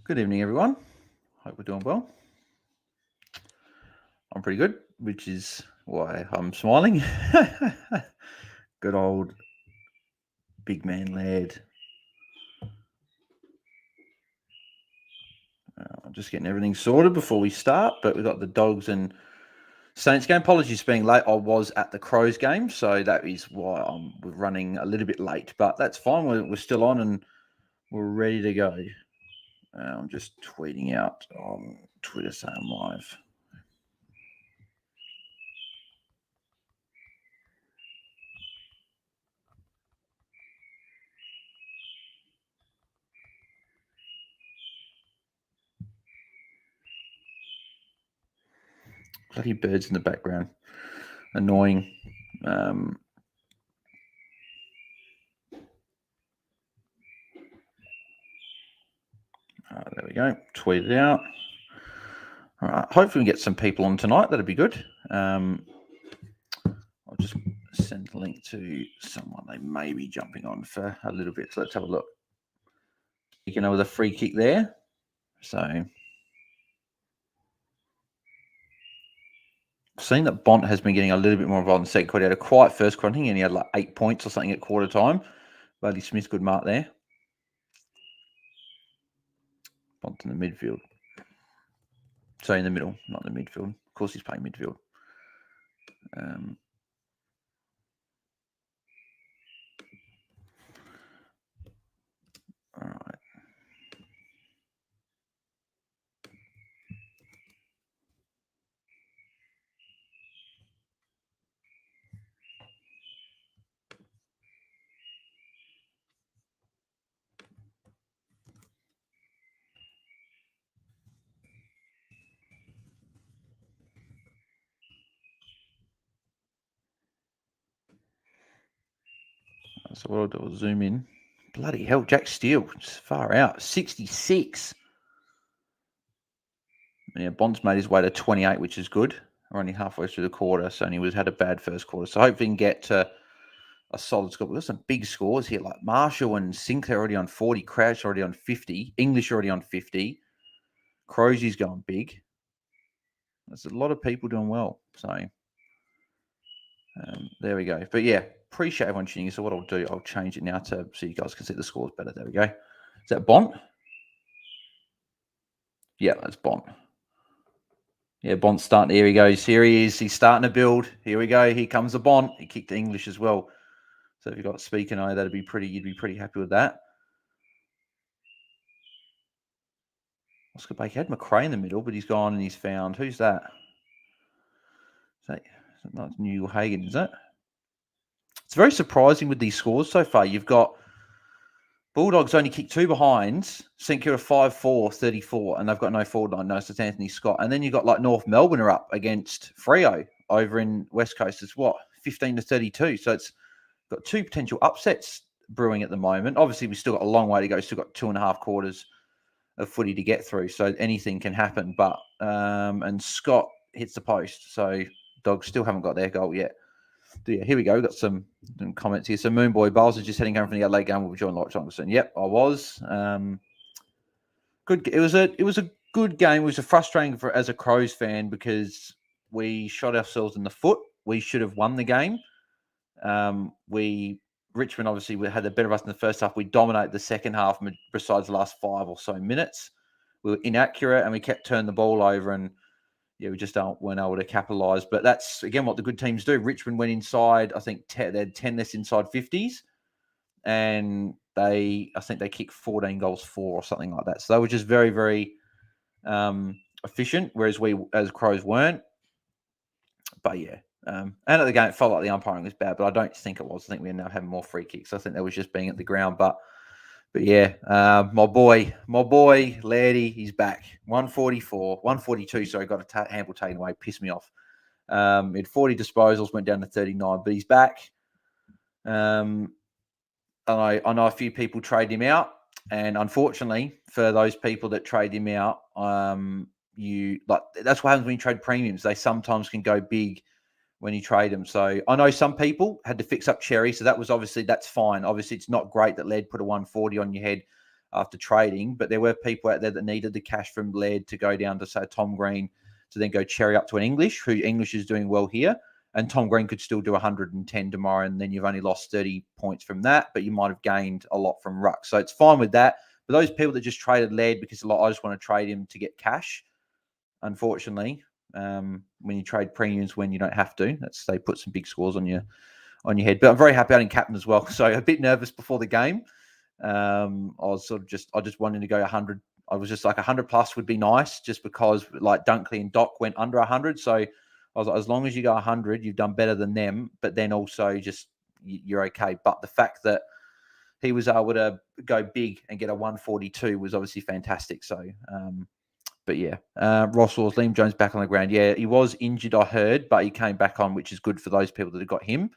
Good evening, everyone. Hope we're doing well. I'm pretty good, which is why I'm smiling. Good old big man Laird. I'm just getting everything sorted before we start, but we've got the Dogs and Saints game. Apologies for being late. I was at the Crows game, so that is why we're running a little bit late, but that's fine. We're still on and we're ready to go. I'm just tweeting out on Twitter saying I'm live. Bloody birds in the background. Annoying. There we go. Tweet it out. All right. Hopefully we get some people on tonight. That'd be good. I'll just send a link to someone. They may be jumping on for a little bit. So let's have a look. You can know with a free kick there. So I've seen that Bont has been getting a little bit more involved in the second quarter. He had a quiet first quarter. I think he had like 8 points or something at quarter time. Buddy Smith, good mark there. Bont in the midfield. So in the middle, not the midfield. Of course he's playing midfield. All right. So what I'll do is zoom in. Bloody hell, Jack Steele, just far out. 66. Yeah, Bond's made his way to 28, which is good. We're only halfway through the quarter, so he had a bad first quarter. So hopefully we can get to a solid score. We've got some big scores here, like Marshall and Sinclair already on 40, Crouch already on 50, English already on 50. Crozier's going big. There's a lot of people doing well. So there we go. But yeah, appreciate everyone tuning in. So what I'll do, I'll change it now so you guys can see the scores better. There we go. Is that Bont? Yeah, that's Bont. Yeah, Bont's starting. Here he goes. Here he is. He's starting to build. Here we go. Here comes the Bont. He kicked the English as well. So if you've got speaking eye, that'd be pretty. You'd be pretty happy with that. Oscar Baker had McRae in the middle, but he's gone and he's found. Who's that? Is that New Hagen? Is it? It's very surprising with these scores so far. You've got Bulldogs only kicked 2 behinds. St Kilda 5-4, 34, and they've got no forward line. No, so it's Anthony Scott. And then you've got like North Melbourne are up against Freo over in West Coast. It's 15-32. So it's got 2 potential upsets brewing at the moment. Obviously, we've still got a long way to go. Still got 2.5 quarters of footy to get through. So anything can happen. But and Scott hits the post. So Dogs still haven't got their goal yet. Yeah, here we go. We've got some comments here. So Moonboy Bowles is just heading home from the Adelaide game. Will be joined Watchalong soon. Yep, I was. Good. It was a good game. It was a frustrating as a Crows fan because we shot ourselves in the foot. We should have won the game. Richmond obviously had the better of us in the first half. We dominated the second half besides the last 5 or so minutes. We were inaccurate and we kept turning the ball over and we just weren't able to capitalise. But that's, again, what the good teams do. Richmond went inside, I think they had 10 less inside 50s. And I think they kicked 14 goals for or something like that. So they were just very, very efficient, whereas we, as Crows, weren't. But yeah. And at the game, it felt like the umpiring was bad, but I don't think it was. I think we're now having more free kicks. I think that was just being at the ground. But yeah, my boy, Lairdy, he's back. 142, sorry, got a handball taken away. Pissed me off. He had 40 disposals, went down to 39, but he's back. I know a few people trade him out. And unfortunately, for those people that trade him out, that's what happens when you trade premiums. They sometimes can go big when you trade them. So I know some people had to fix up Cherry. So that's fine. Obviously, it's not great that Led put a 140 on your head after trading, but there were people out there that needed the cash from Laird to go down to, say, Tom Green, to then go cherry up to an English, who English is doing well here. And Tom Green could still do 110 tomorrow, and then you've only lost 30 points from that, but you might have gained a lot from ruck. So it's fine with that. But those people that just traded Laird because I just want to trade him to get cash, unfortunately, when you trade premiums when you don't have to, they put some big scores on your head. But I'm very happy I didn't captain as well. So a bit nervous before the game. I just wanted to go 100. I was just like 100 plus would be nice, just because like Dunkley and Doc went under 100. So I was like, as long as you go 100, you've done better than them. But then also just you're okay. But the fact that he was able to go big and get a 142 was obviously fantastic. So, but yeah, Ross Laws, Liam Jones back on the ground. Yeah, he was injured, I heard, but he came back on, which is good for those people that have got him.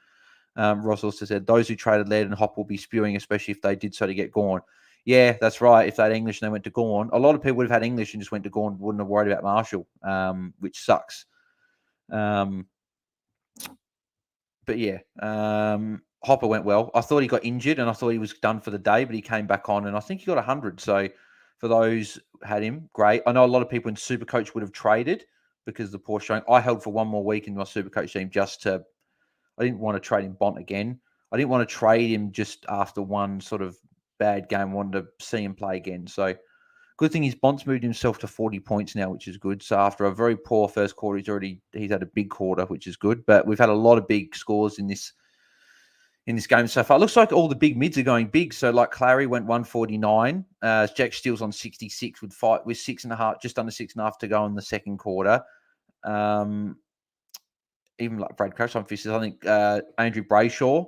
Ross also said, those who traded Laird and Hop will be spewing, especially if they did so to get Gawn. Yeah, that's right. If they had English and they went to Gawn, a lot of people would have had English and just went to Gawn, wouldn't have worried about Marshall, which sucks. But yeah, Hopper went well. I thought he got injured and I thought he was done for the day, but he came back on and I think he got 100. So for those who had him, great. I know a lot of people in Supercoach would have traded because of the poor showing. I held for one more week in my Supercoach team I didn't want to trade him Bont again. I didn't want to trade him just after one sort of bad game. I wanted to see him play again. So good thing is Bont's moved himself to 40 points now, which is good. So after a very poor first quarter, he's had a big quarter, which is good. But we've had a lot of big scores in this game so far. It looks like all the big mids are going big. So like Clary went 149. Jack Steele's on 66 with 6.5, just under 6.5 to go in the second quarter. Even like Brad Crouch on Fishers, I think Andrew Brayshaw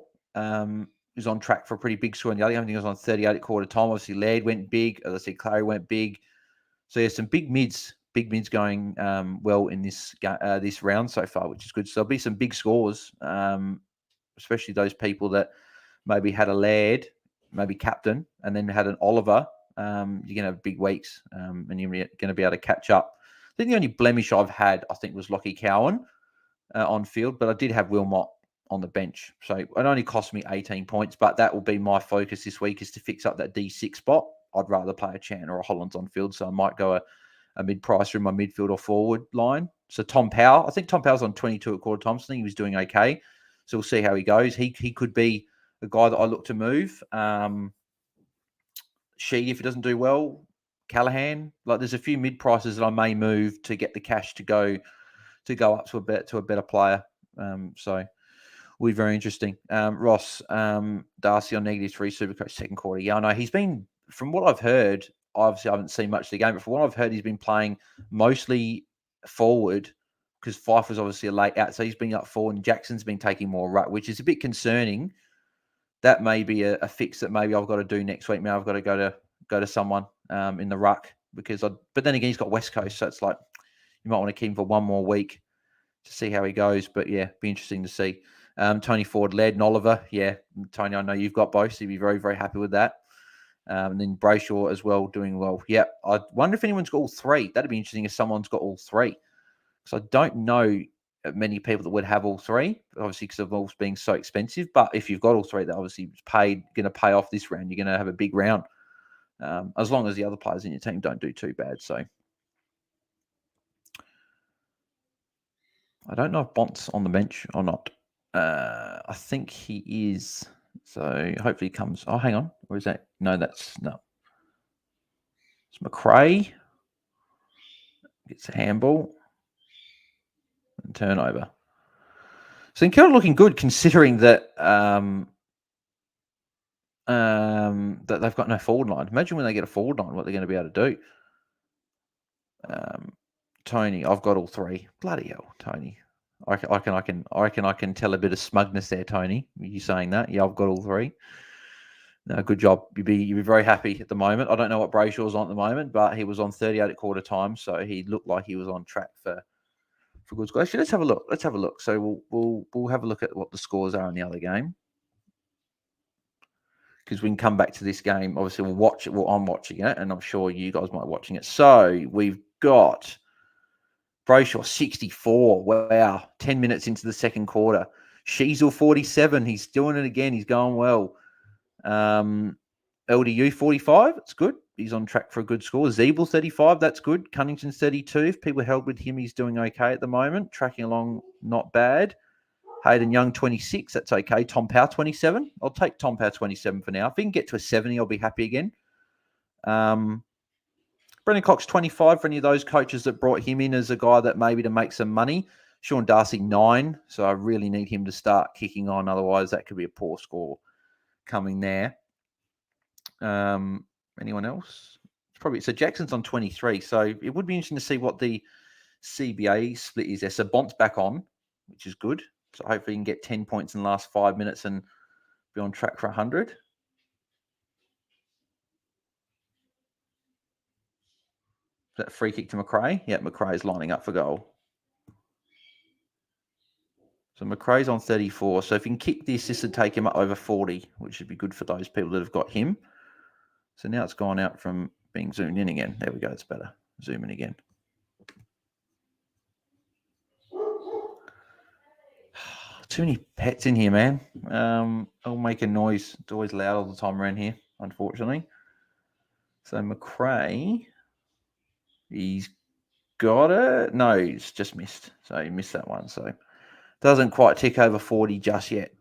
is on track for a pretty big score. And the other thing was on 38 at quarter time. Obviously, Laird went big. As I said, Clary went big. So yeah, some big mids going well in this round so far, which is good. So there'll be some big scores, especially those people that maybe had a Laird, maybe captain, and then had an Oliver. You're going to have big weeks, and you're going to be able to catch up. I think the only blemish I've had, I think, was Lockie Cowan on field, but I did have Wilmot on the bench. So it only cost me 18 points, but that will be my focus this week, is to fix up that D6 spot. I'd rather play a Chan or a Hollands on field, so I might go a mid-pricer in my midfield or forward line. So Tom Powell, I think Tom Powell's on 22 at quarter time, so I think he was doing okay. So we'll see how he goes. He could be a guy that I look to move. Sheedy, if he doesn't do well, Callahan. Like, there's a few mid-prices that I may move to get the cash to go up to a better player. So will be very interesting. Ross, Darcy on -3 Supercoach second quarter. Yeah, I know he's been, from what I've heard, obviously I haven't seen much of the game, but from what I've heard, he's been playing mostly forward, because Fife was obviously a late out, so he's been up forward, and Jackson's been taking more ruck, which is a bit concerning. That may be a fix that maybe I've got to do next week. Maybe I've got to go to someone in the ruck, but then again, he's got West Coast, so it's like you might want to keep him for one more week to see how he goes. But yeah, be interesting to see. Tony Ford led and Oliver. Yeah, Tony, I know you've got both, so you'd be very, very happy with that. And then Brayshaw as well, doing well. Yeah, I wonder if anyone's got all three. That'd be interesting if someone's got all three. Because I don't know many people that would have all three, obviously, because of all being so expensive. But if you've got all three, that obviously is going to pay off this round. You're going to have a big round, as long as the other players in your team don't do too bad. So I don't know if Bont's on the bench or not. I think he is. So hopefully he comes. Oh, hang on. Or is that? No, no. It's McRae. Gets a handball and turnover. So St Kilda looking good, considering that that they've got no forward line. Imagine when they get a forward line, what they're going to be able to do. Tony, I've got all three. Bloody hell, Tony. I can tell a bit of smugness there, Tony. You saying that? Yeah, I've got all three. No, good job. You'd be very happy at the moment. I don't know what Brayshaw's on at the moment, but he was on 38 at quarter time, so he looked like he was on track for good scores. Actually, let's have a look. So we'll have a look at what the scores are in the other game, because we can come back to this game. Obviously, we'll watch it. Well, I'm watching it, and I'm sure you guys might be watching it. So we've got Brayshaw 64. Wow, 10 minutes into the second quarter. Sheasel 47. He's doing it again. He's going well. LDU 45, it's good. He's on track for a good score. Zeeble 35, that's good. Cunnington's 32. If people held with him, he's doing okay at the moment. Tracking along, not bad. Hayden Young 26, that's okay. Tom Power 27. I'll take Tom Power 27 for now. If he can get to a 70, I'll be happy again. Brendan Cox 25 for any of those coaches that brought him in as a guy that maybe to make some money. Sean Darcy 9, so I really need him to start kicking on. Otherwise, that could be a poor score coming there. Anyone else? So Jackson's on 23. So it would be interesting to see what the CBA split is there. So Bont's back on, which is good. So hopefully he can get 10 points in the last 5 minutes and be on track for 100. That free kick to McRae? Yeah, McRae's lining up for goal. So McRae's on 34. So if he can kick the assist and take him up over 40, which would be good for those people that have got him. So now it's gone out from being zoomed in again. There we go. It's better. Zoom in again. Too many pets in here, man. All making noise. It's always loud all the time around here, unfortunately. So McRae, he's got it. No, he's just missed. So he missed that one. So doesn't quite tick over 40 just yet.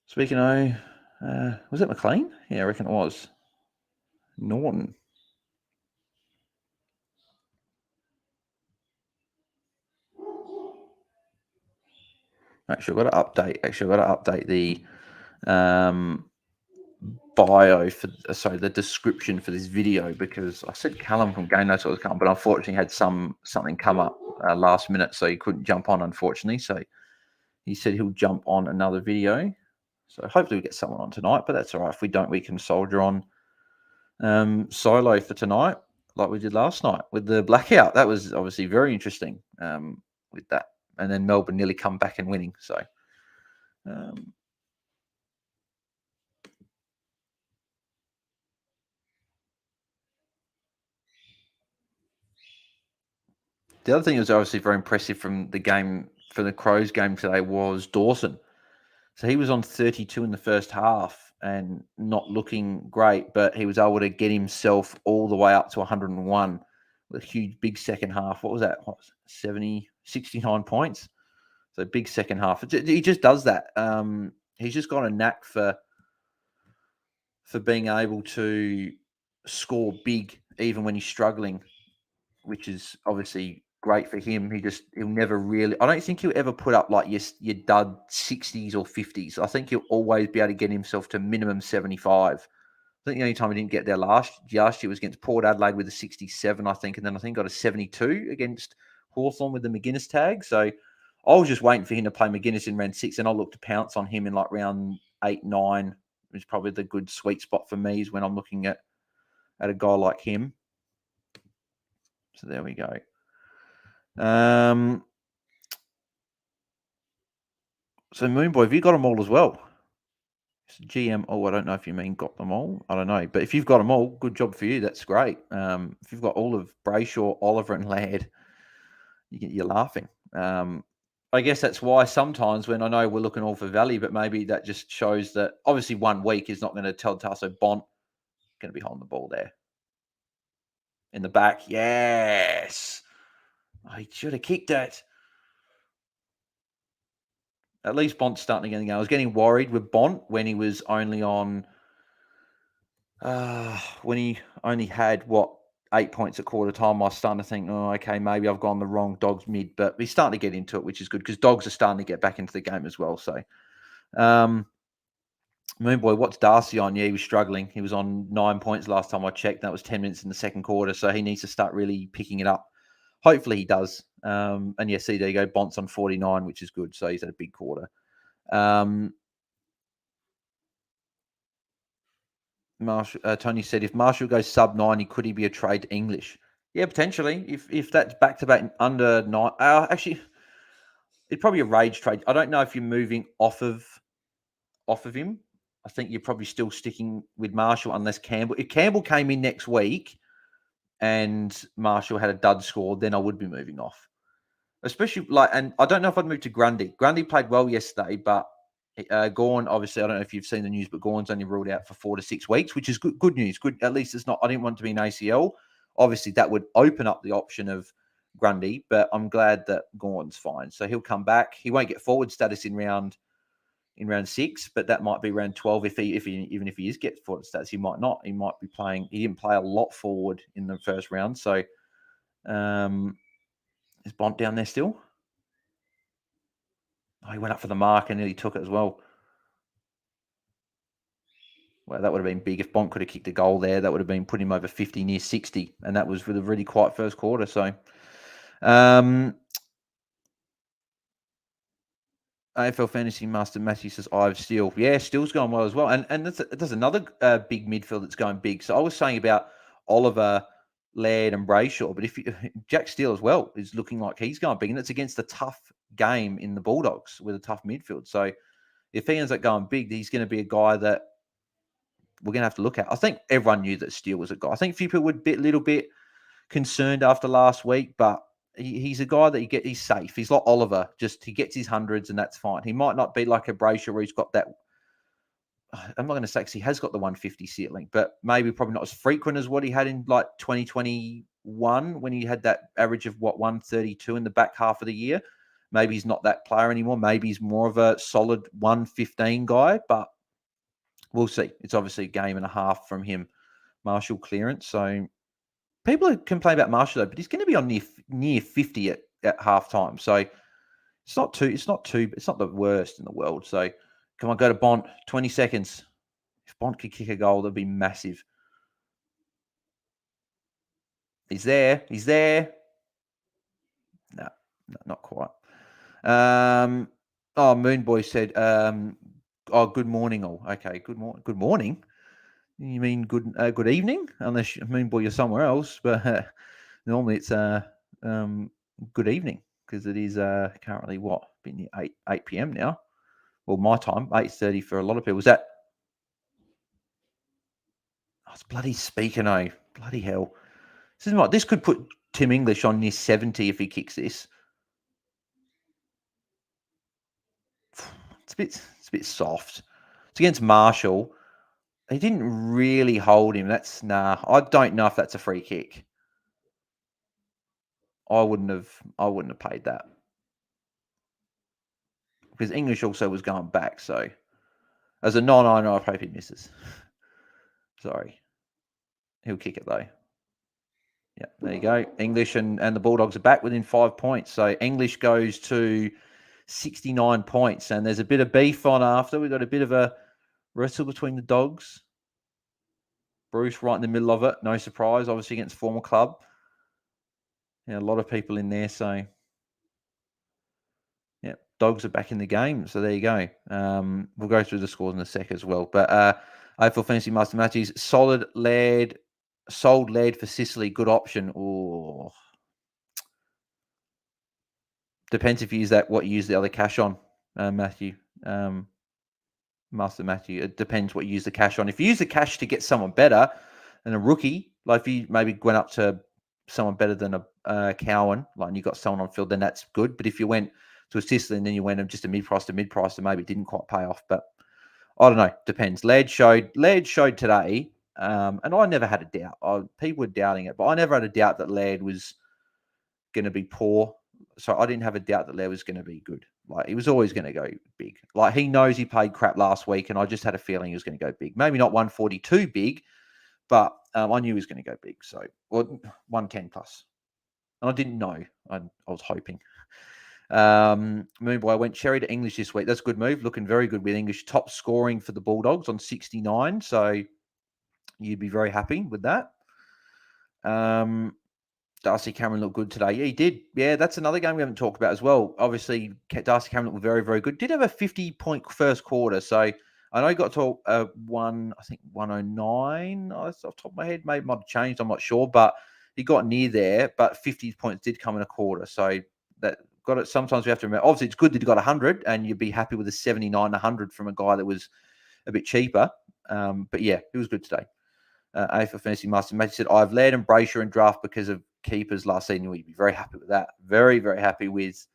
Speaking of, was it McLean? Yeah, I reckon it was. Norton. Actually, I've got to update the bio for the description for this video, because I said Callum from Game Notes was coming, but unfortunately had something come up last minute, so he couldn't jump on, unfortunately. So he said he'll jump on another video. So hopefully we get someone on tonight, but that's all right. If we don't, we can soldier on solo for tonight, like we did last night with the blackout. That was obviously very interesting with that. And then Melbourne nearly come back and winning. So the other thing that was obviously very impressive from the game, for the Crows game today, was Dawson. So he was on 32 in the first half and not looking great, but he was able to get himself all the way up to 101 with a huge, big second half. What was that? 69 points. So big second half. He just does that. He's just got a knack for being able to score big, even when he's struggling, which is obviously great for him. He'll never really, I don't think he'll ever put up like your dud 60s or 50s. I think he'll always be able to get himself to minimum 75. I think the only time he didn't get there last year was against Port Adelaide with a 67, I think. And then I think got a 72 against Hawthorn with the McGuinness tag. So I was just waiting for him to play McGuinness in round 6, and I'll look to pounce on him in like round 8, 9. Is probably the good sweet spot for me, is when I'm looking at a guy like him. So there we go. So Moonboy, have you got them all as well? GM, I don't know if you mean got them all. I don't know. But if you've got them all, good job for you. That's great. If you've got all of Brayshaw, Oliver and Laird, you're laughing. I guess that's why sometimes when I know we're looking all for value, but maybe that just shows that obviously 1 week is not going to tell Tasso Bont going to be holding the ball there. In the back, yes. He should have kicked that. At least Bont's starting to get again. I was getting worried with Bont when he was only on, when he only had, 8 points at quarter time. I was starting to think, oh, okay, maybe I've gone the wrong Dogs mid, but he's starting to get into it, which is good because Dogs are starting to get back into the game as well. So, Moonboy, what's Darcy on? Yeah, he was struggling. He was on 9 points last time I checked. That was 10 minutes in the second quarter. So he needs to start really picking it up. Hopefully he does. And yeah, see, there you go. Bont's on 49, which is good. So he's had a big quarter. Tony said, if Marshall goes sub 90, could he be a trade to English? Yeah, potentially. If that's back to back under 9. Actually, it's probably a rage trade. I don't know if you're moving off of him. I think you're probably still sticking with Marshall unless Campbell. If Campbell came in next week and Marshall had a dud score, then I would be moving off. Especially and I don't know if I'd move to Grundy. Grundy played well yesterday, but Gawn, obviously, I don't know if you've seen the news, but Gawn's only ruled out for 4 to 6 weeks, which is good news. Good, at least it's not. I didn't want it to be an ACL. Obviously, that would open up the option of Grundy, but I'm glad that Gawn's fine. So he'll come back. He won't get forward status in round 6, but that might be round 12 if he even if he is get forward status, he might not. He might be playing. He didn't play a lot forward in the first round, so is Bont down there still? Oh, he went up for the mark and nearly took it as well. Well, that would have been big. If Bont could have kicked a goal there, that would have been putting him over 50, near 60. And that was with a really quiet first quarter. So, AFL Fantasy Master Matthew says, I've Steele. Yeah, Steele's going well as well. And there's another big midfield that's going big. So I was saying about Oliver, Laird and Brayshaw, but Jack Steele as well is looking like he's going big, and it's against a tough game in the Bulldogs with a tough midfield. So if he ends up going big, he's going to be a guy that we're going to have to look at. I think everyone knew that Steele was a guy. I think a few people were a little bit concerned after last week, but he's a guy that he's safe. He's like Oliver, just he gets his hundreds and that's fine. He might not be like a Brayshaw where he's got that. I'm not going to say because he has got the 150 ceiling, but maybe probably not as frequent as what he had in like 2021 when he had that average of 132 in the back half of the year. Maybe he's not that player anymore. Maybe he's more of a solid 115 guy, but we'll see. It's obviously a game and a half from him. Marshall clearance. So people complain about Marshall though, but he's going to be on near 50 at halftime. So it's not the worst in the world. So come on, go to Bont. 20 seconds. If Bont could kick a goal, that'd be massive. He's there. No, not quite. Moon Boy said, good morning all. Okay, good morning. You mean good evening? Unless Moon Boy you're somewhere else, but normally it's good evening because it is currently been 8 p.m. now. Well, my time, 8:30 for a lot of people. Was that? Oh, it's bloody speaker, no. Bloody hell. This could put Tim English on near 70 if he kicks this. It's a bit soft. It's against Marshall. He didn't really hold him. I don't know if that's a free kick. I wouldn't have paid that. Because English also was going back, so as a non-owner, I hope he misses. Sorry. He'll kick it though. Yeah, there you go. English and the Bulldogs are back within 5 points. So English goes to 69 points. And there's a bit of beef on after. We've got a bit of a wrestle between the Dogs. Bruce right in the middle of it. No surprise, obviously against former club. Yeah, a lot of people in there. So, yeah, Dogs are back in the game. So there you go. We'll go through the scores in a sec as well. But AFL Fantasy Master Matches, sold Laird for Sicily. Good option. Oh, depends if you use what you use the other cash on, Matthew. Master Matthew. It depends what you use the cash on. If you use the cash to get someone better than a rookie, like if you maybe went up to someone better than a Cowan, like and you got someone on field, then that's good. But if you went to a Sicily and then you went just a mid-price to mid-price, then maybe it didn't quite pay off. But I don't know. Depends. Laird showed today, and I never had a doubt. People were doubting it, but I never had a doubt that Laird was going to be poor. So I didn't have a doubt that Laird was going to be good. Like he was always going to go big. Like he knows he played crap last week, and I just had a feeling he was going to go big. Maybe not 142 big, but I knew he was going to go big. So 110 plus, and I didn't know. I was hoping. Moonboy went Cherry to English this week. That's a good move. Looking very good with English. Top scoring for the Bulldogs on 69. So you'd be very happy with that. Darcy Cameron looked good today. Yeah, he did. Yeah, that's another game we haven't talked about as well. Obviously, Darcy Cameron looked very, very good. Did have a 50-point first quarter. So I know he got to 109 off the top of my head. Maybe might have changed. I'm not sure. But he got near there. But 50 points did come in a quarter. So that got it. Sometimes we have to remember. Obviously, it's good that you got 100, and you'd be happy with a 79, 100 from a guy that was a bit cheaper. But yeah, it was good today. AFL Fantasy Master Matthew said, I've led and Brayshaw in draft because of keepers last season. You'd be very happy with that. Very, very happy with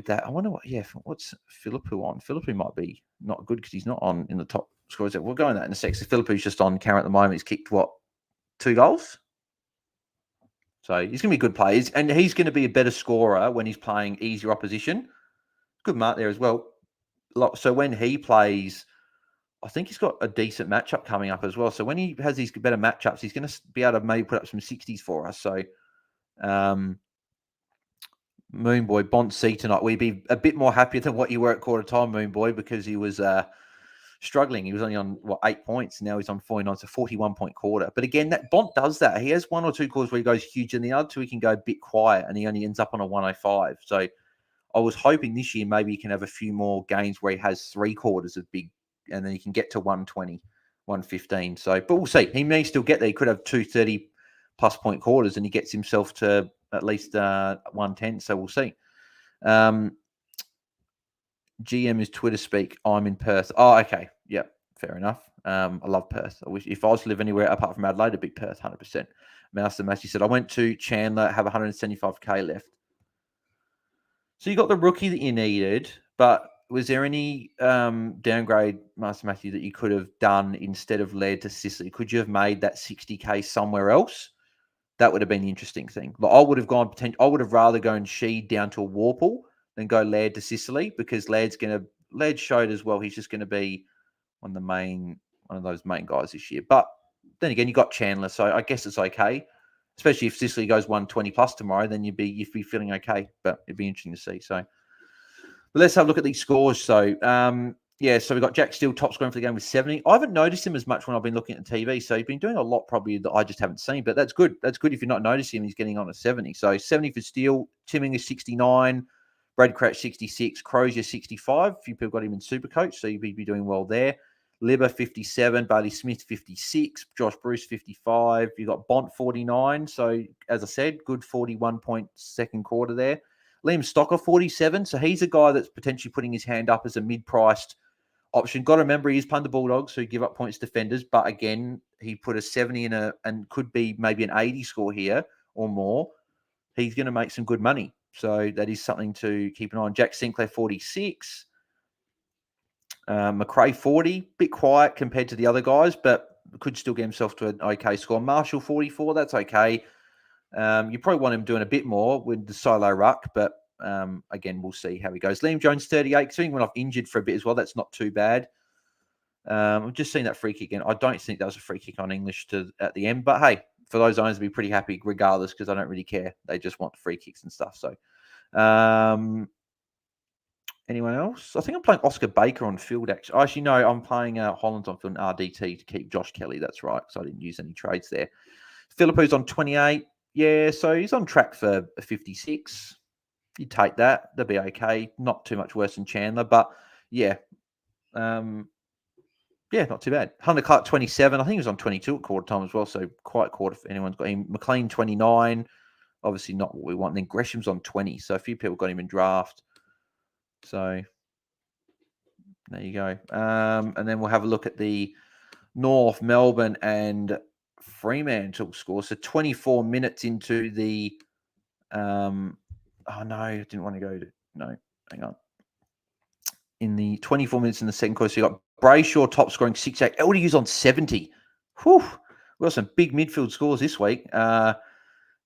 that. I wonder what's Philippou on? Philippou might be not good because he's not on in the top scores. We'll go on that in a sec. So Philippou's just on camera at the moment. He's kicked, 2 goals? So he's going to be a good player. And he's going to be a better scorer when he's playing easier opposition. Good mark there as well. So when he plays, I think he's got a decent matchup coming up as well. So when he has these better matchups, he's going to be able to maybe put up some 60s for us. So Moon Boy, Bont C tonight. We'd be a bit more happier than what you were at quarter time, Moon Boy, because he was struggling. He was only on 8 points. Now he's on 49. It's a 41-point quarter. But again, that Bont does that. He has 1 or 2 quarters where he goes huge, and the other 2 he can go a bit quiet, and he only ends up on a 105. So I was hoping this year maybe he can have a few more games where he has 3 quarters of big, and then he can get to 120, 115. So, but we'll see. He may still get there. He could have 2 30-plus point quarters, and he gets himself to at least 110. So we'll see. GM is Twitter speak. I'm in Perth. Oh, okay. Yep. Fair enough. I love Perth. I wish if I was to live anywhere apart from Adelaide, it'd be Perth, 100%. Master Matthew said, I went to Chandler, have 175k left. So you got the rookie that you needed, but was there any downgrade, Master Matthew, that you could have done instead of Laird to Sicily? Could you have made that 60k somewhere else? That would have been the interesting thing. Like I would have rather gone Sheed down to a Warple than go Laird to Sicily, because Laird showed as well he's just going to be one of those main guys this year. But then again, you got Chandler, so I guess it's okay. Especially if Sicily goes 120 plus tomorrow, then you'd be feeling okay. But it'd be interesting to see. So but let's have a look at these scores. So so we've got Jack Steele top scoring for the game with 70. I haven't noticed him as much when I've been looking at the TV. So he's been doing a lot probably that I just haven't seen. But that's good. That's good if you're not noticing him. He's getting on a 70. So 70 for Steele. Timming is 69. Brad Crouch 66. Crozier 65. A few people got him in Supercoach, so you'd be doing well there. Libba 57. Bailey Smith 56. Josh Bruce 55. You got Bont 49. So as I said, good 41-point second quarter there. Liam Stocker 47. So he's a guy that's potentially putting his hand up as a mid-priced option. Got to remember he is playing the Bulldogs, who give up points to defenders. But again, he put a 70 and could be maybe an 80 score here or more. He's going to make some good money. So that is something to keep an eye on. Jack Sinclair 46. McRae 40. Bit quiet compared to the other guys, but could still get himself to an okay score. Marshall 44. That's okay. You probably want him doing a bit more with the solo ruck, but again, we'll see how he goes. Liam Jones 38. Because he went off injured for a bit as well. That's not too bad. I've just seen that free kick again. I don't think that was a free kick on English at the end, but hey, for those owners to be pretty happy regardless, because I don't really care. They just want free kicks and stuff. So, anyone else? I think I'm playing Oscar Baker on field. Actually, no, I'm playing Hollands on field and RDT to keep Josh Kelly. That's right, because I didn't use any trades there. Philippou's on 28. Yeah, so he's on track for a 56. You take that. They'll be okay. Not too much worse than Chandler, but yeah. Not too bad. Hunter Clark 27. I think he was on 22 at quarter time as well, so quite quarter if anyone's got him. McLean 29. Obviously not what we want. And then Gresham's on 20, so a few people got him in draft. So there you go. And then we'll have a look at the North, Melbourne and Fremantle score. So 24 minutes into the oh no, I didn't want to go to hang on. In the 24 minutes in the second quarter, so you got Brayshaw top scoring 68. LDU's on 70. Whew. We've got some big midfield scores this week. Harry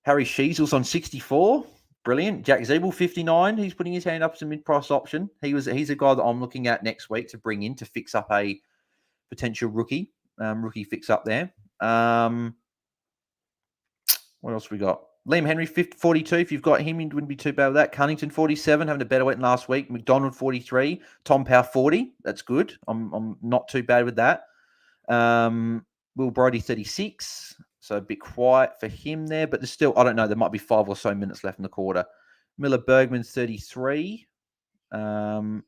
Sheasel's on 64. Brilliant. Jack Zeeble 59. He's putting his hand up as a mid-price option. He's a guy that I'm looking at next week to bring in to fix up a potential rookie fix up there. What else we got? Liam Henry 42. If you've got him, you wouldn't be too bad with that. Cunnington 47, having a better week than last week. McDonald 43. Tom Power 40. That's good. I'm not too bad with that. Will Brodie 36. So a bit quiet for him there, but there's still, I don't know, there might be 5 or so minutes left in the quarter. Miller Bergman's 33. I'm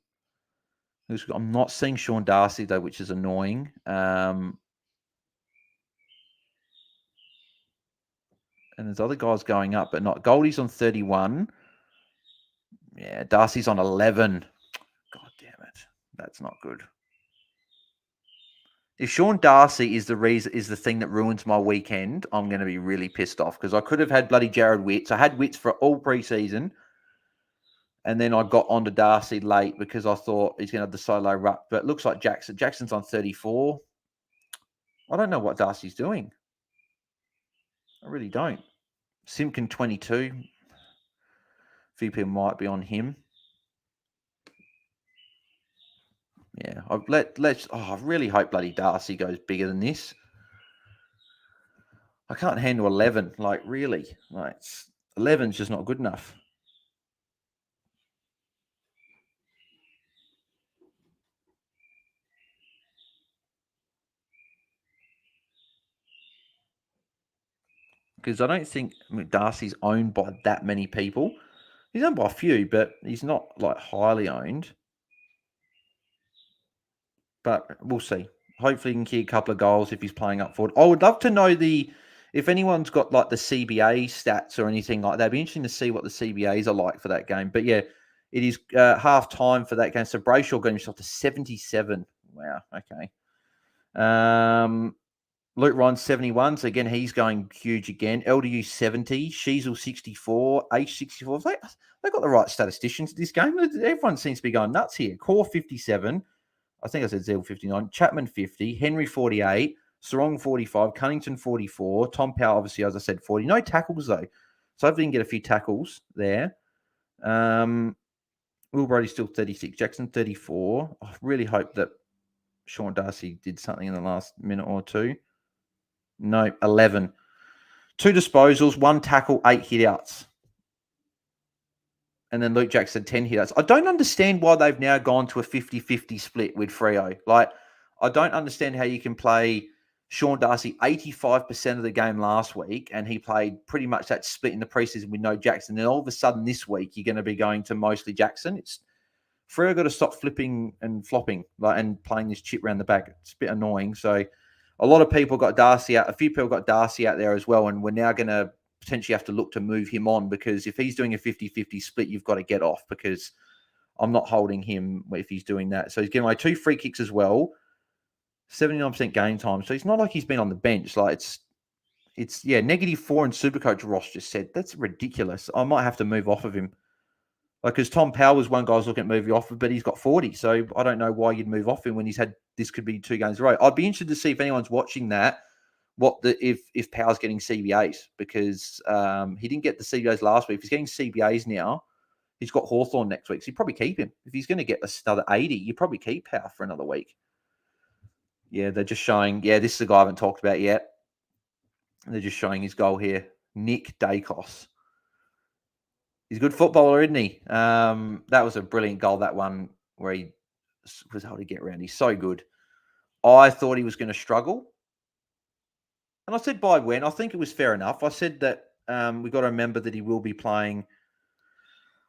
not seeing Sean Darcy though, which is annoying. And there's other guys going up, but not. Goldie's on 31. Yeah, Darcy's on 11. God damn it. That's not good. If Sean Darcy is the thing that ruins my weekend, I'm going to be really pissed off because I could have had bloody Jared Witts. I had Witts for all preseason, and then I got onto Darcy late because I thought he's going to have the solo ruck. But it looks like Jackson's on 34. I don't know what Darcy's doing. I really don't. Simpkin 22. A few people might be on him. Yeah, I really hope bloody Darcy goes bigger than this. I can't handle 11. Like, really? Like, 11's just not good enough. Because I don't think Darcy's owned by that many people. He's owned by a few, but he's not, like, highly owned. But we'll see. Hopefully he can kick a couple of goals if he's playing up forward. I would love to know if anyone's got, like, the CBA stats or anything like that. It'd be interesting to see what the CBAs are like for that game. But, yeah, it is half time for that game. So Brayshaw got himself to 77. Wow, okay. Luke Ryan's 71. So, again, he's going huge again. LDU 70. Sheasel 64. H 64. They got the right statisticians this game. Everyone seems to be going nuts here. Core 57. I think I said Zell 59. Chapman 50. Henry 48. Sarong 45. Cunnington 44. Tom Powell, obviously, as I said, 40. No tackles, though. So hopefully you can get a few tackles there. Will Brody's still 36. Jackson 34. I really hope that Sean Darcy did something in the last minute or two. No, 11. 2 disposals, 1 tackle, 8 hitouts. And then Luke Jackson, 10 hitouts. I don't understand why they've now gone to a 50-50 split with Freo. Like, I don't understand how you can play Sean Darcy 85% of the game last week, and he played pretty much that split in the preseason with no Jackson. Then all of a sudden this week, you're going to be going to mostly Jackson. Freo got to stop flipping and flopping and playing this chip around the back. It's a bit annoying. So a lot of people got Darcy out. A few people got Darcy out there as well, and we're now going to potentially have to look to move him on because if he's doing a 50-50 split, you've got to get off because I'm not holding him if he's doing that. So he's getting away 2 free kicks as well, 79% game time. So it's not like he's been on the bench. Like it's -4 and Supercoach Ross just said. That's ridiculous. I might have to move off of him. Because Tom Powell was one guy I was looking at moving off, but he's got 40. So I don't know why you'd move off him when he's had this could be 2 games in a row. I'd be interested to see if anyone's watching that, if Powell's getting CBAs because he didn't get the CBAs last week. If he's getting CBAs now, he's got Hawthorn next week. So you probably keep him. If he's going to get another 80, you probably keep Powell for another week. Yeah, they're just showing. Yeah, this is the guy I haven't talked about yet. They're just showing his goal here. Nick Dacos. He's a good footballer, isn't he? That was a brilliant goal, that one, where he was able to get around. He's so good. I thought he was going to struggle. And I said by when. I think it was fair enough. I said that we've got to remember that he will be playing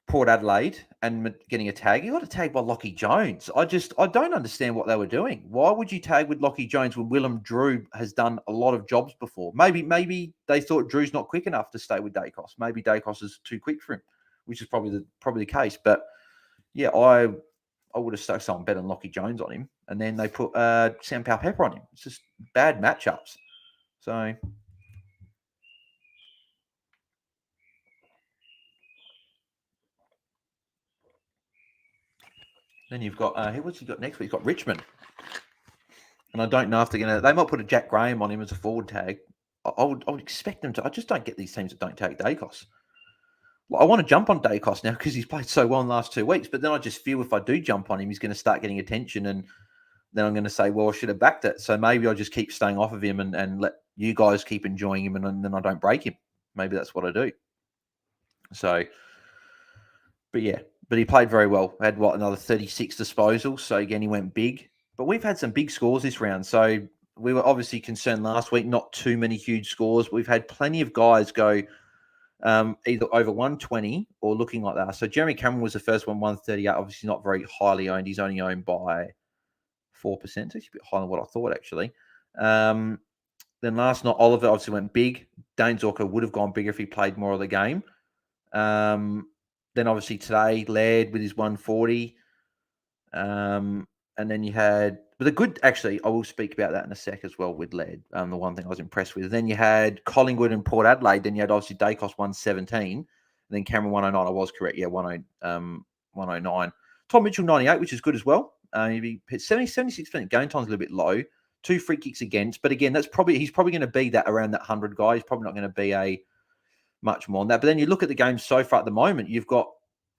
Port Adelaide and getting a tag. He got a tag by Lockie Jones. I don't understand what they were doing. Why would you tag with Lockie Jones when Willem Drew has done a lot of jobs before? Maybe they thought Drew's not quick enough to stay with Dacos. Maybe Dacos is too quick for him, which is probably the case. But yeah, I would have stuck someone better than Lockie Jones on him, and then they put Sam Powell-Pepper on him. It's just bad matchups. So. Then you've got what's he got next week? He's got Richmond, and I don't know if they're gonna. They might put a Jack Graham on him as a forward tag. I would expect them to. I just don't get these teams that don't tag Dacos. Well, I want to jump on Dacos now because he's played so well in the last 2 weeks. But then I just feel if I do jump on him, he's going to start getting attention, and then I'm going to say, well, I should have backed it. So maybe I'll just keep staying off of him and let you guys keep enjoying him, and then I don't break him. Maybe that's what I do. So, but yeah. But he played very well. Had another 36 disposals. So again, he went big. But we've had some big scores this round. So we were obviously concerned last week, not too many huge scores. We've had plenty of guys go either over 120 or looking like that. So Jeremy Cameron was the first one, 138. Obviously not very highly owned. He's only owned by 4%. It's a bit higher than what I thought, actually. Then last night, Oliver obviously went big. Dane Zorko would have gone bigger if he played more of the game. then obviously today, Laird with his 140. And then you had, but the good, actually, I will speak about that in a sec as well with Laird. The one thing I was impressed with. Then you had Collingwood and Port Adelaide. Then you had obviously Dacos 117. And then Cameron 109. I was correct. Yeah, 109. Tom Mitchell 98, which is good as well. He hit 76% game time's a little bit low. 2 free kicks against. But again, he's probably going to be that around that 100 guy. He's probably not going to be a much more than that. But then you look at the game so far at the moment, you've got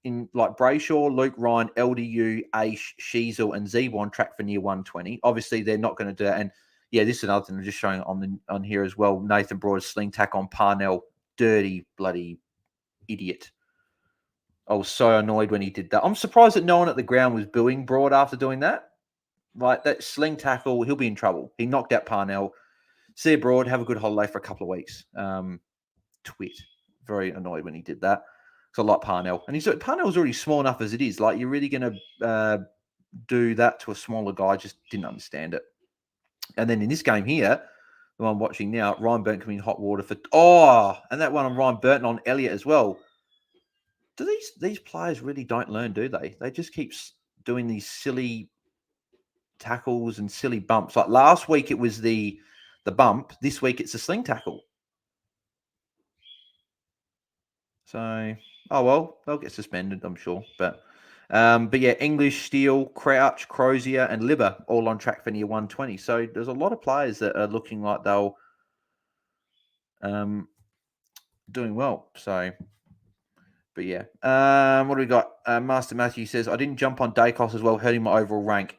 in like Brayshaw, Luke Ryan, LDU, Aish, Sheasel, and Zebo on track for near 120. Obviously, they're not going to do that. And yeah, this is another thing I'm just showing on here as well. Nathan Broad sling tack on Parnell. Dirty bloody idiot. I was so annoyed when he did that. I'm surprised that no one at the ground was booing Broad after doing that. Like that sling tackle, he'll be in trouble. He knocked out Parnell. See you, Broad. Have a good holiday for a couple of weeks. Twit. Very annoyed when he did that. I like Parnell. And Parnell's already small enough as it is. Like, you're really going to do that to a smaller guy. Just didn't understand it. And then in this game here, the one I'm watching now, Ryan Burton coming in hot water for... and that one on Ryan Burton on Elliott as well. Do these players really don't learn, do they? They just keep doing these silly tackles and silly bumps. Like last week it was the bump. This week it's a sling tackle. So... oh, well, they'll get suspended, I'm sure. But yeah, English, Steele, Crouch, Crozier, and Libber all on track for near 120. So there's a lot of players that are looking like they'll doing well. So, but yeah. What do we got? Master Matthew says, I didn't jump on Dacos as well, hurting my overall rank.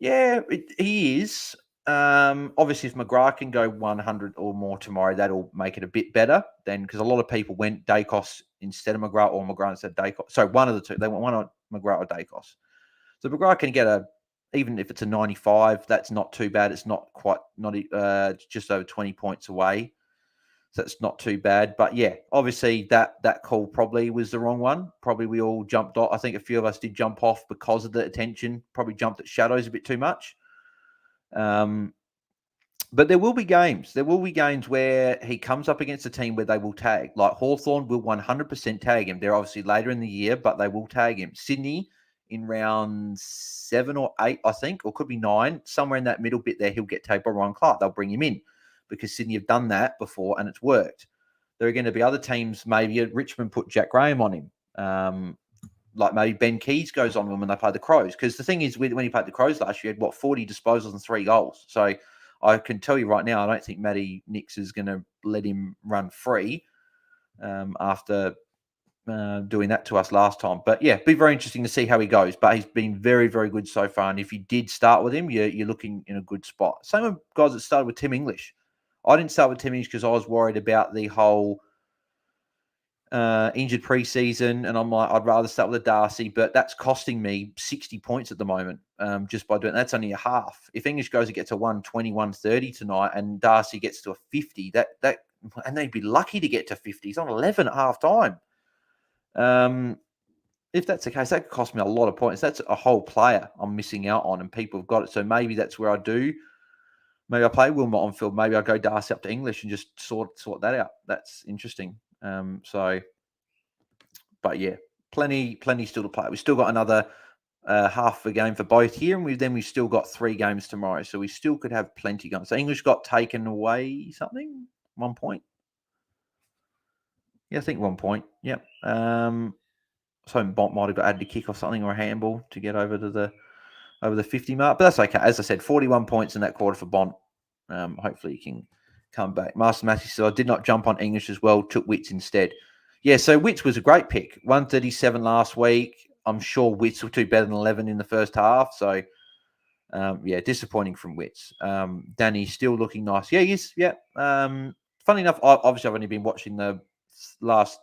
Yeah, he is. Obviously, if McGrath can go 100 or more tomorrow, that'll make it a bit better then, because a lot of people went Dacos instead of McGrath, or McGrath instead of Dacos. So one of the two. They went one on McGrath or Dacos. So McGrath can get even if it's a 95, that's not too bad. It's not just over 20 points away. So that's not too bad. But yeah, obviously that call probably was the wrong one. Probably we all jumped off. I think a few of us did jump off because of the attention. Probably jumped at Shadows a bit too much. But there will be games. There will be games where he comes up against a team where they will tag. Like Hawthorn will 100% tag him. They're obviously later in the year, but they will tag him. Sydney in round 7 or 8, I think, or could be 9. Somewhere in that middle bit there, he'll get tagged by Ryan Clark. They'll bring him in because Sydney have done that before and it's worked. There are going to be other teams, maybe Richmond put Jack Graham on him. Like maybe Ben Keys goes on them when they play the Crows. Because the thing is, when he played the Crows last year, he had, 40 disposals and 3 goals. So I can tell you right now, I don't think Matty Nix is going to let him run free after doing that to us last time. But yeah, be very interesting to see how he goes. But he's been very, very good so far. And if you did start with him, you're looking in a good spot. Same with guys that started with Tim English. I didn't start with Tim English because I was worried about the whole injured preseason, and I'm like, I'd rather start with a Darcy, but that's costing me 60 points at the moment just by doing that. That's only a half. If English goes and gets a 120, 130 tonight, and Darcy gets to a 50, and they'd be lucky to get to 50. He's on 11 at half time. If that's the case, that could cost me a lot of points. That's a whole player I'm missing out on, and people have got it. So maybe that's where I do. Maybe I play Wilmot on field. Maybe I go Darcy up to English and just sort that out. That's interesting. But yeah, plenty still to play. We've still got another half a game for both here, and we've still got 3 games tomorrow, so we still could have plenty going. So English got taken away 1 point. Yeah, I think 1 point. Yep. So Bont might have got added a kick or something, or a handball to get over the 50 mark, but that's okay. As I said, 41 points in that quarter for Bont. Hopefully he can come back. Master Matthew said, I did not jump on English as well, took Wits instead. Yeah, so Wits was a great pick. 137 last week. I'm sure Wits will do better than 11 in the first half. So, yeah, disappointing from Wits. Danny's still looking nice. Yeah, he is. Yeah. Funny enough, obviously I've only been watching the last,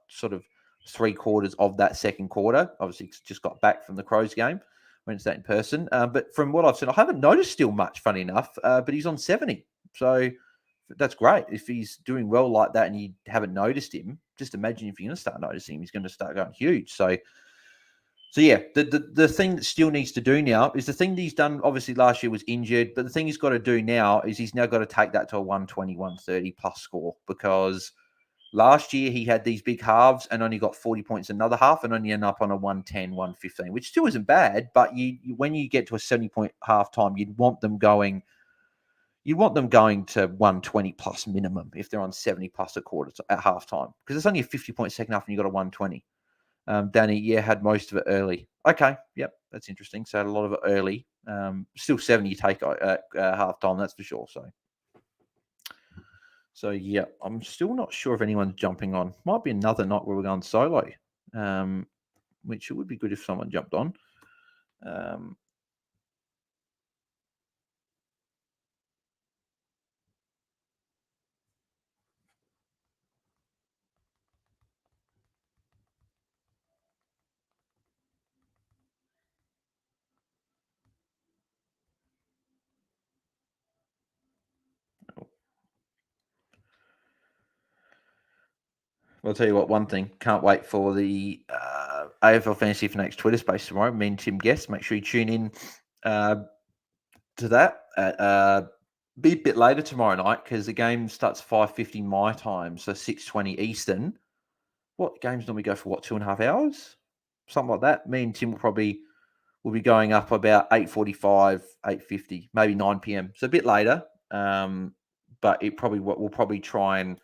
sort of 3 quarters of that second quarter. Obviously, just got back from the Crows game. Went to that in person. But from what I've seen, I haven't noticed still much, funny enough. But he's on 70. So that's great. If he's doing well like that and you haven't noticed him, just imagine if you're going to start noticing him, he's going to start going huge. So yeah, the thing that still needs to do now is the thing that he's done, obviously last year was injured, but the thing he's got to do now is he's now got to take that to a 120, 130 plus score, because Last year, he had these big halves and only got 40 points another half and only ended up on a 110, 115, which still isn't bad. But when you get to a 70-point half time, you'd want them going to 120 plus minimum if they're on 70 plus a quarter at halftime, because it's only a 50-point second half and you got a 120. Danny, had most of it early. Okay, yep, that's interesting. So had a lot of it early. Still 70 you take at halftime, that's for sure. So yeah, I'm still not sure if anyone's jumping on. Might be another night where we're going solo, which it would be good if someone jumped on. I'll tell you what, one thing, can't wait for the AFL Fantasy for next Twitter space tomorrow. Me and Tim Guest, make sure you tune in to that. Be a bit later tomorrow night because the game starts 5:50 my time, so 6:20 Eastern. What games normally go for 2.5 hours? Something like that. Me and Tim will be going up about 8:45, 8:50, maybe 9 p.m. So a bit later. But we'll probably try and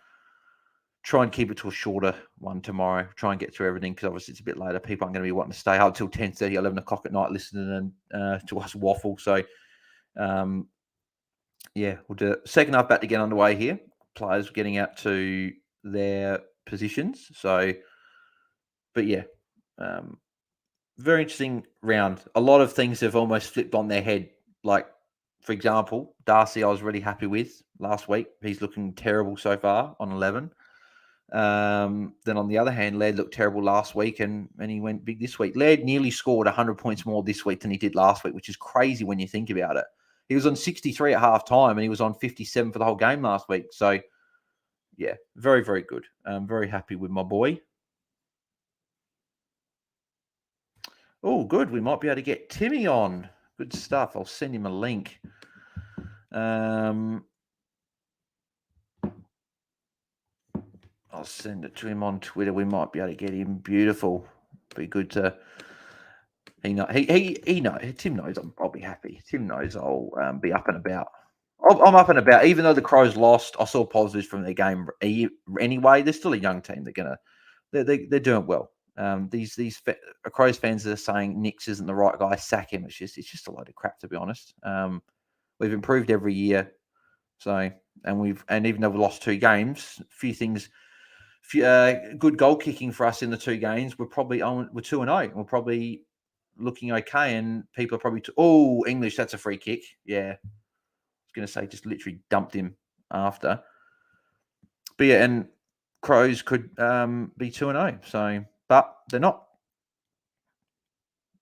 keep it to a shorter one tomorrow. Try and get through everything because obviously it's a bit later. People aren't going to be wanting to stay up till 10:30, 11 o'clock at night listening to us waffle. So, we'll do it. Second half about to get underway here. Players getting out to their positions. So, but yeah, very interesting round. A lot of things have almost flipped on their head. Like, for example, Darcy, I was really happy with last week. He's looking terrible so far on 11. Then on the other hand, Laird looked terrible last week and he went big this week. Laird nearly scored 100 points more this week than he did last week, which is crazy when you think about it. He was on 63 at half time and he was on 57 for the whole game last week. So, yeah, very, very good. I'm very happy with my boy. Oh, good. We might be able to get Timmy on. Good stuff. I'll send him a link. I'll send it to him on Twitter. We might be able to get him. Beautiful. Be good to. He knows. Tim knows I'll be happy. Tim knows I'll be up and about. I'm up and about. Even though the Crows lost, I saw positives from their game anyway. They're still a young team. They're doing well. These Crows fans are saying Nix isn't the right guy. Sack him. It's just a load of crap, to be honest. We've improved every year. So and even though we lost 2 games, a few things. Good goal kicking for us in the 2 games. We're 2-0. We're probably looking okay, and people are probably English. That's a free kick. Yeah, I was going to say just literally dumped him after. But yeah, and Crows could be 2-0. So, but they're not.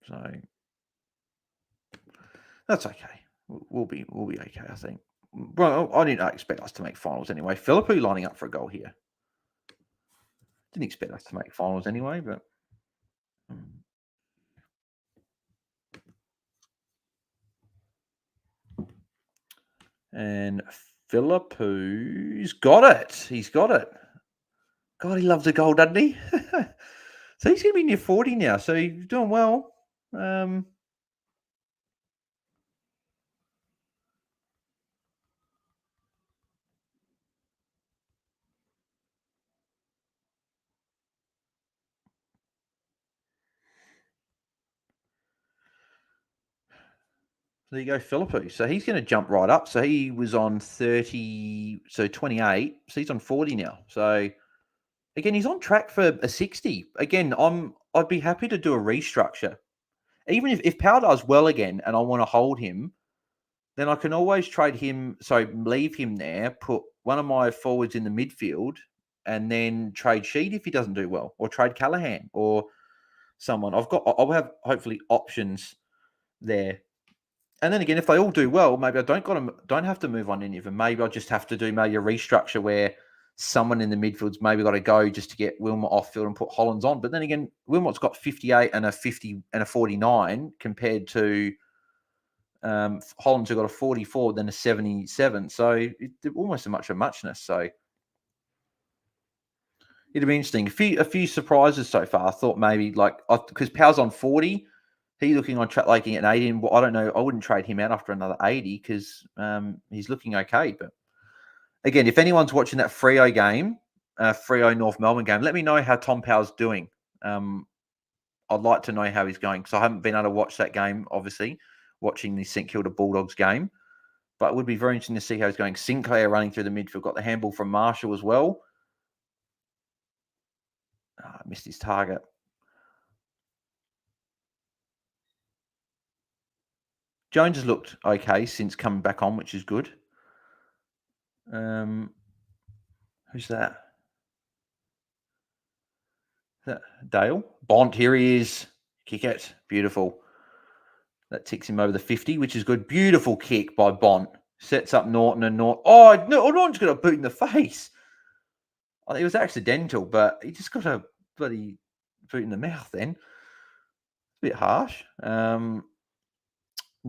So that's okay. We'll be okay, I think. Well, I didn't expect us to make finals anyway. Philippe lining up for a goal here. Didn't expect us to make finals anyway, but. And Philippu's got it. He's got it. God, he loves a goal, doesn't he? So he's going to be near 40 now. So he's doing well. So there you go, Philippu. So he's going to jump right up. So he was on 30, so 28. So he's on 40 now. So again, he's on track for a 60. Again, I'd be happy to do a restructure. Even if Powell does well again and I want to hold him, then I can always leave him there, put one of my forwards in the midfield, and then trade Sheed if he doesn't do well, or trade Callahan or someone. I'll have hopefully options there. And then again, if they all do well, maybe I don't have to move on any of them. Maybe I just have to do maybe a restructure where someone in the midfield's maybe got to go just to get Wilmot off field and put Hollands on. But then again, Wilmot's got 58 and a 50 and a 49 compared to Hollands, who got a 44, then a 77. So almost a much of muchness. So It'd be interesting. A few surprises so far. I thought maybe because Powell's on 40, he's looking on track like at 80. And I don't know. I wouldn't trade him out after another 80 because he's looking okay. But again, if anyone's watching that Freo game, Freo North Melbourne game, let me know how Tom Powell's doing. I'd like to know how he's going because I haven't been able to watch that game. Obviously, watching the St Kilda Bulldogs game, but it would be very interesting to see how he's going. Sinclair running through the midfield, got the handball from Marshall as well. I missed his target. Jones has looked okay since coming back on, which is good. Who's that? Is that Dale? Bont, here he is. Kick it. Beautiful. That ticks him over the 50, which is good. Beautiful kick by Bont. Sets up Norton and Norton. Oh, no, Norton's got a boot in the face. I think it was accidental, but he just got a bloody boot in the mouth then. A bit harsh.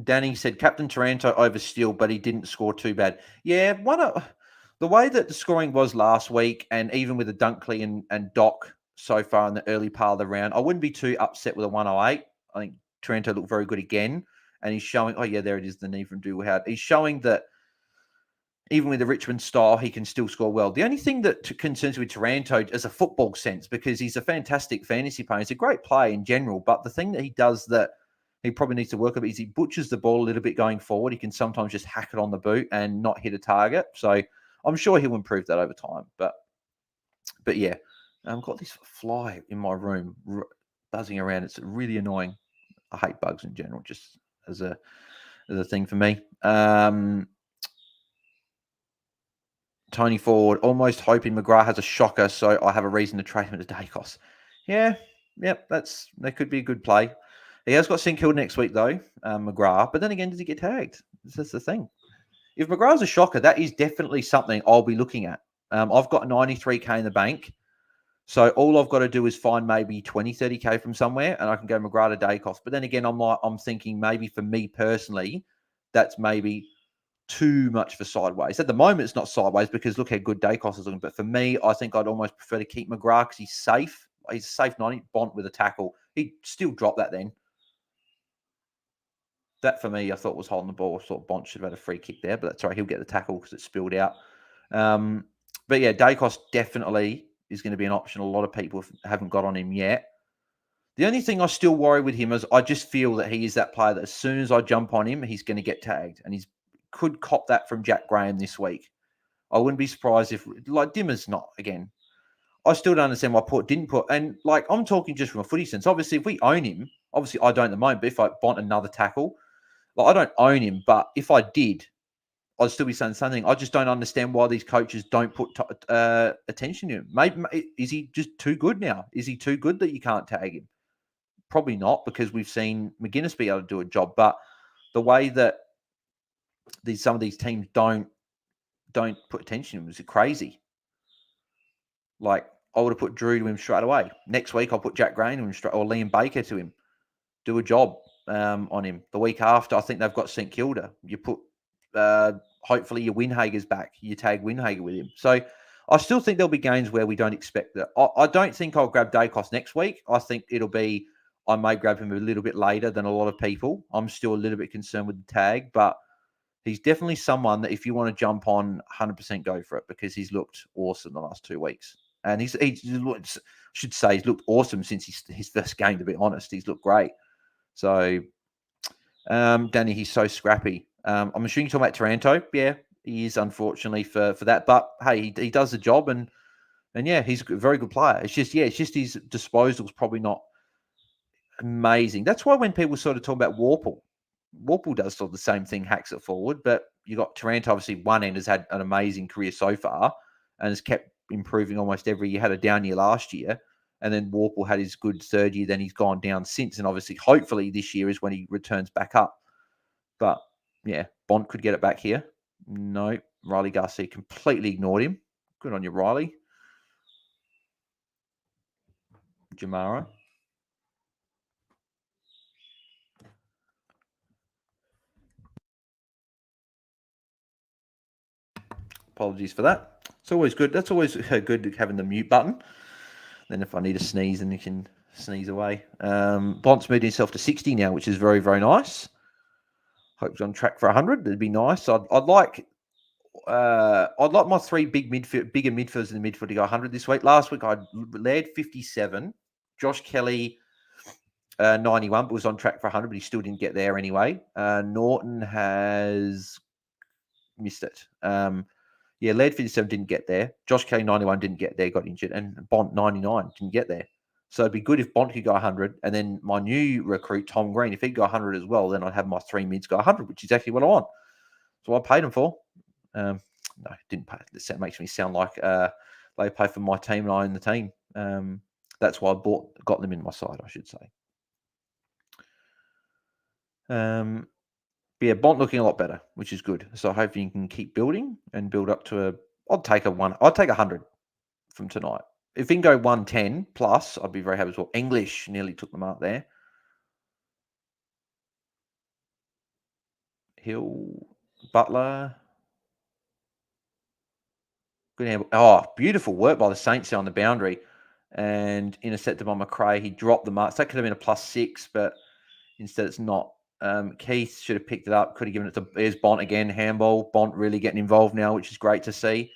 Danny said Captain Taranto over Steele, but he didn't score too bad. Yeah, the way that the scoring was last week, and even with the Dunkley and Doc so far in the early part of the round, I wouldn't be too upset with a 108. I think Taranto looked very good again, and he's showing. Oh yeah, there it is. The knee from Dougal. He's showing that even with the Richmond style, he can still score well. The only thing that concerns me with Taranto is a football sense, because he's a fantastic fantasy player. He's a great player in general, but the thing that he does that he probably needs to work a bit is he butchers the ball a little bit going forward. He can sometimes just hack it on the boot and not hit a target. So I'm sure he'll improve that over time. But yeah, I've got this fly in my room buzzing around. It's really annoying. I hate bugs in general, just as a thing for me. Tony Ford, almost hoping McGrath has a shocker, so I have a reason to trade him at Dacos. Yeah, yep, that could be a good play. He has got St Kilda next week, though, McGrath. But then again, does he get tagged? That's the thing. If McGrath's a shocker, that is definitely something I'll be looking at. I've got 93K in the bank. So all I've got to do is find maybe 20, 30K from somewhere, and I can go McGrath to Dacos. But then again, I'm thinking maybe for me personally, that's maybe too much for sideways. At the moment, it's not sideways because look how good Dacos is looking. But for me, I think I'd almost prefer to keep McGrath because he's safe. He's a safe 90. Bont with a tackle. He'd still drop that then. That for me, I thought was holding the ball. I thought Bont should have had a free kick there, but that's all right. He'll get the tackle because it spilled out. But yeah, Dacos definitely is going to be an option. A lot of people haven't got on him yet. The only thing I still worry with him is I just feel that he is that player that as soon as I jump on him, he's going to get tagged. And he's could cop that from Jack Graham this week. I wouldn't be surprised if, like, Dimmer's not, again. I still don't understand why Port didn't put, and like, I'm talking just from a footy sense. Obviously, if we own him, obviously I don't at the moment, but if I want another tackle, like, I don't own him, but if I did, I'd still be saying something. I just don't understand why these coaches don't put attention to him. Maybe is he just too good now? Is he too good that you can't tag him? Probably not, because we've seen McGuinness be able to do a job. But the way that some of these teams don't put attention to him is crazy. Like, I would have put Drew to him straight away. Next week, I'll put Jack Graham to him straight, or Liam Baker to him. Do a job on him. The week after, I think they've got St Kilda. You put hopefully your Windhager's back. You tag Windhager with him. So I still think there'll be games where we don't expect that. I don't think I'll grab Dacos next week. I think it'll be, I may grab him a little bit later than a lot of people. I'm still a little bit concerned with the tag, but he's definitely someone that if you want to jump on, 100% go for it, because he's looked awesome the last 2 weeks. And he's should say he's looked awesome since his first game, to be honest. He's looked great. So, Danny, he's so scrappy. I'm assuming you're talking about Taranto. Yeah, he is, unfortunately, for that. But hey, he does the job, and yeah, he's a very good player. It's just his disposal's probably not amazing. That's why when people sort of talk about Warple does sort of the same thing, hacks it forward. But you got Taranto, obviously, one end has had an amazing career so far and has kept improving almost every year. Had a down year last year. And then Warple had his good third year. Then he's gone down since. And obviously, hopefully this year is when he returns back up. But yeah, Bont could get it back here. No, Riley Garcia completely ignored him. Good on you, Riley. Jamara. Apologies for that. It's always good. That's always good having the mute button. Then if I need a sneeze, then you can sneeze away. Bont's moved himself to 60 now, which is very, very nice. Hope he's on track for 100. That'd be nice. I'd like my three bigger midfielders in the midfield to go 100 this week. Last week I led 57. Josh Kelly 91, but was on track for 100, but he still didn't get there anyway. Norton has missed it. Led 57 didn't get there. Josh Kelly 91 didn't get there, got injured, and Bont 99 didn't get there. So it'd be good if Bont could go 100, and then my new recruit Tom Green, if he'd go 100 as well, then I'd have my three mids go 100, which is exactly what I want. That's what I paid him for. No, didn't pay. That makes me sound like they pay for my team and I own the team. That's why I got them in my side, I should say. Bont looking a lot better, which is good. So hopefully you can keep building and build up to I'd take 100 from tonight. If he can go 110 plus, I'd be very happy as well. English nearly took the mark there. Hill, Butler. Good handball. Oh, beautiful work by the Saints there on the boundary. And intercepted by McRae. He dropped the marks. That could have been a +6, but instead it's not. Keith should have picked it up. Could have given it to... There's Bont again, handball. Bont really getting involved now, which is great to see.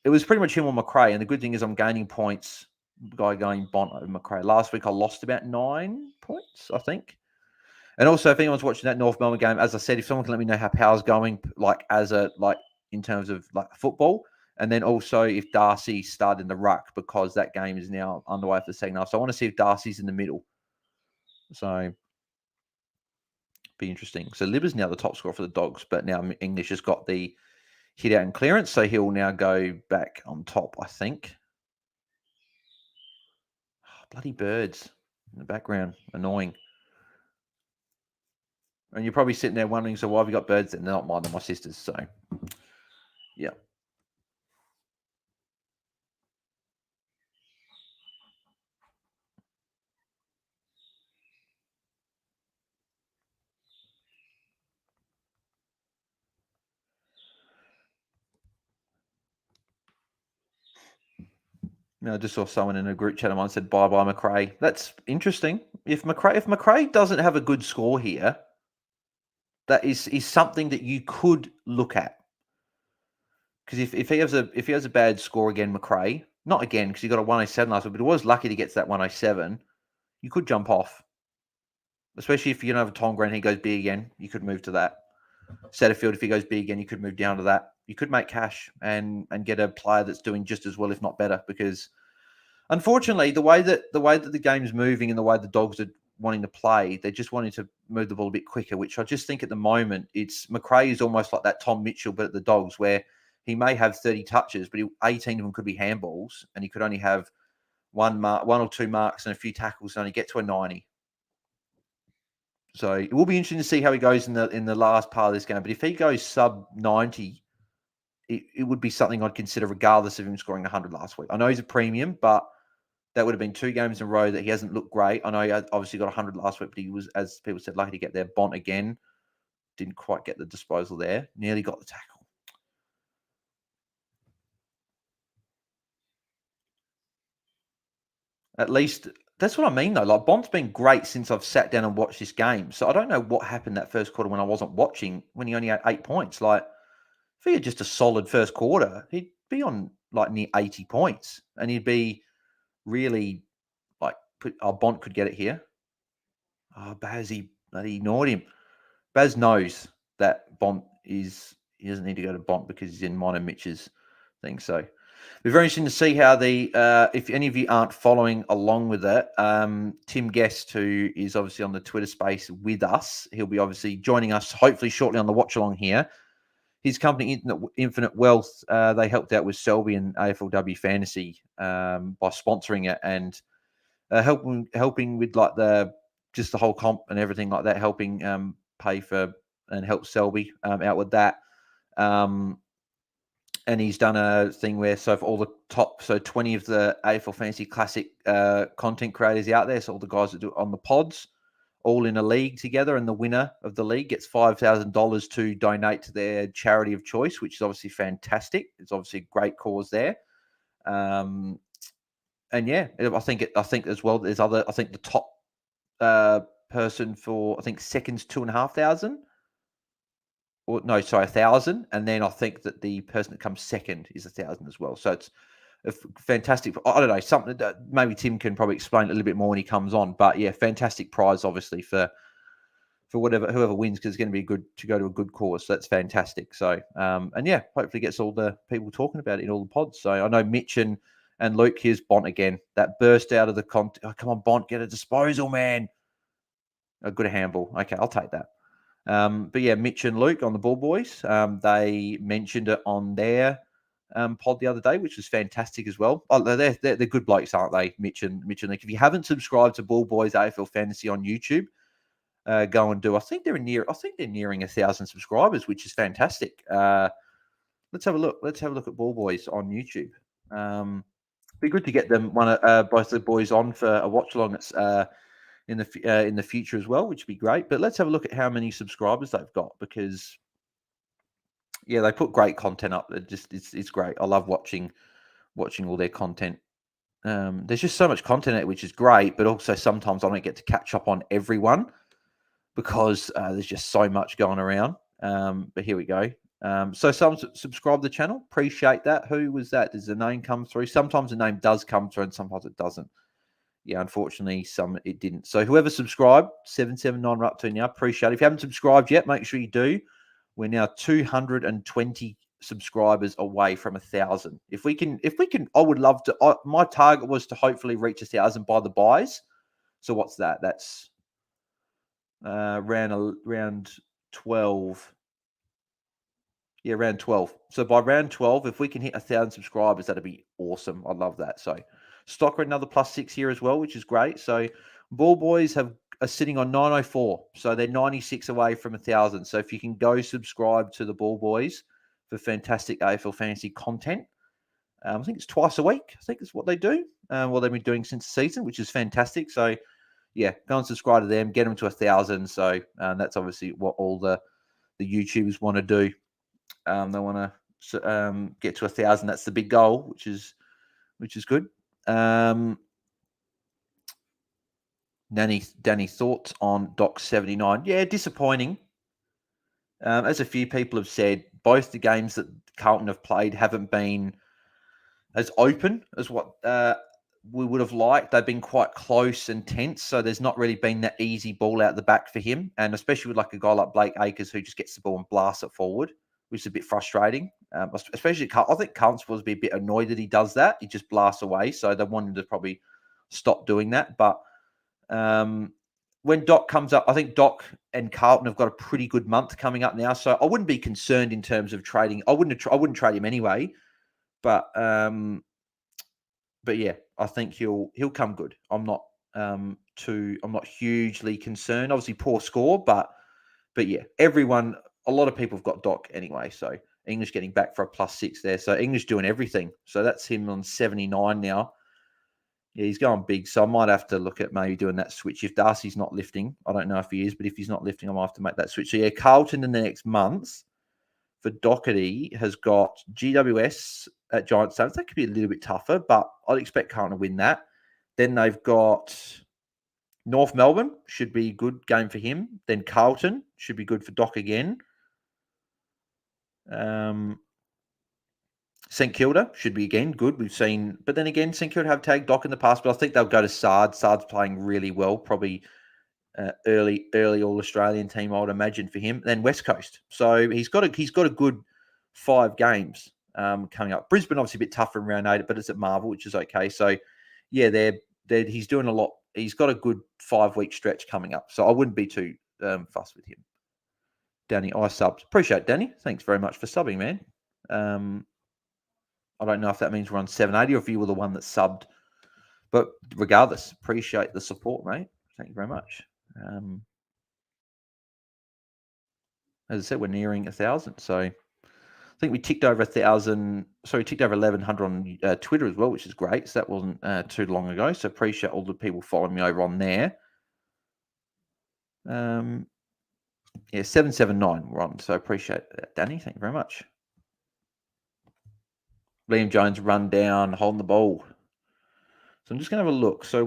It was pretty much him on McRae, and the good thing is I'm gaining points by going Bont over McRae. Last week I lost about 9 points, I think. And also, if anyone's watching that North Melbourne game, as I said, if someone can let me know how Power's going, in terms of football, and then also if Darcy started in the ruck, because that game is now underway for the second half. So I want to see if Darcy's in the middle. So be interesting. So Libba's now the top scorer for the Dogs, but now English has got the hit out and clearance, so he'll now go back on top, I think. Oh, bloody birds in the background, annoying. And you're probably sitting there wondering, so why have you got birds? And they're not mine, they're my sisters. So, yeah. I just saw someone in a group chat of mine said, bye-bye, McRae. That's interesting. If McRae doesn't have a good score here, that is something that you could look at. Because if he has a bad score again, McRae, not again because he got a 107 last week, but he was lucky to get to that 107. You could jump off, especially if you don't have a Tom Green, he goes B again. You could move to that. Setterfield, if he goes B again, you could move down to that. You could make cash and get a player that's doing just as well, if not better. Because unfortunately, the way that the game's moving and the way the Dogs are wanting to play, they're just wanting to move the ball a bit quicker. Which I just think at the moment, it's McRae is almost like that Tom Mitchell, but at the Dogs, where he may have 30 touches, but 18 of them could be handballs, and he could only have one or two marks and a few tackles, and only get to a 90. So it will be interesting to see how he goes in the last part of this game. But if he goes sub 90, it would be something I'd consider, regardless of him scoring 100 last week. I know he's a premium, but that would have been 2 games in a row that he hasn't looked great. I know he obviously got 100 last week, but he was, as people said, lucky to get there. Bont again didn't quite get the disposal there. Nearly got the tackle. At least that's what I mean, though. Like, Bont's been great since I've sat down and watched this game. So I don't know what happened that first quarter when I wasn't watching, when he only had 8 points. Like, if he had just a solid first quarter, he'd be on like near 80 points, and he'd be really like, Bont could get it here. Oh, Baz, he ignored him. Baz knows that Bont he doesn't need to go to Bont because he's in mine and Mitch's thing. So it'll be very interesting to see how if any of you aren't following along with it, Tim Guest, who is obviously on the Twitter space with us, he'll be obviously joining us hopefully shortly on the Watchalong here. His company, Infinite Wealth, they helped out with Selby and AFLW Fantasy by sponsoring it and helping with like the whole comp and everything like that, helping pay for and help Selby out with that. And he's done a thing where, so for all the top, 20 of the AFL Fantasy Classic content creators out there, so all the guys that do it on the pods, all in a league together, and the winner of the league gets $5,000 to donate to their charity of choice, which is obviously fantastic. It's obviously a great cause there. And yeah, I think as well. There's other. I think the top person for seconds 2,500, or no, sorry, 1,000, and then I think that the person that comes second is 1,000 as well. So it's a fantastic. I don't know, something that maybe Tim can probably explain a little bit more when he comes on. But yeah, fantastic prize, obviously for whoever wins, because it's going to be good to go to a good cause. So that's fantastic. So and yeah, hopefully gets all the people talking about it in all the pods. So I know Mitch and Luke, here's Bont again. That burst out of the oh, come on, Bont, get a disposal, man. A good handball. Okay, I'll take that. But yeah, Mitch and Luke on the Ball Boys, they mentioned it on their pod the other day, which was fantastic as well. Oh, they're good blokes, aren't they, Mitch and Luke? If you haven't subscribed to Ball Boys AFL Fantasy on YouTube, go and do. I think they're nearing 1,000 subscribers, which is fantastic. Let's have a look. Let's have a look at Ball Boys on YouTube. Be good to get them both the boys on for a watch along. It's in the future as well, which would be great. But let's have a look at how many subscribers they've got, because yeah, they put great content up. It's great. I love watching all their content. There's just so much content, which is great, but also sometimes I don't get to catch up on everyone because there's just so much going around. But here we go. So some subscribe to the channel. Appreciate that. Who was that? Does the name come through? Sometimes the name does come through and sometimes it doesn't. Yeah, unfortunately, some it didn't. So whoever subscribed, 779 we're up to now. Appreciate it. If you haven't subscribed yet, make sure you do. We're now 220 subscribers away from 1,000. If we can, I would love to. My target was to hopefully reach 1,000 by the buys. So what's that? That's round 12. Yeah, round 12. So by round 12, if we can hit 1,000 subscribers, that'd be awesome. I love that. So Stocker another +6 here as well, which is great. So Ball Boys are sitting on 904. So they're 96 away from 1,000. So if you can go subscribe to the Ball Boys for fantastic AFL fantasy content, I think it's twice a week. I think it's what they do. What they've been doing since the season, which is fantastic. So yeah, go and subscribe to them, get them to 1,000. So that's obviously what all the YouTubers want to do. They want to get to 1,000. That's the big goal, which is good. Danny, thoughts on Doc 79? Yeah, disappointing. As a few people have said, both the games that Carlton have played haven't been as open as what we would have liked. They've been quite close and tense, so there's not really been that easy ball out the back for him. And especially with like a guy like Blake Acres who just gets the ball and blasts it forward, which is a bit frustrating. Especially, I think Carlton's supposed to be a bit annoyed that he does that. He just blasts away, so they want him to probably stop doing that. But when Doc comes up, I think Doc and Carlton have got a pretty good month coming up now, so I wouldn't be concerned in terms of trading. I wouldn't trade him anyway. But yeah, I think he'll come good. I'm not hugely concerned. Obviously, poor score, but yeah, a lot of people have got Doc anyway. So English getting back for a +6 there. So English doing everything. So that's him on 79 now. Yeah, he's going big. So I might have to look at maybe doing that switch. If Darcy's not lifting, I don't know if he is, but if he's not lifting, I might have to make that switch. So yeah, Carlton in the next month for Doherty has got GWS at Giant Stones. That could be a little bit tougher, but I'd expect Carlton to win that. Then they've got North Melbourne, should be a good game for him. Then Carlton should be good for Doc again. St Kilda should be again good. We've seen, but then again, St Kilda have tagged Doc in the past, but I think they'll go to Sard. Sard's playing really well, probably early All Australian team, I would imagine for him. Then West Coast, so he's got a good 5 games coming up. Brisbane obviously a bit tougher in round 8, but it's at Marvel, which is okay. So yeah, he's doing a lot. He's got a good 5-week stretch coming up, so I wouldn't be too fussed with him. Danny, I subbed. Appreciate Danny. Thanks very much for subbing, man. I don't know if that means we're on 780 or if you were the one that subbed. But regardless, appreciate the support, mate. Thank you very much. As I said, we're nearing 1,000. So I think we ticked over 1,000. Sorry, ticked over 1,100 on Twitter as well, which is great. So that wasn't too long ago. So appreciate all the people following me over on there. Yeah, 779 we're on. So appreciate that, Danny. Thank you very much. Liam Jones run down, holding the ball. So I'm just going to have a look. So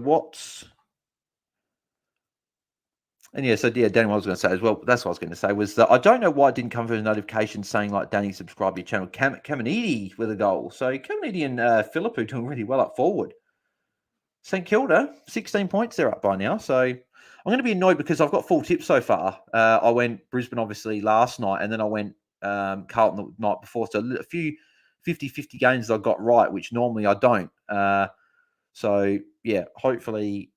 Danny, what I was going to say as well, that's what I was going to say, was that I don't know why it didn't come through a notification saying, like, Danny, subscribe to your channel. Caminiti with a goal. So Caminiti and Philippou doing really well up forward. St Kilda, 16 points they're up by now. So I'm going to be annoyed because I've got full tips so far. I went Brisbane, obviously, last night, and then I went Carlton the night before. So a few 50-50 games I got right, which normally I don't. So, yeah, hopefully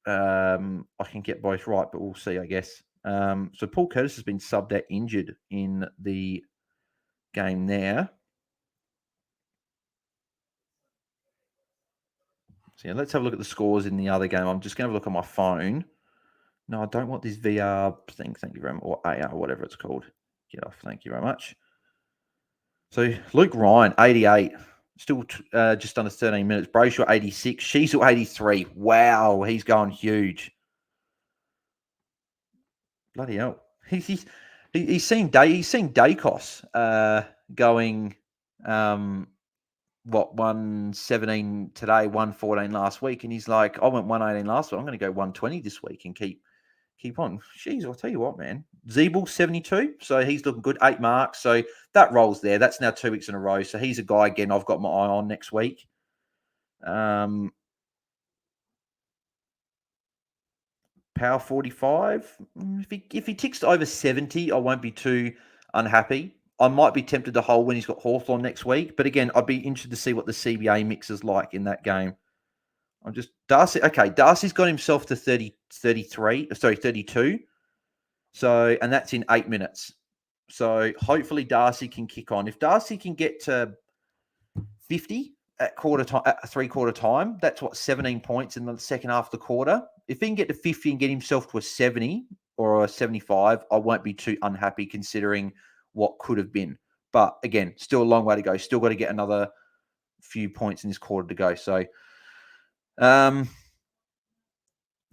I can get both right, but we'll see, I guess. So Paul Curtis has been subbed out injured in the game there. So yeah, let's have a look at the scores in the other game. I'm just going to have a look on my phone. No, I don't want this VR thing. Thank you very much. Or AR, whatever it's called. Get off. Thank you very much. So Luke Ryan, 88. Still just under 13 minutes. Brayshaw, 86. Sheasel, 83. Wow, he's going huge. Bloody hell. He's seen Dacos going 117 today, 114 last week, and he's like, I went 118 last week. I'm going to go 120 this week and keep on. Jeez, I'll tell you what, man. Zeeble, 72. So he's looking good. 8 marks. So that rolls there. That's now 2 weeks in a row. So he's a guy, again, I've got my eye on next week. Power 45. If he ticks to over 70, I won't be too unhappy. I might be tempted to hold when he's got Hawthorn next week. But again, I'd be interested to see what the CBA mix is like in that game. Darcy's got himself to 32. So, and that's in 8 minutes. So hopefully Darcy can kick on. If Darcy can get to 50 at three-quarter time, that's 17 points in the second half of the quarter. If he can get to 50 and get himself to a 70 or a 75, I won't be too unhappy considering what could have been. But again, still a long way to go. Still got to get another few points in this quarter to go. So,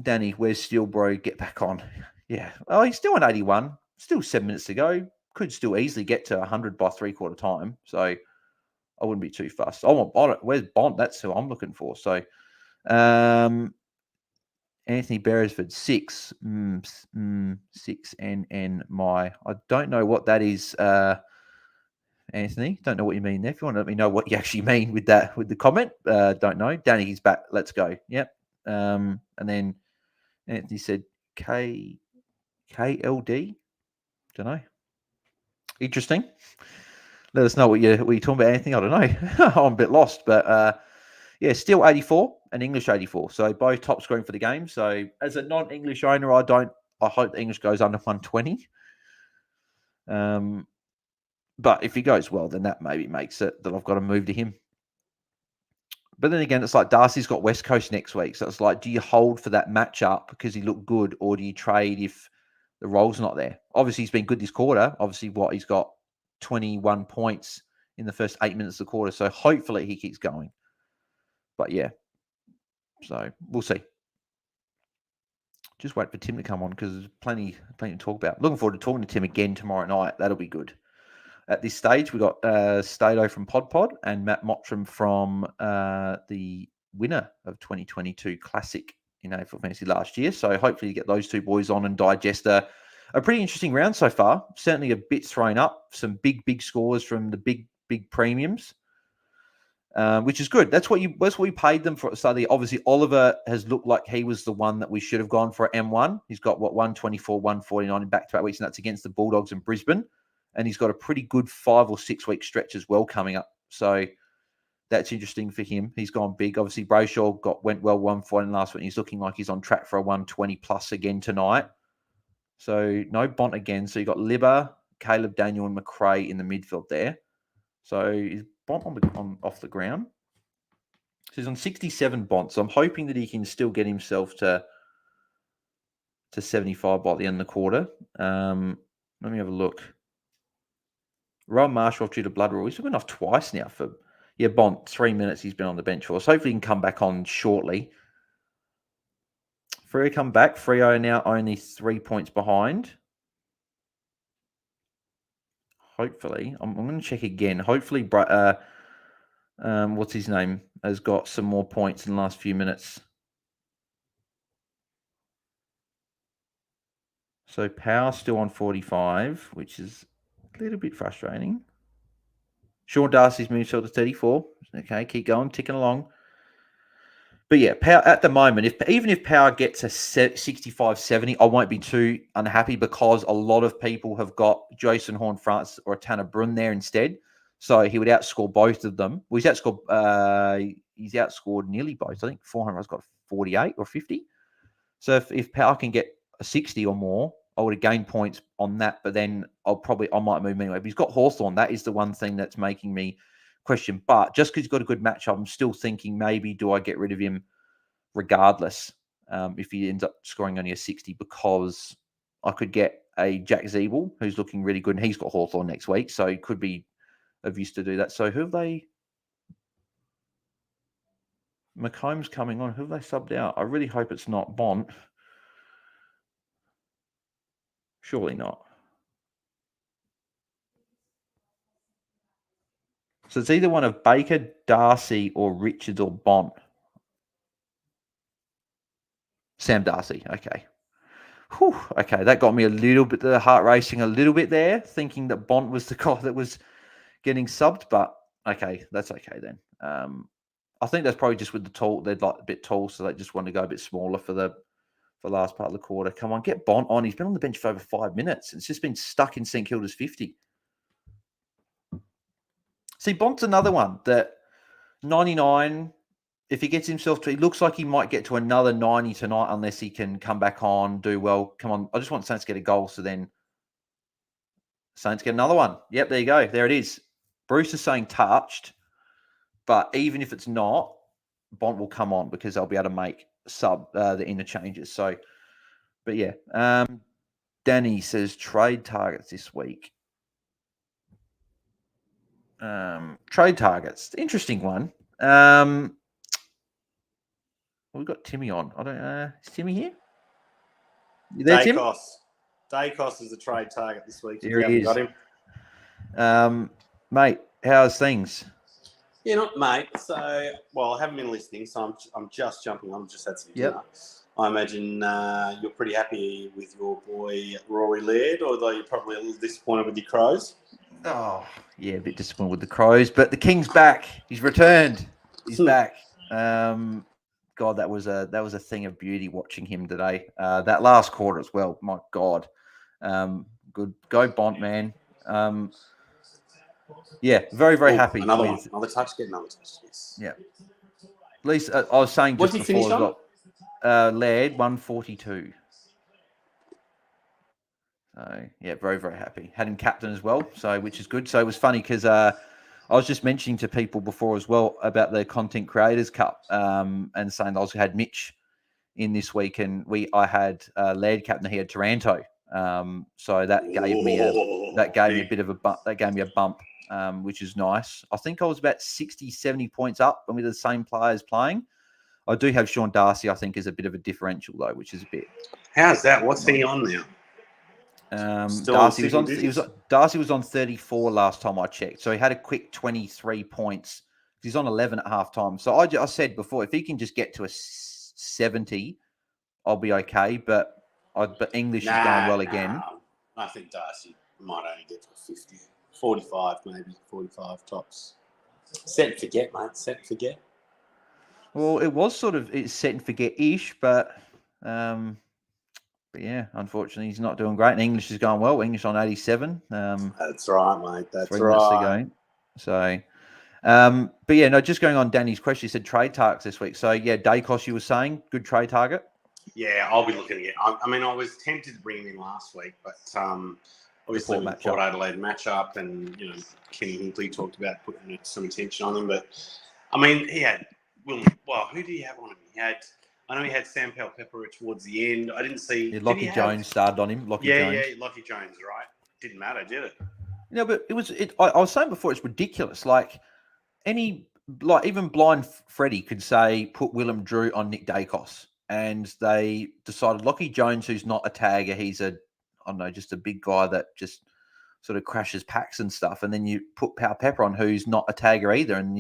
Danny, where's Steel Bro? Get back on. Yeah. Oh, he's still on 81. Still 7 minutes to go. Could still easily get to 100 by three-quarter time. So I wouldn't be too fussed. Where's Bond? That's who I'm looking for. So Anthony Beresford, 6. 6 NN my. I don't know what that is, Anthony. Don't know what you mean there. If you want to let me know what you actually mean with that, with the comment, don't know. Danny, he's back. Let's go. Yep. And then Anthony said KLD. Don't know. Interesting. Let us know what you're talking about, Anthony. I don't know. I'm a bit lost, but yeah, still 84 and English 84. So both top scoring for the game. So as a non-English owner, I hope the English goes under 120. But if he goes well, then that maybe makes it that I've got to move to him. But then again, it's like Darcy's got West Coast next week. So it's like, do you hold for that matchup because he looked good, or do you trade if the role's not there? Obviously, he's been good this quarter. Obviously, he's got 21 points in the first 8 minutes of the quarter. So hopefully he keeps going. But yeah, so we'll see. Just wait for Tim to come on because there's plenty to talk about. Looking forward to talking to Tim again tomorrow night. That'll be good. At this stage, we've got Stato from Pod and Matt Mottram from the winner of 2022 Classic in AFL Fantasy last year. So hopefully you get those two boys on and digest a pretty interesting round so far. Certainly a bit thrown up. Some big scores from the big premiums, which is good. That's what we paid them for. So obviously Oliver has looked like he was the one that we should have gone for M1. He's got 124, 149 in back-to-back weeks, and that's against the Bulldogs and Brisbane. And he's got a pretty good 5 or 6 week stretch as well coming up. So that's interesting for him. He's gone big. Obviously, Brayshaw went well 140 last week. He's looking like he's on track for a 120 plus again tonight. So no Bont again. So you got Libber, Caleb Daniel, and McRae in the midfield there. So is Bont off the ground? So he's on 67 Bont. So I'm hoping that he can still get himself to 75 by the end of the quarter. Let me have a look. Ron Marshall off due to blood rule. He's been off twice now for Bont. 3 minutes he's been on the bench for us. Hopefully he can come back on shortly. Freo come back. Freo now only 3 points behind. Hopefully. I'm going to check again. Hopefully What's his name? Has got some more points in the last few minutes. So Power's still on 45, which is a little bit frustrating. Sean Darcy's moved to 34. Okay, keep going, ticking along. But yeah, Power at the moment, even if Power gets a 65, 70, I won't be too unhappy because a lot of people have got Jason Horne-Francis or Tanner Brun there instead. So he would outscore both of them. Well, he's outscored nearly both. I think 400's got 48 or 50. So if Power can get a 60 or more, I would have gained points on that. But then I might move him anyway. But he's got Hawthorn. That is the one thing that's making me question. But just because he's got a good matchup, I'm still thinking maybe do I get rid of him regardless if he ends up scoring only a 60, because I could get a Jack Zeeble who's looking really good, and he's got Hawthorn next week, so it could be of use to do that. So who have they? McComb's coming on. Who have they subbed out? I really hope it's not Bont. Surely not. So it's either one of Baker, Darcy, or Richards or Bont. Sam Darcy. Okay. Whew, okay, that got me a little bit, the heart racing a little bit there, thinking that Bont was the guy that was getting subbed, but okay, that's okay then. I think that's probably just with the tall, they're like a bit tall, so they just want to go a bit smaller for the last part of the quarter. Come on, get Bont on. He's been on the bench for over 5 minutes. It's just been stuck in St Kilda's 50. See, Bont's another one that 99, if he gets himself to, he looks like he might get to another 90 tonight unless he can come back on, do well. Come on, I just want Saints to get a goal, so then Saints get another one. Yep, there you go. There it is. Bruce is saying touched, but even if it's not, Bont will come on because they'll be able to make the interchanges. So, but yeah, Danny says trade targets this week. Trade targets, interesting one. We've got Timmy on. I don't know. Is Timmy here? You there, Tim? Dacos is a trade target this week. There he is. Got him. Mate, how's things? Yeah, not mate. So, well, I haven't been listening, so I'm just jumping on. Just had some dinner. I imagine you're pretty happy with your boy Rory Laird, although you're probably a little disappointed with your Crows. Oh, yeah, a bit disappointed with the Crows, but the King's back. He's returned. He's back. God, that was a thing of beauty watching him today. That last quarter as well. My God, good. Go Bont, man. Yeah, very, very happy. Another touch. Get another touch. Yes. Yeah. At least I was saying just before as well. Laird 142. So yeah, very, very happy. Had him captain as well, so which is good. So it was funny because I was just mentioning to people before as well about the Content Creators Cup, and saying I also had Mitch in this week, and I had Laird captain. He had Taranto, so that gave me a bit of a bump. That gave me a bump, which is nice. I think I was about 60, 70 points up when we were the same players playing. I do have Sean Darcy, I think, is a bit of a differential though, which is a bit. How's that? What's he on now? Darcy was on 34 last time I checked, so he had a quick 23 points. He's on 11 at half time. So I said before, if he can just get to a 70, I'll be okay. But English is going well again. I think Darcy might only get to a 50, 45 maybe, 45 tops. Set and forget, mate. Set and forget. Well, it was it's set and forget-ish, but yeah, unfortunately, he's not doing great. And English is going well. English on 87. That's right, mate. That's 3 minutes to go. So, but yeah, no, just going on Danny's question, he said trade targets this week. So, yeah, Dacos, you were saying, good trade target? Yeah, I'll be looking at it. I mean, I was tempted to bring him in last week, but obviously with the Port Adelaide matchup and, Kenny Hinkley talked about putting some attention on him. But, I mean, he had who did he have on him? I know he had Sam Pepper towards the end. I didn't see... Yeah, Lockie Jones started on him. Lockie Jones. Yeah, Lockie Jones, right? Didn't matter, did it? No, but it was... I was saying before, it's ridiculous. Like, even blind Freddie could say, put Willem Drew on Nick Dacos. And they decided Lockie Jones, who's not a tagger, he's just a big guy that just sort of crashes packs and stuff. And then you put Pepper on, who's not a tagger either. And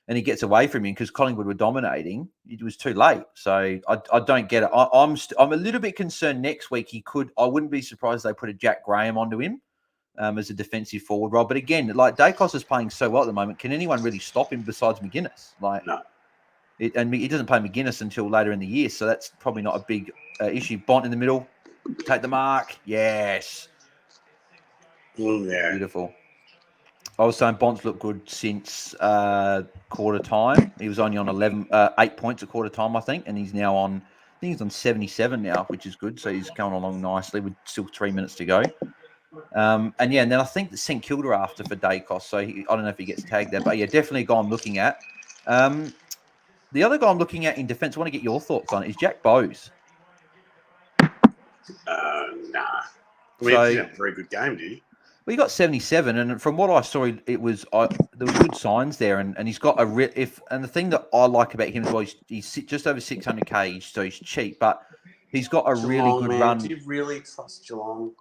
and he gets away from him because Collingwood were dominating. It was too late. So I don't get it. I'm a little bit concerned next week. I wouldn't be surprised if they put a Jack Graham onto him as a defensive forward role. But again, like Dacos is playing so well at the moment. Can anyone really stop him besides McGuinness? No. And he doesn't play McGuinness until later in the year, so that's probably not a big issue. Bont in the middle, take the mark. Yes. Yeah. Beautiful. I was saying Bont's looked good since quarter time. He was only on 8 points at quarter time, I think, and he's now on, I think he's on 77 now, which is good. So he's going along nicely with still 3 minutes to go. And then I think that St Kilda after for Dacos. So I don't know if he gets tagged there, but yeah, definitely a guy I'm looking at. The other guy I'm looking at in defence, I want to get your thoughts on it, is Jack Bowes. Nah. I mean, he had a very good game, did he? Well, he got 77, and from what I saw, there was good signs there, and he's got and the thing that I like about him as well, he's just over 600k, so he's cheap, but he's got a Geelong, really good run. Do you really trust Geelong?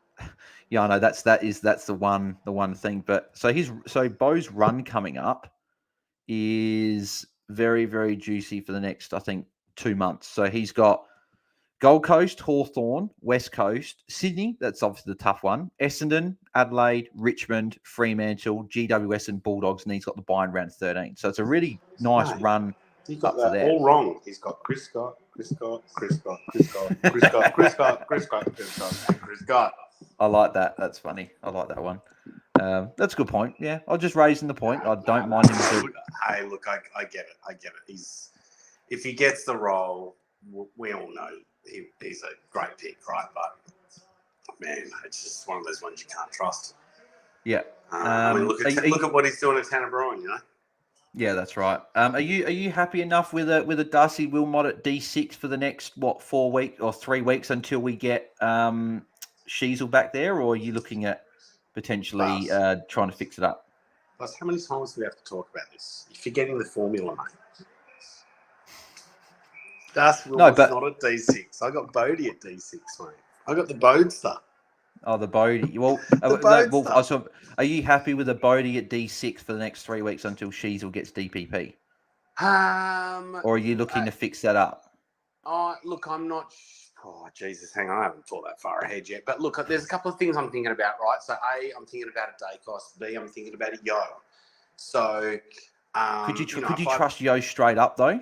Yeah, I know that's the one thing. But so Bo's run coming up is very, very juicy for the next, I think, 2 months. So he's got Gold Coast, Hawthorn, West Coast, Sydney, that's obviously the tough one, Essendon, Adelaide, Richmond, Fremantle, GWS and Bulldogs, and he's got the bye in round 13. So it's a really nice run. He got that all wrong. He's got Chris Scott. I like that. That's funny. I like that one. That's a good point. Yeah, I'm just raising the point. I don't mind him. Hey, look, I get it. If he gets the role, we all know he's a great pick, right? But man, it's just one of those ones you can't trust. Yeah. I mean, look at what he's doing at Tanner Bruin, you know. Yeah, that's right. Are you happy enough with a Darcy Wilmot at D6 for the next 4 weeks or 3 weeks until we get Sheasel back there, or are you looking at potentially trying to fix it up? Plus, how many times do we have to talk about this? You're forgetting the formula, mate. Darcy Wilmot's not at D6. I got Bodie at D6, mate. I got the Bodester. Oh, the Bodie. Well, are you happy with the Bodie at D6 for the next 3 weeks until Sheasel gets DPP? Or are you looking to fix that up? Look, I'm not. Oh, Jesus, hang on. I haven't thought that far ahead yet. But look, there's a couple of things I'm thinking about, right? So, A, I'm thinking about a Dacos. B, I'm thinking about a Yo. So, could you trust Yo straight up, though?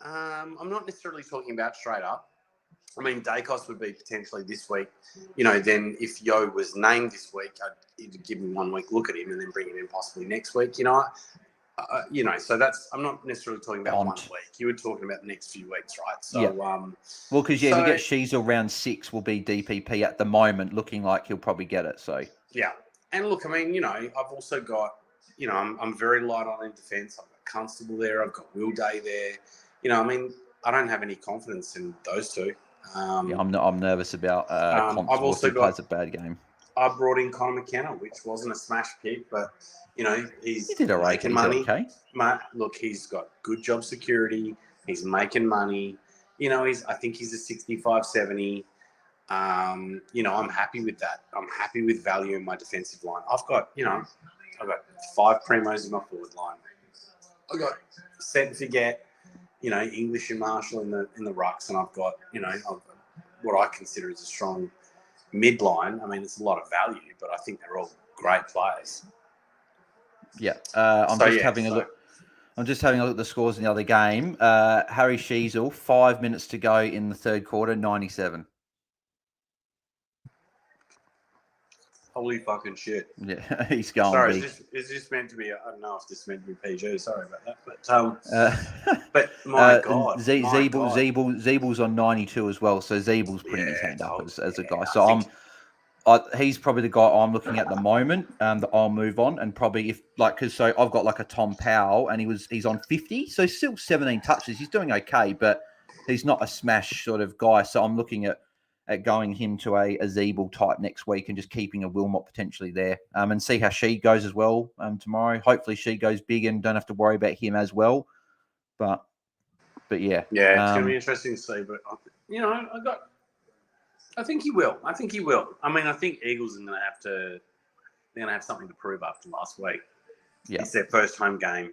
I'm not necessarily talking about straight up. I mean, Dacos would be potentially this week. You know, then if Yo was named this week, I'd give him 1 week look at him and then bring him in possibly next week, you know. So I'm not necessarily talking about 1 week. You were talking about the next few weeks, right? So, yeah. Well, because, if we get Sheasel round 6, will be DPP at the moment, looking like he'll probably get it, so. Yeah. And look, I mean, you know, I've also got, you know, I'm very light on in defence. I've got Constable there. I've got Will Day there. You know, I mean, I don't have any confidence in those two. I'm nervous about Constable. I've also plays a bad game. I brought in Connor McKenna, which wasn't a smash pick, but, you know, he did all right. making money. Okay. Look, he's got good job security. He's making money. You know, I think he's a 65, 70. You know, I'm happy with that. I'm happy with value in my defensive line. I've got 5 primos in my forward line. I've got set and forget, you know, English and Marshall in the rucks, and I've got, you know, what I consider as a strong midline. I mean, it's a lot of value, but I think they're all great players. Yeah, I'm just having a look at the scores in the other game. Harry Sheasel, 5 minutes to go in the third quarter, 97. Holy fucking shit! Yeah, he's going. Sorry, big. Is this meant to be? I don't know if this is meant to be PG. Sorry about that, but my God, Zeebel's on 92 as well. So Zeebel's putting his hand up as a guy. So he's probably the guy I'm looking at the moment. That I'll move on, and probably because I've got like a Tom Powell, and he's on 50, so still 17 touches. He's doing okay, but he's not a smash sort of guy. So I'm looking at going him to a Zeeble type next week and just keeping a Wilmot potentially there, and see how she goes as well tomorrow. Hopefully she goes big and don't have to worry about him as well. But yeah, it's going to be interesting to see. But you know, I think he will. I mean, I think Eagles are going to have something to prove after last week. It's their first home game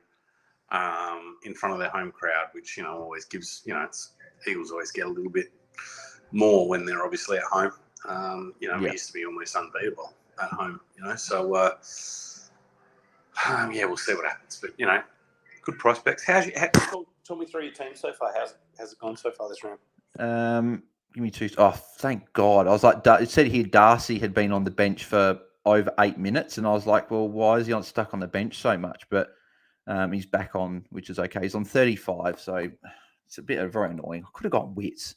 in front of their home crowd, which, always gives, it's Eagles always get a little bit more when they're obviously at home. We used to be almost unbeatable at home, so we'll see what happens. But, good prospects. Talk me through your team so far. How's it gone so far this round? Give me 2. Oh, thank God. I was like, it said here Darcy had been on the bench for over 8 minutes. And I was like, well, why is he not stuck on the bench so much? But he's back on, which is okay. He's on 35. So it's a bit very annoying. I could have got Wits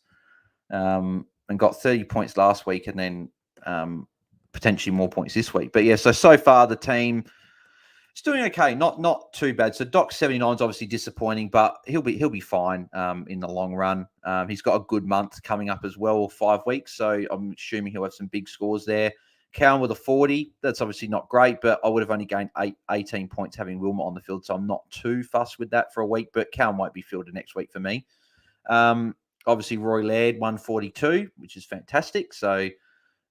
and got 30 points last week and then potentially more points this week. But yeah, so far the team is doing okay. Not too bad. So Doc 79 is obviously disappointing, but he'll be fine in the long run. He's got a good month coming up as well, 5 weeks. So I'm assuming he'll have some big scores there. Cowan with a 40. That's obviously not great, but I would have only gained 18 points having Wilmot on the field, so I'm not too fussed with that for a week. But Cowan won't be fielded next week for me. Obviously, Roy Laird, 142, which is fantastic. So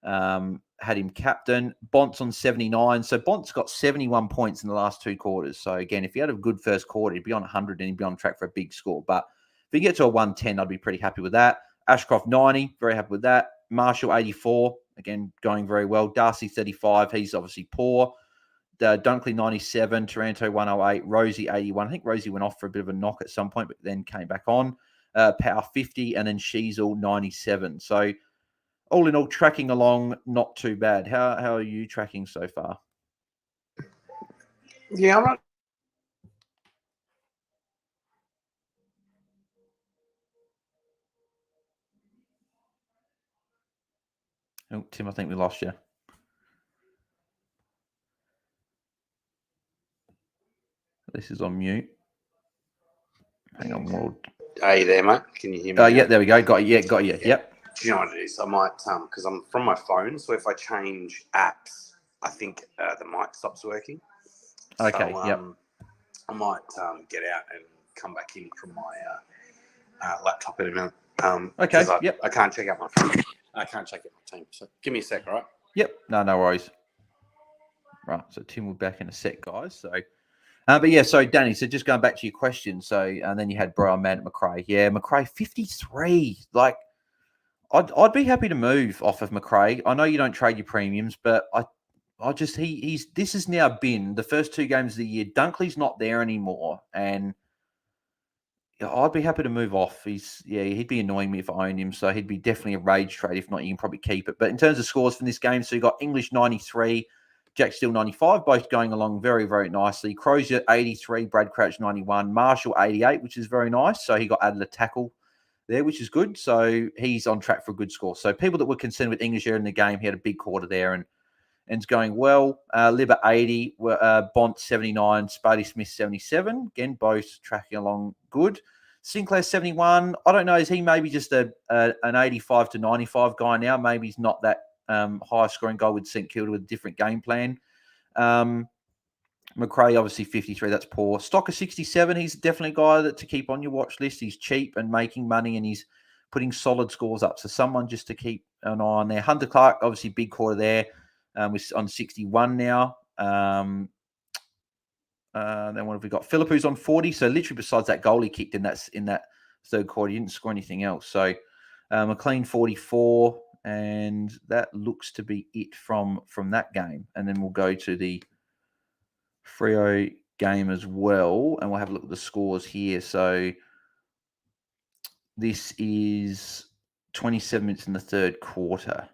had him captain. Bont's on 79. So Bont's got 71 points in the last 2 quarters. So again, if he had a good first quarter, he'd be on 100 and he'd be on track for a big score. But if he gets to a 110, I'd be pretty happy with that. Ashcroft, 90. Very happy with that. Marshall, 84. Again, going very well. Darcy, 35. He's obviously poor. Dunkley, 97. Taranto, 108. Rosie, 81. I think Rosie went off for a bit of a knock at some point, but then came back on. Power, 50. And then Sheasel, 97. So all in all, tracking along, not too bad. How are you tracking so far? Yeah, I'm not. Oh, Tim, I think we lost you. This is on mute. Hang on, World. Are you there, mate? Can you hear me? Yeah, there we go. Got you. Yep. Do you know what it is? I might, because I'm from my phone, so if I change apps, I think the mic stops working. Okay, so, yep. I might get out and come back in from my laptop in a minute. Okay, yep. I can't check out my phone. I can't check out my team. So give me a sec, all right? Yep. No worries. Right, so Tim will be back in a sec, guys. So, but yeah, so Danny, so just going back to your question. So, and then you had Brian Mann at Macrae. Yeah, Macrae, 53. Like, I'd be happy to move off of Macrae. I know you don't trade your premiums, but I just this has now been the first 2 games of the year. Dunkley's not there anymore, and I'd be happy to move off. He'd be annoying me if I owned him, so he'd be definitely a rage trade. If not, you can probably keep it. But in terms of scores from this game, so you got English 93, Jack Steele 95, both going along very, very nicely. Crozier 83, Brad Crouch 91, Marshall 88, which is very nice. So he got added a tackle there, which is good. So he's on track for a good score. So people that were concerned with English early in the game, he had a big quarter there and it's going well. Libba 80, Bont 79, Sparty Smith 77. Again, both tracking along good. Sinclair 71. I don't know. Is he maybe just an 85 to 95 guy now? Maybe he's not that high scoring guy with St Kilda with a different game plan. Macrae, obviously 53. That's poor. Stocker 67. He's definitely a guy to keep on your watch list. He's cheap and making money and he's putting solid scores up. So someone just to keep an eye on there. Hunter Clark, obviously big quarter there. We're on 61 now. Then what have we got? Philippu's on 40. So literally besides that goal he kicked in that third quarter, he didn't score anything else. So McLean 44. And that looks to be it from that game. And then we'll go to the Freo game as well. And we'll have a look at the scores here. So this is 27 minutes in the third quarter.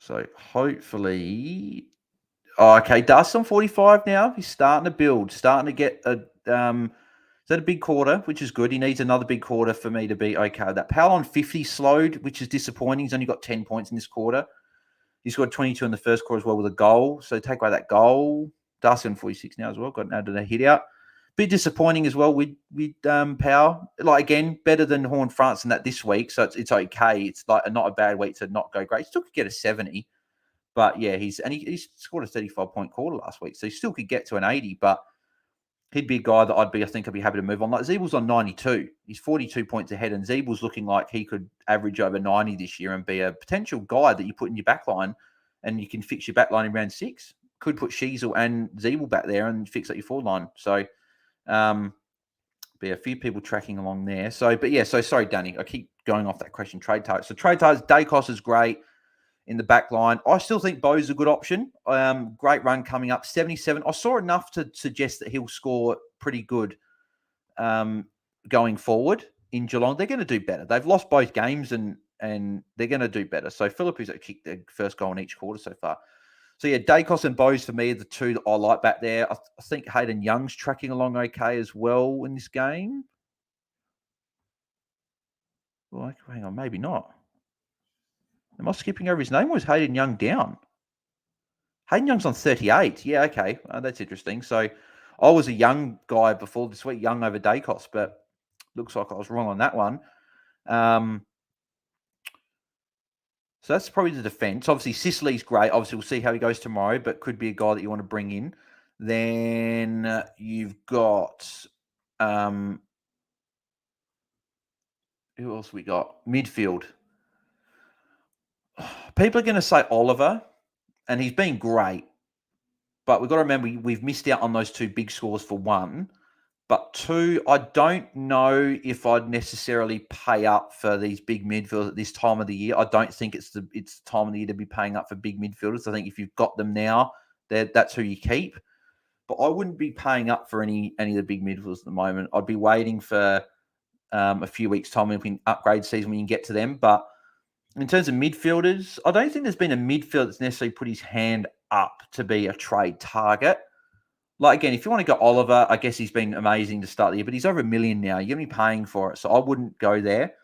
So hopefully, okay, Dust on 45 now. He's starting to build, starting to get a. Is that a big quarter, which is good. He needs another big quarter for me to be okay. That Powell on 50 slowed, which is disappointing. He's only got 10 points in this quarter. He scored 22 in the first quarter as well with a goal. So take away that goal. Darcy on 46 now as well. Got added a hit out. Bit disappointing as well with Powell. Like, again, better than Horn France in that this week. So it's okay. It's like not a bad week to not go great. He still could get a 70. But yeah, he scored a 35-point quarter last week. So he still could get to an 80. But he'd be a guy that I think I'd be happy to move on. Like Zeebel's on 92. He's 42 points ahead. And Zeebel's looking like he could average over 90 this year and be a potential guy that you put in your back line and you can fix your back line in round 6. could put Sheasel and Zeeble back there and fix up your forward line. So, a few people tracking along there. So, so sorry, Danny. I keep going off that question. Trade targets. So, trade targets, Dacos is great in the back line. I still think Bo's a good option. Great run coming up. 77. I saw enough to suggest that he'll score pretty good going forward in Geelong. They're going to do better. They've lost both games and they're going to do better. So, Philippines have kicked their first goal in each quarter so far. So, Dacos and Bose for me are the two that I like back there. I think Hayden Young's tracking along okay as well in this game. Well, hang on, maybe not. Am I skipping over his name or is Hayden Young down? Hayden Young's on 38. Yeah, okay. That's interesting. So, I was a Young guy before this week, Young over Dacos, but looks like I was wrong on that one. So that's probably the defense. Obviously, Sicily's great. Obviously, we'll see how he goes tomorrow, but could be a guy that you want to bring in. Then you've got who else we got? Midfield. People are going to say Oliver, and he's been great. But we've got to remember we've missed out on those two big scores for one. But two, I don't know if I'd necessarily pay up for these big midfielders at this time of the year. I don't think it's the time of the year to be paying up for big midfielders. I think if you've got them now, that's who you keep. But I wouldn't be paying up for any of the big midfielders at the moment. I'd be waiting for a few weeks' time when we can upgrade season when you can get to them. But in terms of midfielders, I don't think there's been a midfielder that's necessarily put his hand up to be a trade target. Like, again, if you want to go Oliver, I guess he's been amazing to start the year, but he's over $1 million now. You're going to be paying for it, so I wouldn't go there.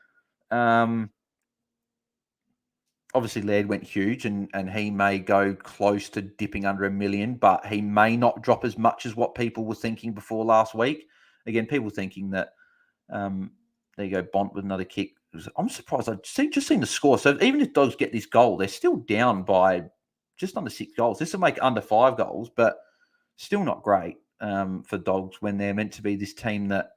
Obviously, Laird went huge, and he may go close to dipping under $1 million, but he may not drop as much as what people were thinking before last week. Again, people thinking that, there you go, Bont with another kick. I'm surprised. I've just seen the score. So even if Dogs get this goal, they're still down by just under 6 goals. This will make under 5 goals, but still not great for Dogs when they're meant to be this team that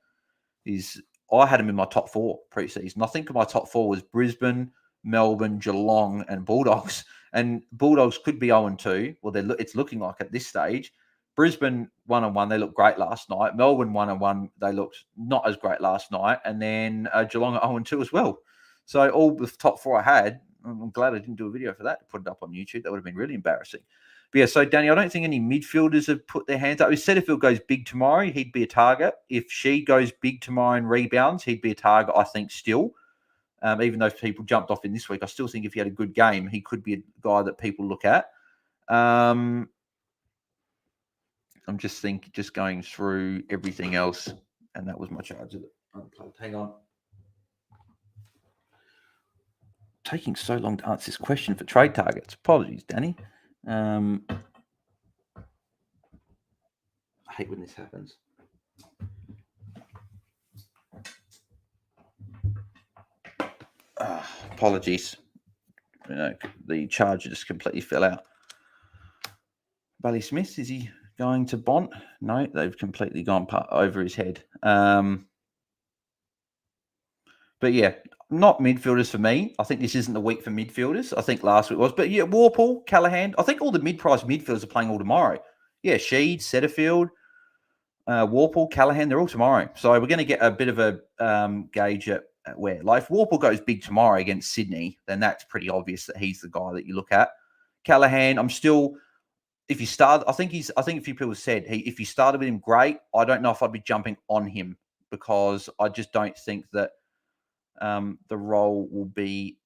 is... I had them in my top 4 pre-season. I think my top 4 was Brisbane, Melbourne, Geelong, and Bulldogs. And Bulldogs could be 0-2. Well, it's looking like at this stage. Brisbane 1-1, they looked great last night. Melbourne 1-1, they looked not as great last night. And then Geelong at 0-2 as well. So all the top 4 I had, I'm glad I didn't do a video for that to put it up on YouTube. That would have been really embarrassing. But yeah, so Danny, I don't think any midfielders have put their hands up. If Setterfield goes big tomorrow, he'd be a target. If she goes big tomorrow and rebounds, he'd be a target, I think, still. Even though people jumped off in this week, I still think if he had a good game, he could be a guy that people look at. I'm just going through everything else, and that was my charge of it. Hang on. Taking so long to answer this question for trade targets. Apologies, Danny. I hate when this happens. Apologies. The charger just completely fell out. Bailey Smith, is he going to Bont? No, they've completely gone over his head. But yeah, not midfielders for me. I think this isn't the week for midfielders. I think last week was. But yeah, Warple, Callahan. I think all the mid-price midfielders are playing all tomorrow. Yeah, Sheed, Setterfield, Warple, Callahan, they're all tomorrow. So we're going to get a bit of a gauge at where. Like if Warple goes big tomorrow against Sydney, then that's pretty obvious that he's the guy that you look at. Callahan, I'm still... If you start, I think a few people said if you started with him, great. I don't know if I'd be jumping on him because I just don't think that the role will be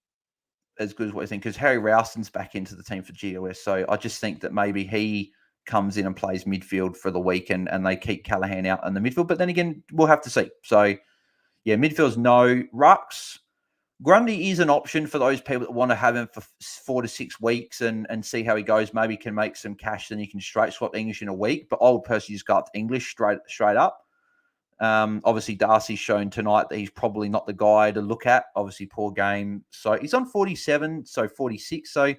as good as what I think. Because Harry Ralston's back into the team for GOS, so I just think that maybe he comes in and plays midfield for the week, and they keep Callahan out in the midfield. But then again, we'll have to see. So yeah, midfield's no. Rucks. Grundy is an option for those people that want to have him for 4 to 6 weeks and see how he goes. Maybe he can make some cash, then you can straight swap English in a week. But I would personally just go up to English straight up. Obviously, Darcy's shown tonight that he's probably not the guy to look at. Obviously, poor game. So he's on 47, so 46. So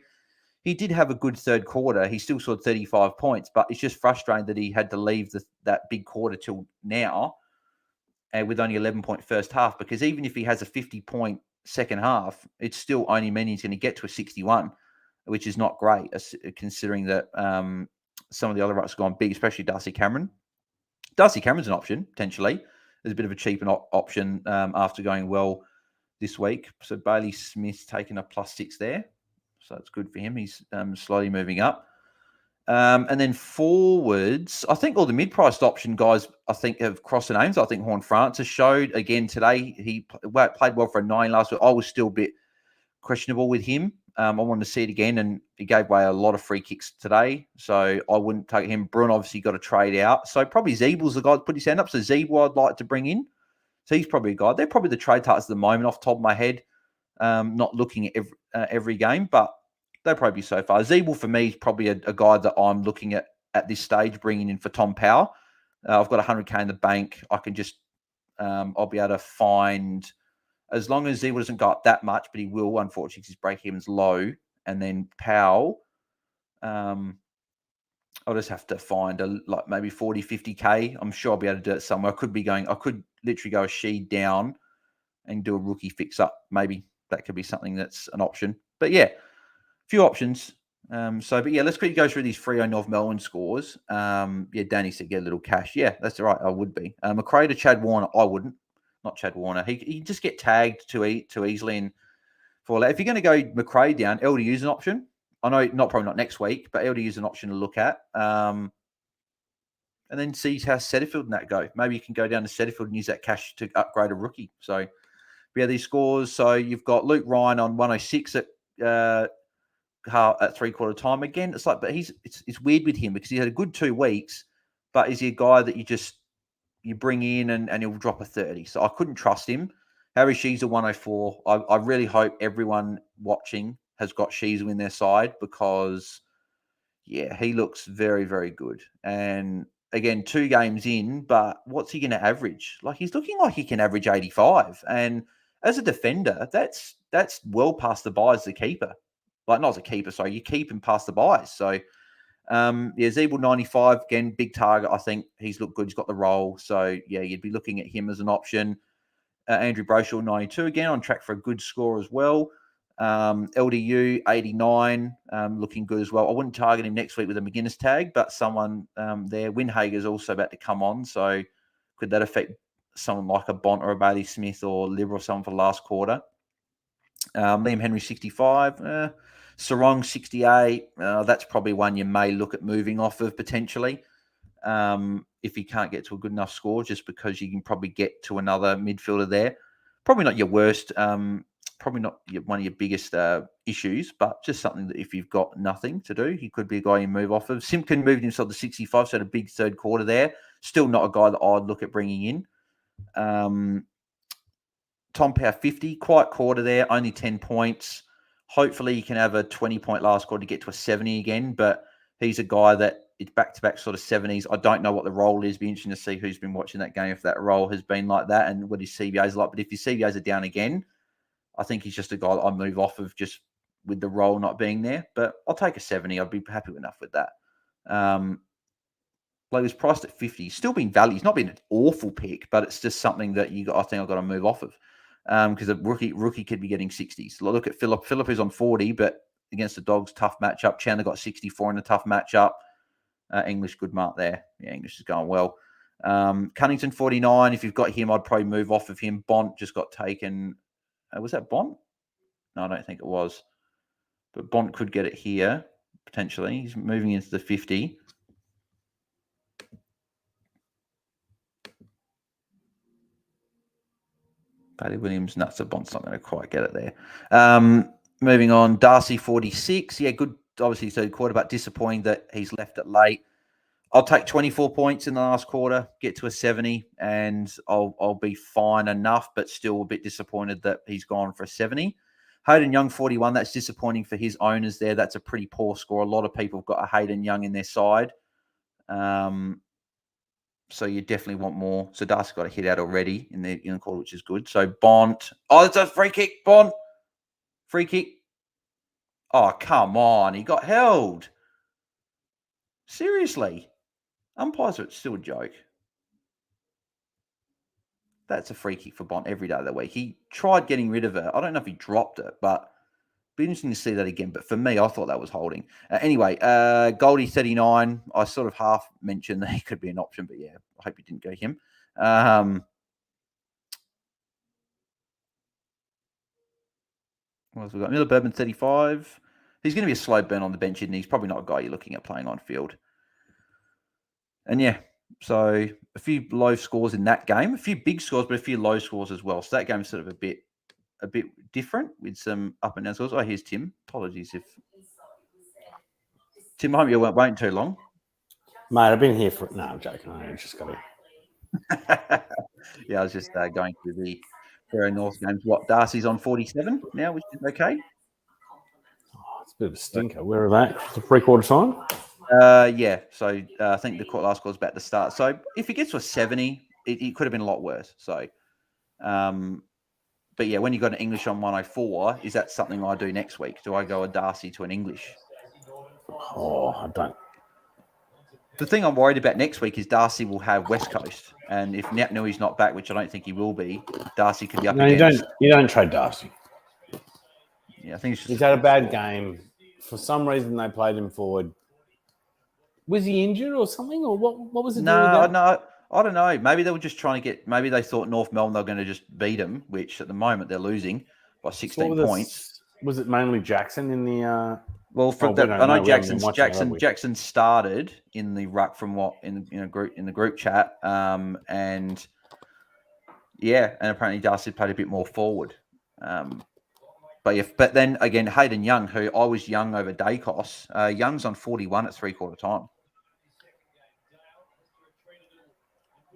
he did have a good third quarter. He still scored 35 points, but it's just frustrating that he had to leave that big quarter till now with only 11-point first half, because even if he has a 50-point second half, it's still only meaning he's going to get to a 61, which is not great considering that some of the other rucks have gone big, especially Darcy Cameron. Darcy Cameron's an option, potentially. There's a bit of a cheaper option after going well this week. So Bailey Smith's taken a +6 there. So it's good for him. He's slowly moving up. And then forwards, I think all the mid-priced option guys, I think, have crossed the names. I think Horn Francis showed again today. He played well for a 9 last week. I was still a bit questionable with him. I wanted to see it again, and he gave away a lot of free kicks today. So I wouldn't take him. Bruin obviously got a trade out. So probably Zeebel's the guy to put his hand up. So Zeeble I'd like to bring in. So he's probably a guy. They're probably the trade targets at the moment off the top of my head. Not looking at every game, but they'll probably be so far. Zeeble for me is probably a guy that I'm looking at this stage, bringing in for Tom Power. I've got 100K in the bank. I can just, I'll be able to find, as long as Zeeble doesn't go up that much, but he will, unfortunately, because his break-even's low. And then Powell, I'll just have to find like maybe 40, 50K. I'm sure I'll be able to do it somewhere. I could literally go a Sheed down and do a rookie fix-up. Maybe that could be something that's an option. But yeah, few options. But yeah, let's quickly go through these Freo North Melbourne scores. Yeah, Danny said get a little cash. Yeah, that's right. I would be. McRae to Chad Warner, I wouldn't. Not Chad Warner. He just get tagged too easily. And for if you're going to go McRae down, LDU's an option. I know probably not next week, but LDU's an option to look at. And then see how Setterfield and that go. Maybe you can go down to Setterfield and use that cash to upgrade a rookie. So we have these scores. So you've got Luke Ryan on 106 at 3/4 time. Again, it's like, but it's weird with him because he had a good 2 weeks, but is he a guy that you bring in and he'll drop a 30? So I couldn't trust him. Harry Sheezer 104. I really hope everyone watching has got Sheezer in their side because, yeah, he looks very, very good. And again, 2 games in, but what's he going to average? Like, he's looking like he can average 85. And as a defender, that's well past the buy as a keeper. Like, not as a keeper, sorry. You keep him past the buys. So, yeah, Zeeble 95, again, big target. I think he's looked good. He's got the role. So, yeah, you'd be looking at him as an option. Andrew Brayshaw 92, again, on track for a good score as well. LDU 89, looking good as well. I wouldn't target him next week with a McGuinness tag, but someone there. Windhager's also about to come on. So, could that affect someone like a Bont or a Bailey Smith or Liver or someone for the last quarter? Liam Henry 65. Sarong 68. That's probably one you may look at moving off of potentially if you can't get to a good enough score, just because you can probably get to another midfielder there. Probably not your worst, probably not one of your biggest issues, but just something that if you've got nothing to do, he could be a guy you move off of. Simpkin moved himself to 65, so had a big 3rd quarter there. Still not a guy that I'd look at bringing in. Tom Power 50, quiet quarter there, only 10 points. Hopefully he can have a 20-point last quarter to get to a 70 again, but he's a guy that it's back-to-back sort of 70s. I don't know what the role is. Be interesting to see who's been watching that game, if that role has been like that and what his CBAs are like. But if your CBAs are down again, I think he's just a guy that I'd move off of just with the role not being there. But I'll take a 70. I'd be happy enough with that. Like, he was priced at 50. He's still been valued. He's not been an awful pick, but it's just something that I think I've got to move off of. Because a rookie could be getting 60s. Look at Phillip. Phillip is on 40, but against the Dogs, tough matchup. Chandler got 64 in a tough matchup. English, good mark there. Yeah, English is going well. Cunnington 49. If you've got him, I'd probably move off of him. Bont just got taken. Was that Bont? No, I don't think it was. But Bont could get it here, potentially. He's moving into the 50. Paddy Williams, nuts. Bont's not going to quite get it there. Moving on, Darcy 46. Yeah, good. Obviously, 3rd quarter, but disappointing that he's left it late. I'll take 24 points in the last quarter, get to a 70, and I'll be fine enough, but still a bit disappointed that he's gone for a 70. Hayden Young 41. That's disappointing for his owners there. That's a pretty poor score. A lot of people have got a Hayden Young in their side. So you definitely want more. So Darcy got a hit out already in the quarter, which is good. So Bont. Oh, it's a free kick. Bont. Free kick. Oh, come on. He got held. Seriously. Umpires are still a joke. That's a free kick for Bont every day of the week. He tried getting rid of it. I don't know if he dropped it, but be interesting to see that again. But for me, I thought that was holding. Anyway, Goldie 39. I sort of half mentioned that he could be an option, but yeah, I hope you didn't go him. What else we got? Miller Bourbon 35. He's going to be a slow burn on the bench, and he's probably not a guy you're looking at playing on field. And yeah, so a few low scores in that game, a few big scores, but a few low scores as well. So that game's sort of a bit different with some up and down scores. Oh, here's Tim. Apologies if Tim, I hope you weren't waiting too long. Mate, I've been here for... No, I'm joking. I just got here. Yeah, I was just going through the Fair North games. What, Darcy's on 47 now, which is okay. Oh, it's a bit of a stinker. Where are they? The 3/4 time? Yeah, so I think the last call was about to start. So if it gets to a 70, it could have been a lot worse. So, but yeah, when you got an English on 104, is that something I do next week? Do I go a Darcy to an English? Oh, I don't. The thing I'm worried about next week is Darcy will have West Coast, and if Naipanui's not back, which I don't think he will be, Darcy could be up against. You don't trade Darcy. Yeah, I think it's just he's had a bad game. For some reason, they played him forward. Was he injured or something, or what was it? No, I don't know. Maybe they were just trying to get. Maybe they thought North Melbourne they were going to just beat them, which at the moment they're losing by 16 points. Was it mainly Jackson in the? Well, I know Jackson started in the ruck from what in the group chat, and yeah, and apparently Darcy played a bit more forward. But then again, Hayden Young, who I was Young over Dacos, Young's on 41 at 3/4 time.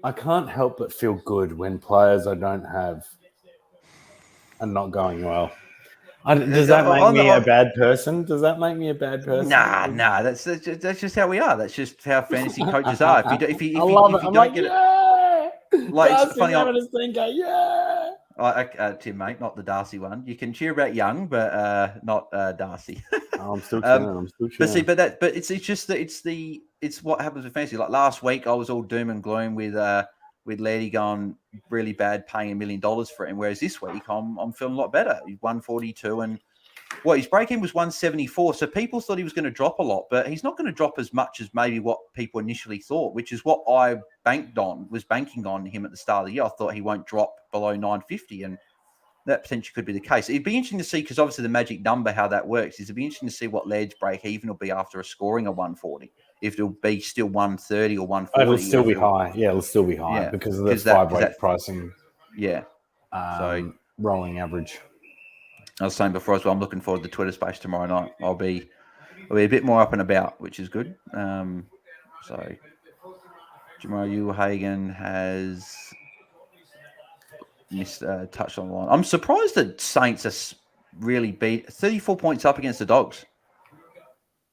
I can't help but feel good when players I don't have are not going well. Does that make me a bad person? Does that make me a bad person? Nah. That's just how we are. That's just how fantasy coaches are. If you don't get it, like it's funny. Having a stinker, yeah. Tim, mate, not the Darcy one. You can cheer about Young, but not Darcy. I'm still chilling. But it's just that it's what happens with fantasy. Like last week, I was all doom and gloom with Lairdy going really bad, paying $1 million for him. Whereas this week, I'm feeling a lot better. He's 142, and his break-in was 174. So people thought he was going to drop a lot, but he's not going to drop as much as maybe what people initially thought, which is what I was banking on him at the start of the year. I thought he won't drop below 950, and that potentially could be the case. It'd be interesting to see, because obviously the magic number, how that works, it'd be interesting to see what Laird's break-even will be after a scoring of 140. If it'll be still 130 or 140. It'll still be high. Yeah, it'll still be high because of the 5-weight pricing. Yeah. So rolling average. I was saying before as well, I'm looking forward to the Twitter space tomorrow night. I'll be a bit more up and about, which is good. So Jamal Uhagan has missed touched on the line. I'm surprised that Saints are really beat 34 points up against the Dogs.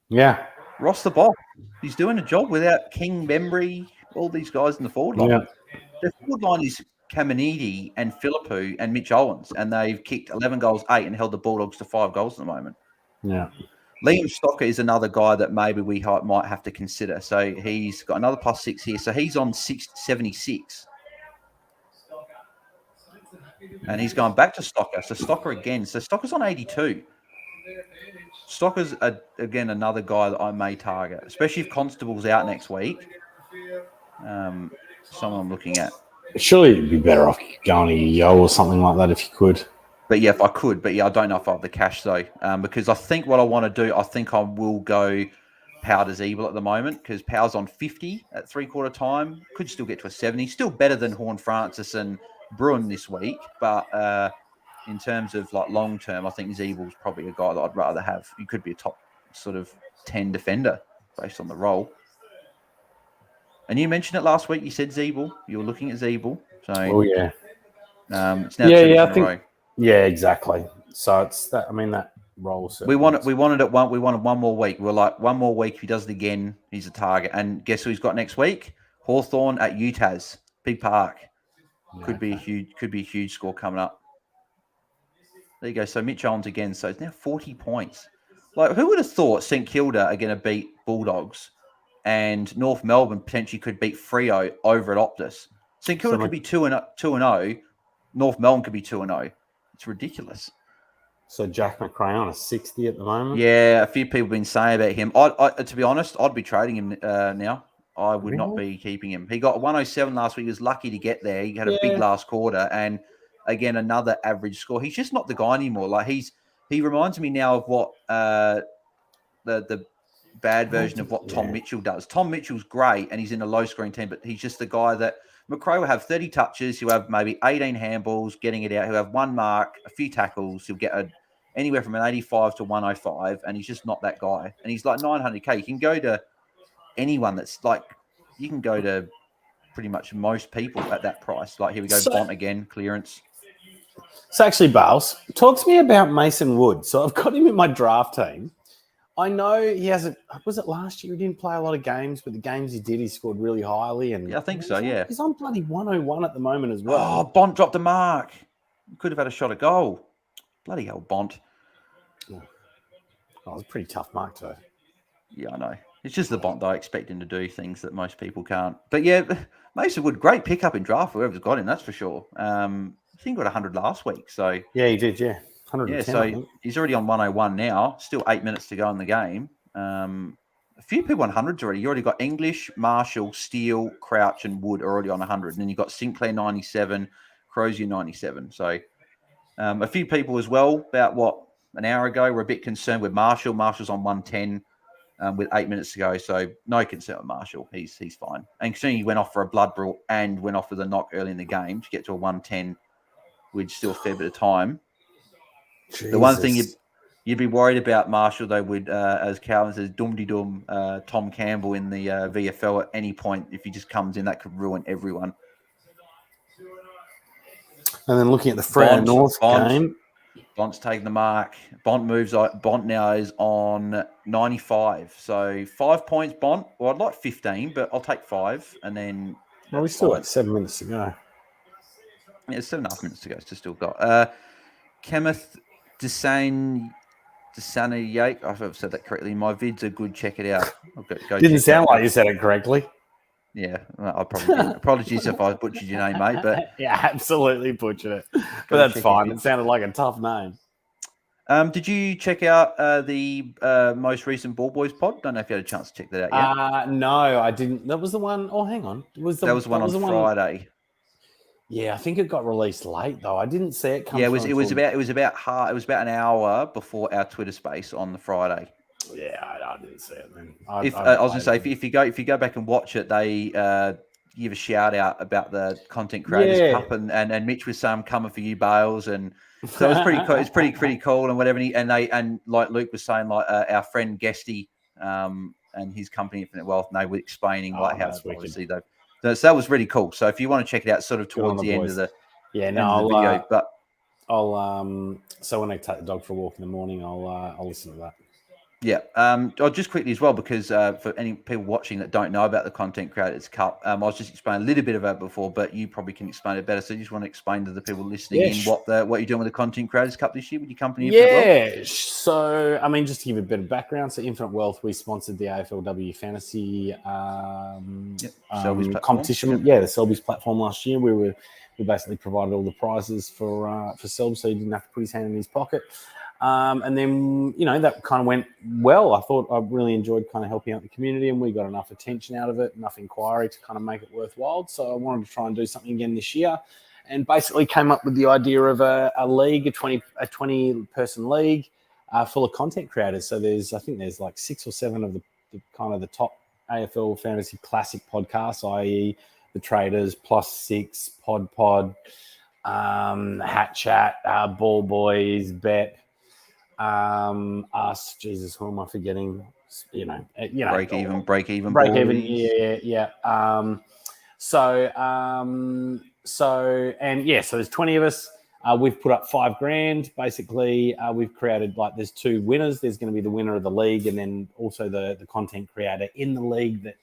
Yeah. Ross the Boss, he's doing a job without King, Membry, all these guys in the forward line. Yeah. The forward line is Caminiti and Philippou and Mitch Owens, and they've kicked 11 goals, 8, and held the Bulldogs to 5 goals at the moment. Yeah. Liam Stocker is another guy that maybe we might have to consider. So he's got another +6 here. So he's on 676. And he's going back to Stocker. So Stocker again. So Stocker's on 82. Stocker's, again, another guy that I may target, especially if Constable's out next week. Someone I'm looking at. Surely you'd be better off going to Yo or something like that if you could. But yeah, if I could. But yeah, I don't know if I have the cash, though. Because I think what I want to do, I think I will go Powder's Evil at the moment, because Powder's on 50 at 3/4 time. Could still get to a 70. Still better than Horn Francis and Bruin this week. But in terms of like long term, I think Zeebel's probably a guy that I'd rather have. He could be a top sort of 10 defender based on the role. And you mentioned it last week. You said Zeeble. You were looking at Zeeble. So, yeah. It's now 2 weeks in a row. Yeah, exactly. So it's that. I mean, that role. We wanted one more week. We were like, one more week. If he does it again, he's a target. And guess who he's got next week? Hawthorn at Utah's Big Park. Yeah, could be a huge score coming up. There you go. So Mitch Owens again. So it's now 40 points. Like, who would have thought St Kilda are going to beat Bulldogs, and North Melbourne potentially could beat Freo over at Optus? St Kilda could be 2-0. North Melbourne could be 2-0. It's ridiculous. So Jack McRae on a 60 at the moment. Yeah, a few people have been saying about him. I to be honest, I'd be trading him now. I would not be keeping him. He got 107 last week. He was lucky to get there. He had a big last quarter, and again another average score. He's just not the guy anymore. Like he reminds me now of what the bad version of what Tom Mitchell does. Tom Mitchell's great, and he's in a low-scoring team, but he's just the guy that McRae will have 30 touches. He'll have maybe 18 handballs, getting it out. He'll have one mark, a few tackles. He'll get anywhere from an 85 to 105, and he's just not that guy. And he's like 900K. You can go to anyone that's like, you can go to pretty much most people at that price. Like, here we go, Bont again, clearance. So actually, Bales, talk to me about Mason Wood. So I've got him in my draft team. I know he hasn't. Was it last year? He didn't play a lot of games, but the games he did, he scored really highly. And I think so. Yeah, he's on bloody 101 at the moment as well. Oh, Bont dropped a mark. Could have had a shot at goal. Bloody hell, Bont. Oh, it was a pretty tough mark too. Yeah, I know. It's just the Bont, though. I expect him to do things that most people can't. But yeah, Mason Wood, great pickup in draft. Whoever's got him, that's for sure. I think he got 100 last week. So yeah, he did. Yeah. 110, so he's already on 101 now. Still 8 minutes to go in the game. A few people on hundreds already. You already got English, Marshall, Steele, Crouch, and Wood already on 100. And then you got Sinclair 97, Crozier 97. So a few people as well, about an hour ago, were a bit concerned with Marshall. Marshall's on 110 with 8 minutes to go. So no concern with Marshall. He's fine. And considering he went off for a blood brawl and went off with a knock early in the game to get to a 110 with still a fair bit of time. Jesus. The one thing you'd be worried about Marshall, though, would, as Calvin says, dum-de-dum Tom Campbell in the VFL at any point. If he just comes in, that could ruin everyone. And then looking at the Fremantle North game. Bont's taking the mark. Bont now is on 95. So 5 points, Bont. Well, I'd like 15, but I'll take 5. And then... Well, we still got 7 minutes to go. Yeah, it's 7.5 minutes to go. It's still got... Kenneth Desaney Yake. I hope I've said that correctly. My vids are good. Check it out. Didn't sound like you said it correctly. Yeah, I probably did. Apologies if I butchered your name, mate. But yeah, absolutely butchered it. But that's fine. It sounded like a tough name. Did you check out the most recent Ball Boys pod? Don't know if you had a chance to check that out yet. No, I didn't. That was the one. Oh, hang on. That was the one on Friday. Yeah, I think it got released late though. I didn't see it come. Yeah, it was about an hour before our Twitter space on the Friday. Yeah, I didn't see it then. I was going to say if you go back and watch it, they give a shout out about the Content Creators Cup and Mitch was saying, "I'm coming for you, Bales," and so it was pretty cool. It's pretty cool and whatever. And like Luke was saying, like our friend Guesty and his company Infinite Wealth, and they were explaining how obviously they've. So that was really cool. So if you want to check it out, sort of towards the end of the video, but I'll so when I take the dog for a walk in the morning, I'll listen to that. Yeah. Just quickly as well, because for any people watching that don't know about the Content Creators Cup, I was just explaining a little bit about it before, but you probably can explain it better. So you just want to explain to the people listening what you're doing with the Content Creators Cup this year with your company? Yeah. So, I mean, just to give a bit of background, so Infinite Wealth, we sponsored the AFLW Fantasy competition. Yeah, the Selby's platform last year. We basically provided all the prizes for Selby, so he didn't have to put his hand in his pocket. And then, that kind of went well. I thought I really enjoyed kind of helping out the community, and we got enough attention out of it, enough inquiry to kind of make it worthwhile. So I wanted to try and do something again this year, and basically came up with the idea of a league, a 20-person league full of content creators. So I think there's like 6 or 7 of the top AFL Fantasy Classic podcasts, i.e. The Traders, Plus 6, Pod, Hat Chat, Ball Boys, Bet. Us, Jesus, who am I forgetting? Break even. Yeah. So there's 20 of us. We've put up $5,000. Basically, we've created there's 2 winners. There's going to be the winner of the league, and then also the content creator in the league that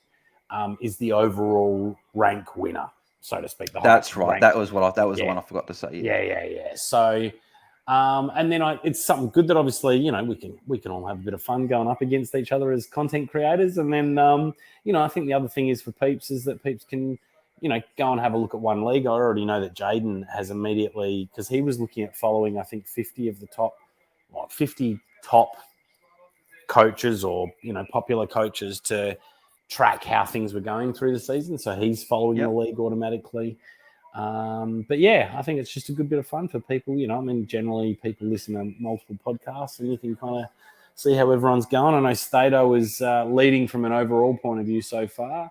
is the overall rank winner, so to speak. That's right. That was the one I forgot to say. Yeah. So. And then it's something good that obviously, we can all have a bit of fun going up against each other as content creators. And then, I think the other thing is for peeps is that peeps can, go and have a look at one league. I already know that Jaden has immediately, because he was looking at following, I think 50 of the top 50 top coaches or, popular coaches to track how things were going through the season. So he's following the league automatically. But yeah, I think it's just a good bit of fun for people. Generally people listen to multiple podcasts and you can kind of see how everyone's going. I know Stato is leading from an overall point of view so far.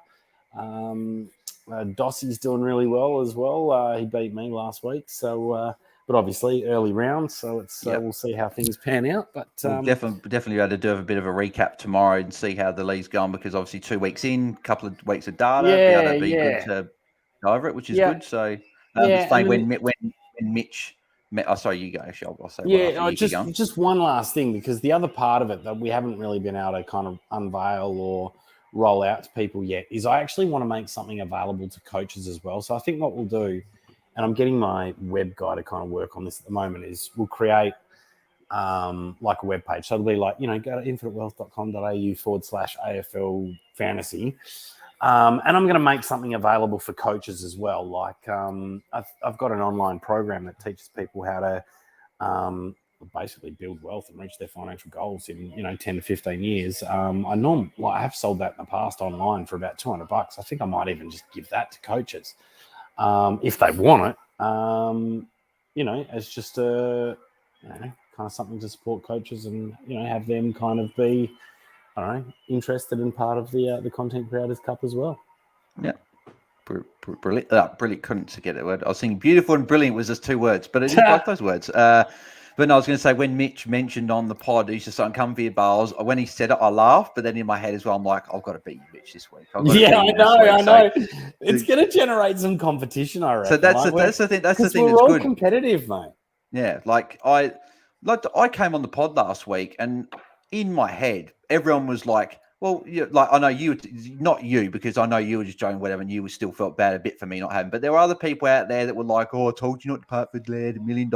Dossie's doing really well as well. He beat me last week. So, but obviously early round, so it's we'll see how things pan out. But we'll definitely be able to do a bit of a recap tomorrow and see how the league's going, because obviously 2 weeks in, a couple of weeks of data, be good to go over it, which is good. So it's funny when Mitch. Sorry, you go. Actually, I'll say just one last thing, because the other part of it that we haven't really been able to kind of unveil or roll out to people yet is I actually want to make something available to coaches as well. So I think what we'll do, and I'm getting my web guy to kind of work on this at the moment, is we'll create like a web page. So it'll be like, go to infinitewealth.com.au/AFL Fantasy. And I'm going to make something available for coaches as well. Like I've got an online program that teaches people how to basically build wealth and reach their financial goals in 10 to 15 years. I have sold that in the past online for about $200. I think I might even just give that to coaches if they want it. As just a kind of something to support coaches and have them kind of be interested in part of the Content Creators Cup as well. Yeah. Brilliant. Brilliant. Couldn't forget that word. I was thinking beautiful and brilliant was just 2 words, but it is both those words. But no, I was going to say, when Mitch mentioned on the pod, he's just uncomfy bars. When he said it, I laughed, but then in my head as well, I'm like, I've got to beat Mitch this week. I know. It's going to generate some competition, I reckon. So that's the thing. That's the thing. We're that's all good. Competitive, mate. Yeah, I came on the pod last week, and in my head, everyone was like, well, I know you, not you, because I know you were just joking, whatever, and you still felt bad a bit for me not having. But there were other people out there that were like, "Oh, I told you not to part for Laird, $1 million,"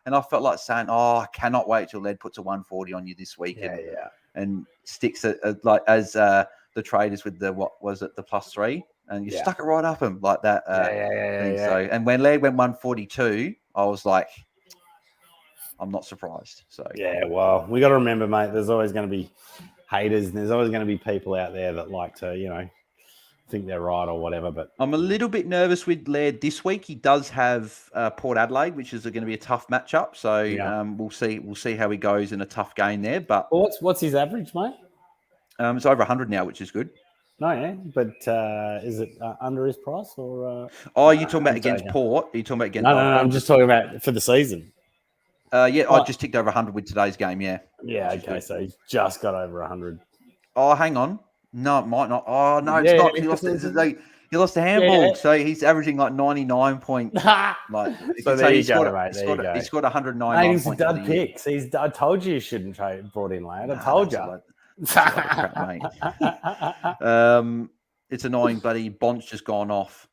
and I felt like saying, "Oh, I cannot wait till Laird puts a 140 on you this week and sticks it as the traders with the the +3, and you stuck it right up him like that." So, and when Laird went 142, I was like, I'm not surprised. So well, we got to remember, mate, there's always going to be haters and there's always going to be people out there that like to, think they're right or whatever. But I'm a little bit nervous with Laird this week. He does have Port Adelaide, which is going to be a tough matchup. So we'll see how he goes in a tough game there. But what's his average, mate? It's over 100 now, which is good. No, but is it under his price or? You're talking about against Port? Are you talking about against? No, I'm just talking about for the season. I just ticked over 100 with today's game. Yeah. Okay. So he's just got over 100. Oh, hang on. No, it might not. Oh no, it's not. He lost a handball, so he's averaging like 99 point. So there you go, mate. He scored 109. He's dud picks. I told you shouldn't trade brought in Laird. I told you. It's annoying, buddy. Bont's just gone off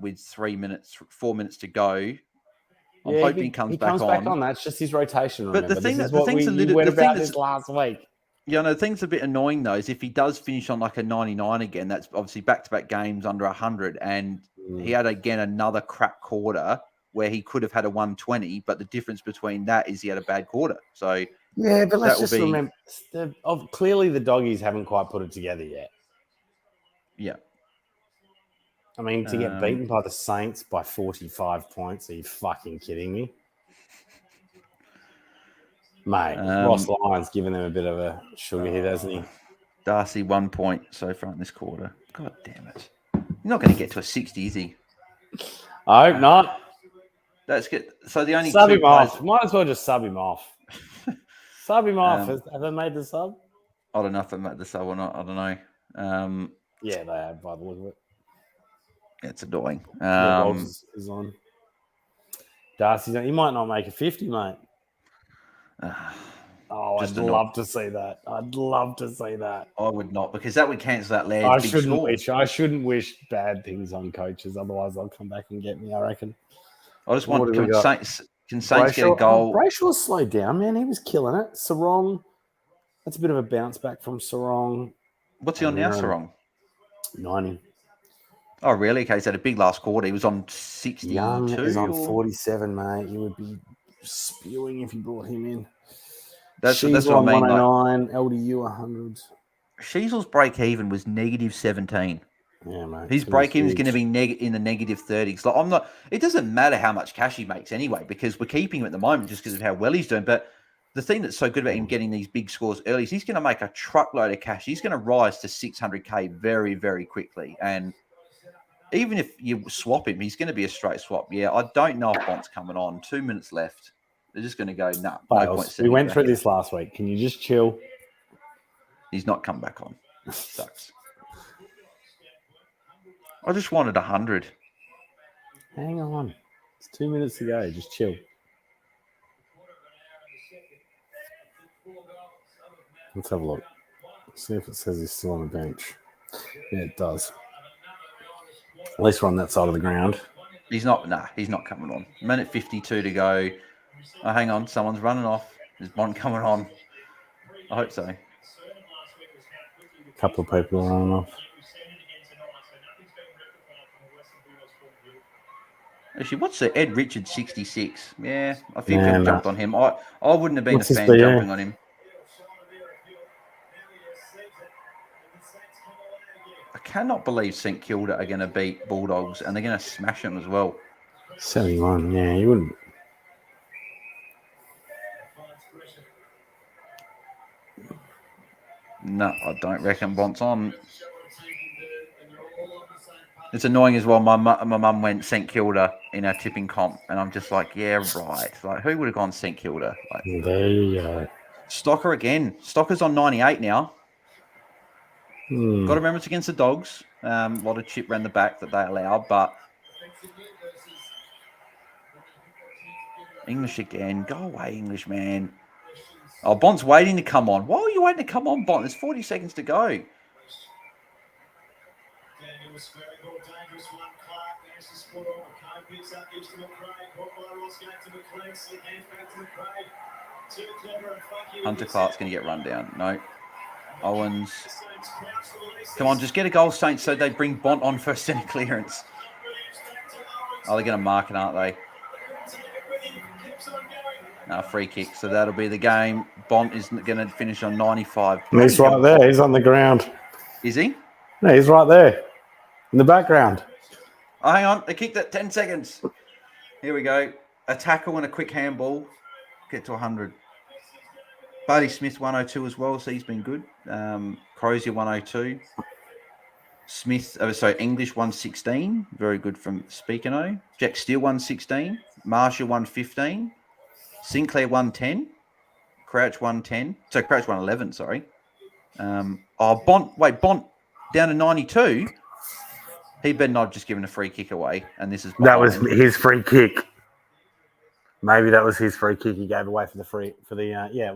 with 4 minutes to go. I'm hoping he comes back on. That's just his rotation. Remember. But the thing's this last week. The thing's a bit annoying though is if he does finish on like a 99 again, that's obviously back-to-back games under 100, and he had again another crap quarter where he could have had a 120, but the difference between that is he had a bad quarter. So but let's just remember, clearly the doggies haven't quite put it together yet. Yeah. I mean, to get beaten by the Saints by 45 points, are you fucking kidding me? Mate, Ross Lyon's given them a bit of a sugar hit, hasn't he? Darcy 1 point so far in this quarter. God damn it. You're not going to get to a 60, is he? I hope not. That's good. So the only sub him off. Might as well just sub him off. Sub him off. Have they made the sub? I don't know if they made the sub or not. I don't know. Yeah, they have by the look of it. It's annoying. Is on. Darcy's on. He might not make a 50, mate. I'd love to see that. I'd love to see that. I would not, because that would cancel that Laird. I shouldn't wish bad things on coaches. Otherwise, they'll come back and get me, I reckon. I just want can Saints get a goal? Brayshaw's slowed down, man. He was killing it. Sarong, that's a bit of a bounce back from Sarong. What's he on now, Sarong? 90. Oh, really? Okay, he's had a big last quarter. He was on 62. Young is on 47, mate. You would be spewing if you brought him in. That's what I mean. 109, LDU 100. Sheasel's break even was -17. Yeah, mate. His break even is going to be in the -30s. Like, I'm not. It doesn't matter how much cash he makes anyway, because we're keeping him at the moment just because of how well he's doing. But the thing that's so good about him getting these big scores early is he's going to make a truckload of cash. He's going to rise to 600k very, very quickly. And even if you swap him, he's going to be a straight swap. Yeah, I don't know if Bont's coming on. 2 minutes left. They're just going to go, no point. We went through this last week. Can you just chill? He's not come back on. Sucks. I just wanted 100. Hang on. It's 2 minutes to go. Just chill. Let's have a look. See if it says he's still on the bench. Yeah, it does. At least we're on that side of the ground. He's not coming on. Minute 52 to go. Oh, hang on. Someone's running off. Is Bont coming on? I hope so. A couple of people are running off. Actually, what's the Ed Richards 66? Yeah, a few people jumped on him. I wouldn't have been a fan jumping on him. I cannot believe St Kilda are going to beat Bulldogs and they're going to smash them as well. 71, yeah, you wouldn't. No, I don't reckon Bont's on. It's annoying as well. My mum went St Kilda in our tipping comp, and I'm just like, yeah, right. Like, who would have gone St Kilda? Like, there you go. Stocker again. Stocker's on 98 now. Got to remember it's against the Dogs. A lot of chip around the back that they allow, but English again. Go away, English, man. Oh, Bont's waiting to come on. Why are you waiting to come on, Bont? There's 40 seconds to go. Hunter Clark's going to get run down. No. Owens. Come on, just get a goal, Saints, so they bring Bont on for centre clearance. Oh, they're going to mark it, aren't they? No, free kick. So that'll be the game. Bont is going to finish on 95. He's right there. He's on the ground. Is he? No, he's right there in the background. Oh, hang on. They kicked it. 10 seconds. Here we go. A tackle and a quick handball. Get to 100. Buddy Smith 102 as well, so he's been good. Crozier 102. Smith, English 116. Very good from Speakano. Jack Steele 116. Marshall 115. Sinclair 110. Crouch 110. So Crouch 111, sorry. Bont down to 92. He better not have just given a free kick away. And this is that was his free kick. Maybe that was his free kick he gave away it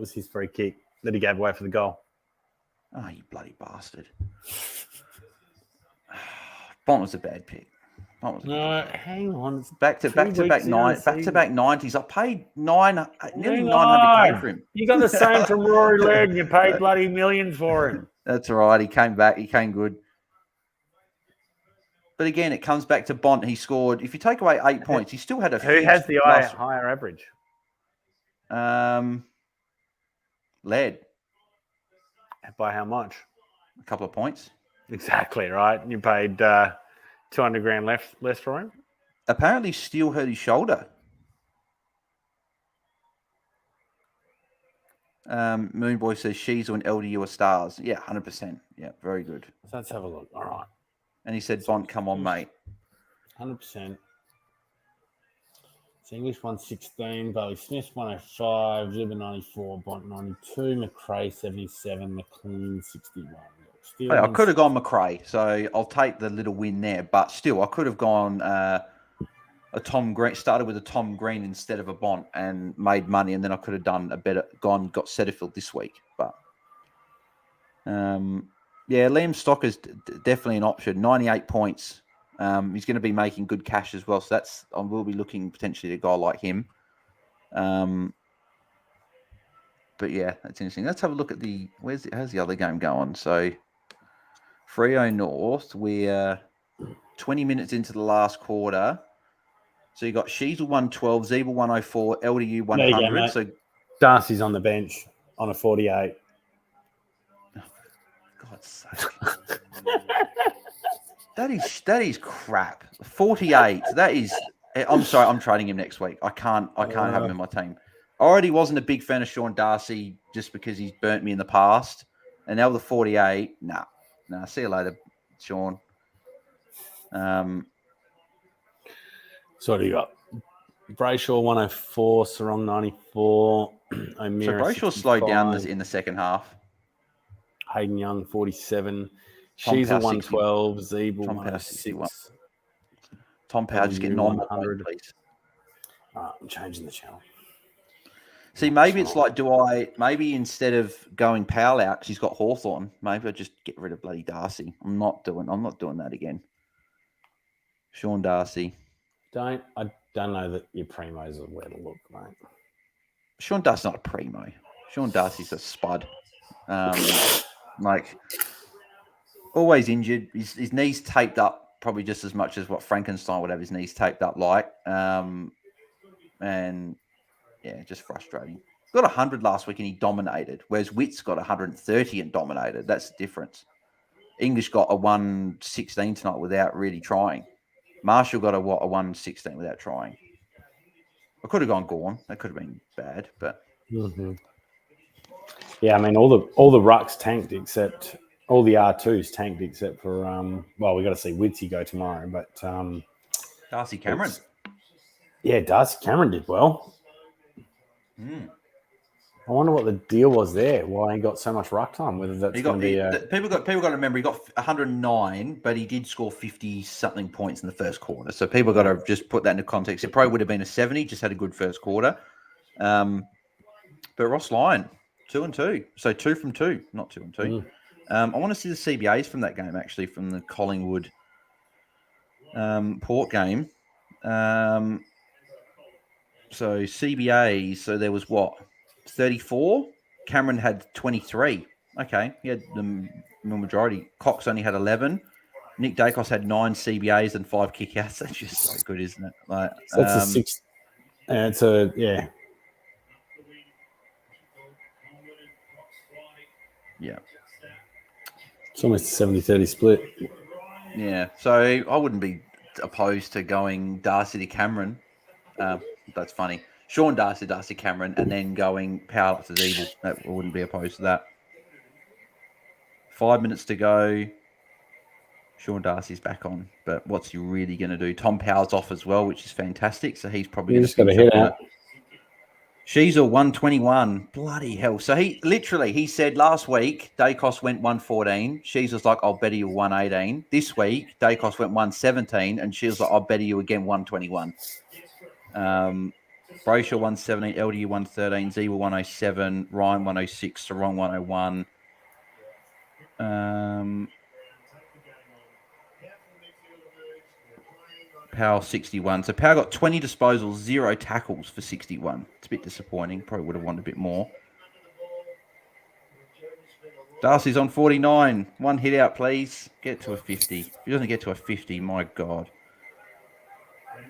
was his free kick that he gave away for the goal. Oh, you bloody bastard. Bont was a bad pick. Hang on. It's back to back 90s. I paid nearly 900k for him. You got the same from Rory Laird and you paid bloody millions for him. That's all right. He came back. He came good. But again, it comes back to Bont. He scored. If you take away 8 points, he still had a. Who has the higher average? Laird. By how much? A couple of points. Exactly right. You paid 200 grand less for him. Apparently, Steele hurt his shoulder. Moonboy says Sheasel and LDU are stars. Yeah, 100%. Yeah, very good. So let's have a look. All right. And he said, Bont, come on, mate. 100%. It's English 116, Bailey Smith 105, Zibber 94, Bont 92, McRae 77, McLean 61. Hey, I could have gone McRae, so I'll take the little win there. But still, I could have gone a Tom Green, started with a Tom Green instead of a Bont and made money, and then I could have done got Setterfield this week. But yeah, Liam Stocker's definitely an option. 98 points. He's going to be making good cash as well. So I will be looking potentially at a guy like him. But yeah, that's interesting. Let's have a look at how's the other game going? So Freo North, we're 20 minutes into the last quarter. So you got Sheasel 112, Zeeble 104, LDU 100. So Darcy's on the bench. on a 48. God's sake. That is crap. 48. That is. I'm sorry. I'm trading him next week. I can't have him in my team. I already wasn't a big fan of Sean Darcy just because he's burnt me in the past, and now with the 48. Nah. See you later, Sean. So what do you got? Brayshaw 104, Sarong 94, O'Meara. So Brayshaw slowed down in the second half. Hayden Young 47, She's a 112, Zeeble 106. Tom Power just get 900, please. I'm changing the channel. See, maybe it's like, maybe instead of going Powell out because he's got Hawthorn, maybe I just get rid of bloody Darcy. I'm not doing that again. Sean Darcy. I don't know that your primos are where to look, mate. Sean Darcy's not a primo. Sean Darcy's a spud. Always injured. His knees taped up probably just as much as what Frankenstein would have his knees taped up like. And yeah, just frustrating. Got 100 last week and he dominated, whereas Witt's got 130 and dominated. That's the difference. English got a 116 tonight without really trying. Marshall got a 116 without trying. I could have gone Gorn. That could have been bad, but yeah, I mean all the rucks tanked except all the R2s tanked except for we got to see Witsy go tomorrow, but Darcy Cameron. Darcy Cameron did well. I wonder what the deal was there. Why he got so much ruck time? Whether that's going to be people got to remember he got 109, but he did score 50 something points in the first quarter. So people got to just put that into context. It probably would have been a 70. Just had a good first quarter. But Ross Lyon 2-2, so 2 from 2, not 2 and 2. I want to see the CBAs from that game actually, from the Collingwood Port game. So CBAs. So there was 34. Cameron had 23. Okay, he had the majority. Cox only had 11. Nick Dacos had 9 CBAs and 5 kickouts. That's just so good, isn't it? So that's a 6. It's yeah. It's almost a 70-30 split. Yeah, so I wouldn't be opposed to going Darcy to Cameron. That's funny. Sean Darcy Cameron, and then going Powell up to Zeeble. I wouldn't be opposed to that. 5 minutes to go. Sean Darcy's back on, but what's he really going to do? Tom Powell's off as well, which is fantastic. So he's probably just got to hit out. She's a 121. Bloody hell. So he said last week, Dacos went 114. She's was like, I'll bet you 118. This week, Dacos went 117, and she was like, I'll bet you again 121. Brayshaw 117, LDU 113, Zeeble 107, Ryan 106, Sarong 101. Powell 61. So Powell got 20 disposals, 0 tackles for 61. It's a bit disappointing. Probably would have wanted a bit more. Darcy's on 49. 1 hit out, please. Get to a 50. If he doesn't get to a 50, my God.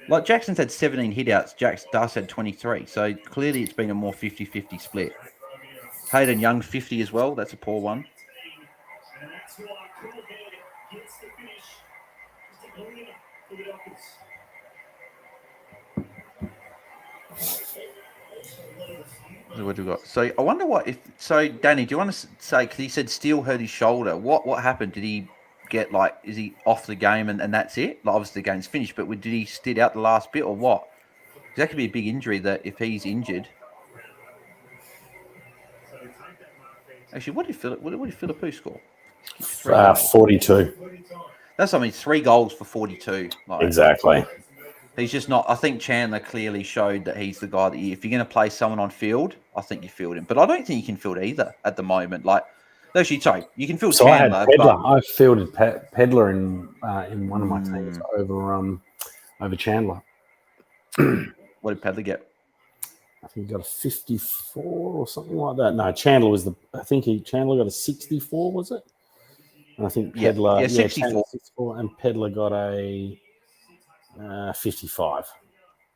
Like Jackson's had 17 hit outs. Darcy had 23. So clearly it's been a more 50-50 split. Hayden Young 50 as well. That's a poor one. What do we got? So I wonder Danny, do you want to say, because he said Steele hurt his shoulder. What happened? Did he get is he off the game and that's it? Like, obviously the game's finished, but did he sit out the last bit or what? Because that could be a big injury that if he's injured. Actually, what did Philippou score? 42. That's 3 goals for 42. Exactly. He's just not. I think Chandler clearly showed that he's the guy that if you're going to play someone on field, I think you field him. But I don't think you can field either at the moment. Actually, sorry, you can field Chandler. I had Pedler. I fielded Pedler in one of my teams over Chandler. What did Pedler get? I think he got a 54 or something like that. No, Chandler was Chandler got a 64, was it? And I think Pedler 64. 64, and Pedler got a 55.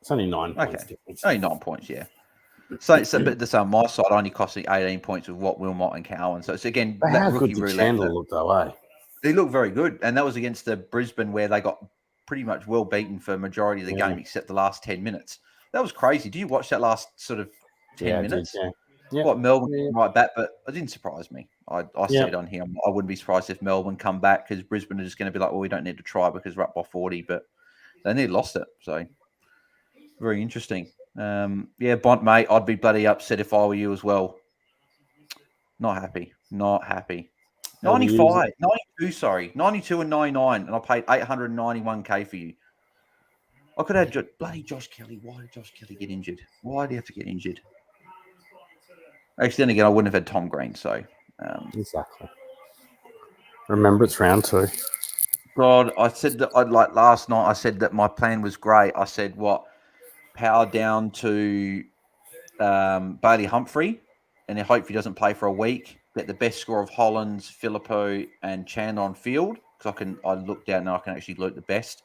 It's only 9 points difference. Only 9 points, yeah. So but on my side only cost me 18 points with Watt, Wilmot, and Cowan. So it's again But that how rookie good did roulette. Chandler look though, eh? He looked very good, and that was against the Brisbane where they got pretty much well beaten for a majority of the game, except the last 10 minutes. That was crazy. Did you watch that last sort of 10 minutes? I did, yeah. What Melbourne right back, but it didn't surprise me. I said on here, I wouldn't be surprised if Melbourne come back because Brisbane are just going to be like, well, we don't need to try because we're up by 40, but they nearly lost it. So very interesting. Bont, mate, I'd be bloody upset if I were you as well. Not happy. 92, 92 and 99, and I paid 891k for you. I could have had bloody Josh Kelly. Why did Josh Kelly get injured? Why did he have to get injured? Actually, then again, I wouldn't have had Tom Green, so... exactly. Remember, it's round 2. God, I said that last night, I said that my plan was great. I said, power down to Bailey Humphrey, and I hope he doesn't play for a week. Get the best score of Hollands, Filippo, and Chandler on field, because I look down and I can actually loot the best.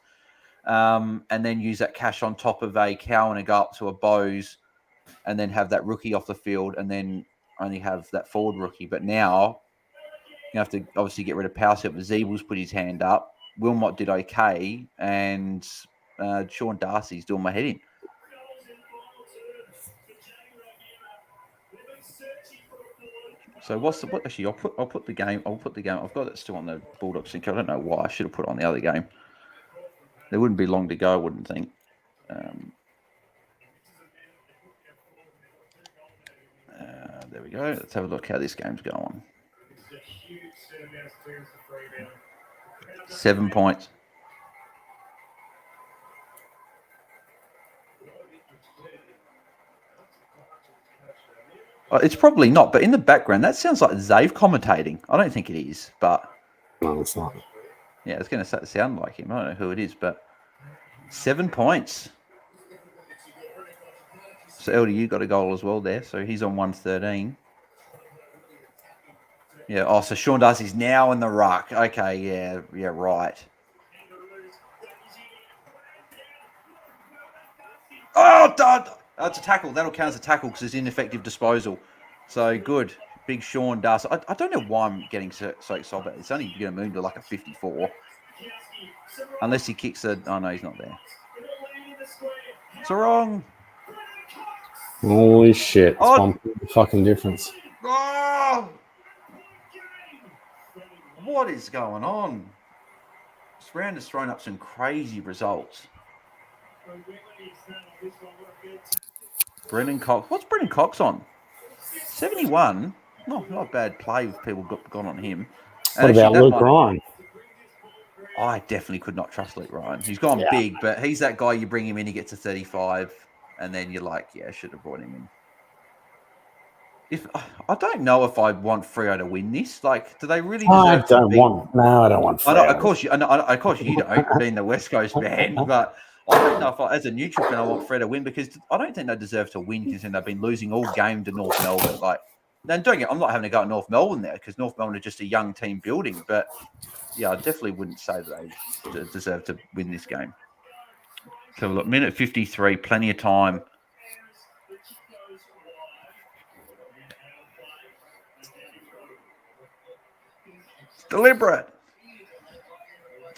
And then use that cash on top of a Cowan and go up to a Bose, and then have that rookie off the field, and then only have that forward rookie. But now you have to obviously get rid of Powell. But Zeebles put his hand up. Wilmot did okay, and Sean Darcy's doing my head in. So actually, I'll put the game. I've got it still on the Bulldogs sync. I don't know why. I should have put it on the other game. There wouldn't be long to go, I wouldn't think. There we go. Let's have a look how this game's going. 7 points. It's probably not, but in the background, that sounds like Zave commentating. I don't think it is, but... No, it's not. Yeah, it's going to sound like him. I don't know who it is, but 7 points. So LDU got a goal as well there, so he's on 113. Yeah, so Sean Darcy's now in the ruck. Okay, yeah, right. Oh, it's a tackle. That'll count as a tackle because it's ineffective disposal. So good. Big Sean Darcy. I don't know why I'm getting so excited. It's only going to move to like a 54. Unless he kicks a... Oh, no, he's not there. It's wrong. Holy shit. It's one fucking difference. Oh! What is going on? This round has thrown up some crazy results. Brendan Cox. What's Brendan Cox on? 71. Not a bad play if people got on him. What about Luke Ryan? I definitely could not trust Luke Ryan. He's gone big, but he's that guy you bring him in, he gets to 35, and then you're like, yeah, I should have brought him in. I don't know if I want Freo to win this. Like, do they really deserve I don't want Freo. Of course you don't, being the West Coast man, but I don't know if as a neutral fan I want Freo to win because I don't think they deserve to win considering they've been losing all game to North Melbourne. Like, then I'm not having to go at North Melbourne there because North Melbourne are just a young team building, but yeah, I definitely wouldn't say that they deserve to win this game. So look, minute 53, plenty of time. Deliberate.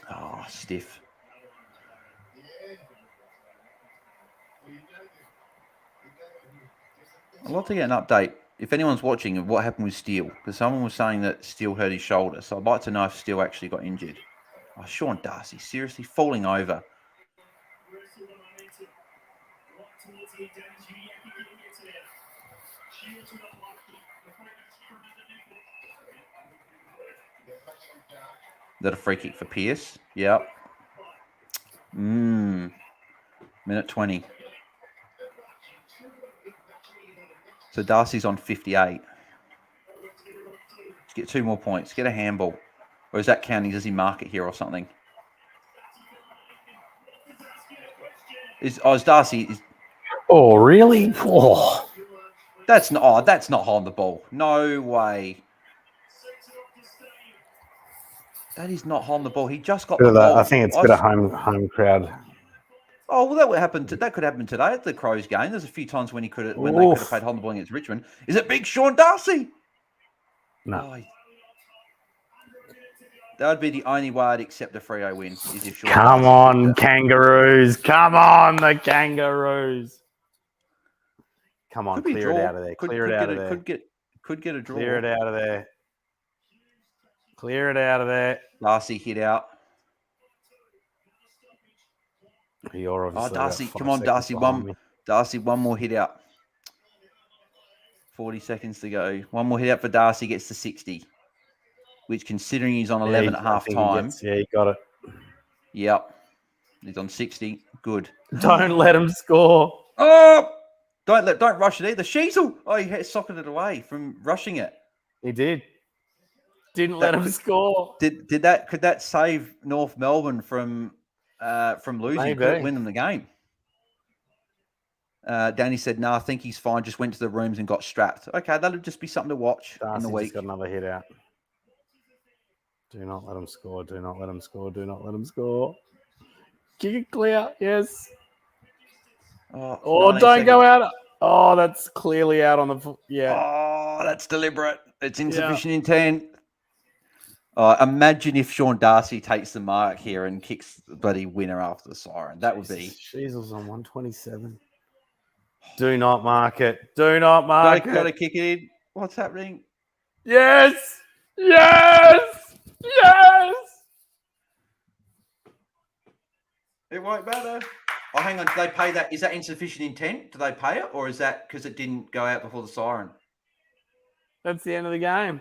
Oh, stiff. I'd love to get an update. If anyone's watching, of what happened with Steele, because someone was saying that Steele hurt his shoulder. So I'd like to know if Steele actually got injured. Oh, Sean Darcy, seriously, falling over. Is that a free kick for Pearce? Yep. Minute 20. So Darcy's on 58. Let's get 2 more points. Get a handball. Or is that counting? Does he mark it here or something? Is Darcy... Oh, really? Oh. That's not holding the ball. No way. That is not holding the ball. He just got the ball. I think it's a bit of home crowd. Oh well, that would happen. That could happen today at the Crows game. There's a few times when they could have played hold the ball against Richmond. Is it Big Sean Darcy? No. Oh, that would be the only way I'd accept a Freo win. Is if Sean Come Darcy on, Kangaroos! Come on, the Kangaroos! Come on, clear it out of there. Clear it out of there. Could get a draw. Clear it out of there. Clear it out of there. Darcy hit out. You're Darcy, come on, Darcy. One more hit out. 40 seconds to go. One more hit out for Darcy, gets to 60. Which, considering he's on 11 at half time. He got it. Yep. He's on 60. Good. Don't let him score. Oh! Don't rush it either. Sheasel! Oh, he socketed it away from rushing it. He did. Didn't let him score. Could that save North Melbourne from losing? Maybe. Could it win them the game? Danny said, "No, I think he's fine. Just went to the rooms and got strapped." Okay, that'll just be something to watch in the week. Got another hit out. Do not let him score. Do not let him score. Do not let him score. Kick it clear. Yes. Oh, don't seconds. Go out. Oh, that's clearly out on the... Yeah. Oh, that's deliberate. It's insufficient intent. Imagine if Sean Darcy takes the mark here and kicks the bloody winner after the siren. That would be... Sheasel's on 127. Do not mark it. Do not mark it. Got to kick it in. What's happening? Yes. Yes. Yes. It won't matter. Oh, hang on. Do they pay that? Is that insufficient intent? Do they pay it? Or is that because it didn't go out before the siren? That's the end of the game.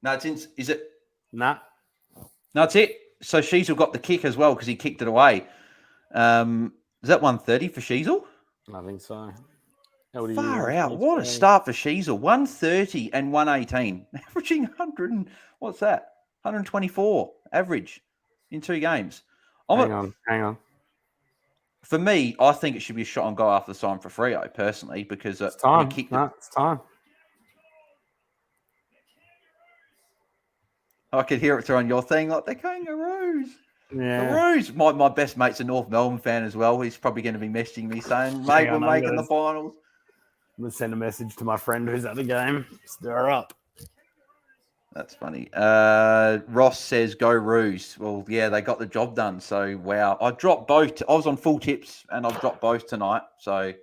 No, is it? Nah. No, it's it. So Sheasel got the kick as well because he kicked it away. Is that 130 for Sheasel? I think so. Far out. What a start for Sheasel. 130 and 118. Averaging 100 and what's that? 124 average in 2 games. Hang on. For me, I think it should be a shot on goal after the sign for Freo, personally, because it's time. It's time. I could hear it through on your thing, like the Kangaroos. Yeah. The Roos. My best mate's a North Melbourne fan as well. He's probably going to be messaging me saying, mate, we're making the finals. I'm going to send a message to my friend who's at the game. Stir up. That's funny. Ross says, go Roos. Well, yeah, they got the job done. So, wow. I dropped both. I was on full tips and I've dropped both tonight. So,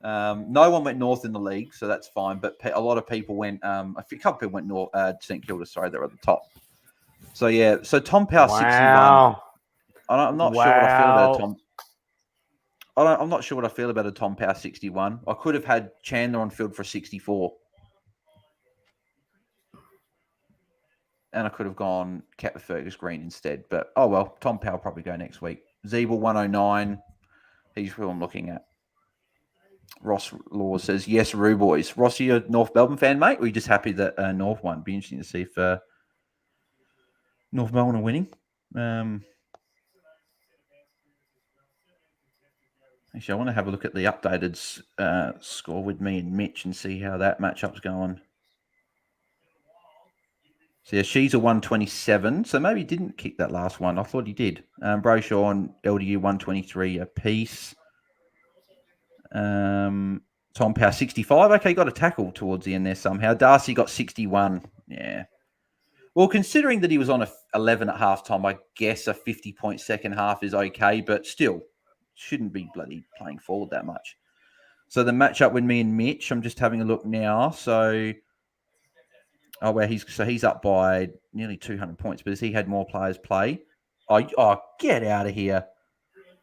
no one went north in the league. So, that's fine. But a lot of people went, a couple of people went north, St Kilda, sorry, they're at the top. So, yeah. So, Tom Power 61. I'm not sure what I feel about Tom. I'm not sure what I feel about a Tom Power 61. I could have had Chandler on field for 64. And I could have gone kept with Fergus Green instead. But, oh, well, Tom Powell will probably go next week. Zeeble 109. He's who I'm looking at. Ross Law says, yes, Roo boys. Ross, are you a North Melbourne fan, mate? Or are you just happy that North won? Be interesting to see if North Melbourne are winning. Actually, I want to have a look at the updated score with me and Mitch and see how that matchup's going. So, yeah, she's a 127. So maybe he didn't kick that last one. I thought he did. Brayshaw and LDU 123 apiece. Tom Power 65. Okay, got a tackle towards the end there somehow. Darcy got 61. Yeah. Well, considering that he was on 11 at halftime, I guess a 50-point second half is okay, but still shouldn't be bloody playing forward that much. So the matchup with me and Mitch, I'm just having a look now. So, he's up by nearly 200 points, but has he had more players play? Oh, get out of here.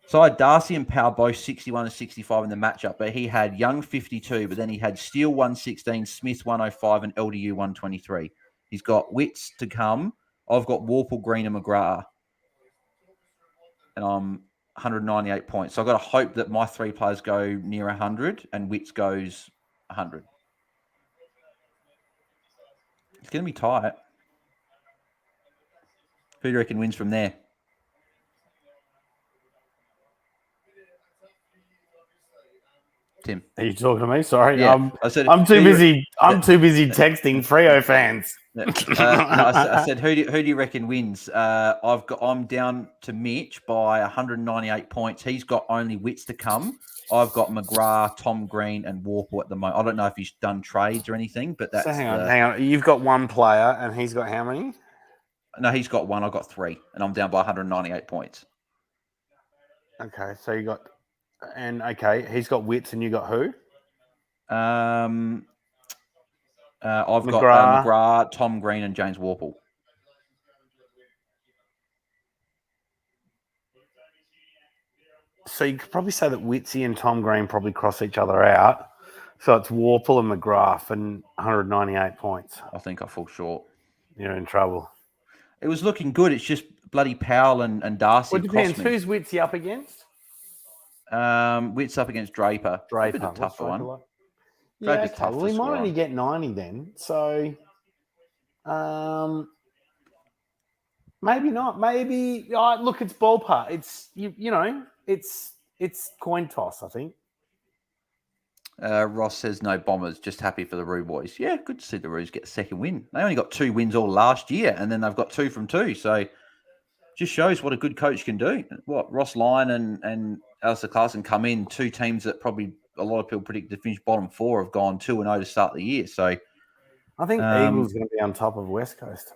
So I had Darcy and Powell both 61 and 65 in the matchup, but he had Young 52, but then he had Steele 116, Smith 105, and LDU 123. He's got Wits to come. I've got Warple, Green, and McGrath. And I'm 198 points. So I've got to hope that my 3 players go near 100 and Wits goes 100. It's going to be tight. Who do you reckon wins from there? Tim. Are you talking to me? Sorry. Yeah. I'm too busy texting Freo fans. I said, who do you reckon wins? I'm down to Mitch by 198 points. He's got only Wits to come. I've got McGrath, Tom Green, and Warple at the moment. I don't know if he's done trades or anything, but that's hang on. You've got one player, and he's got how many? No, he's got one. I've got three, and I'm down by 198 points. Okay, so you got, he's got Wits, and you got who? I've got McGrath, Tom Green, and James Warple. So you could probably say that Witsy and Tom Green probably cross each other out. So it's Warple and McGrath and 198 points. I think I fall short. You're in trouble. It was looking good. It's just bloody Powell and Darcy. Well, it depends. Who's Witsy up against? Wits up against Draper. A bit of a tougher one. Like? Yeah, okay. Well, he might only get 90 then. So maybe not. Maybe look, it's ballpark. It's it's coin toss, I think. Ross says no Bombers, just happy for the Roo boys. Yeah, good to see the Roos get a second win. They only got 2 wins all last year, and then they've got 2 from 2. So just shows what a good coach can do. What Ross Lyon and Alistair Clarkson come in, 2 teams that probably a lot of people predict to finish bottom 4 have gone 2-0 to start the year. So I think Eagles are going to be on top of West Coast.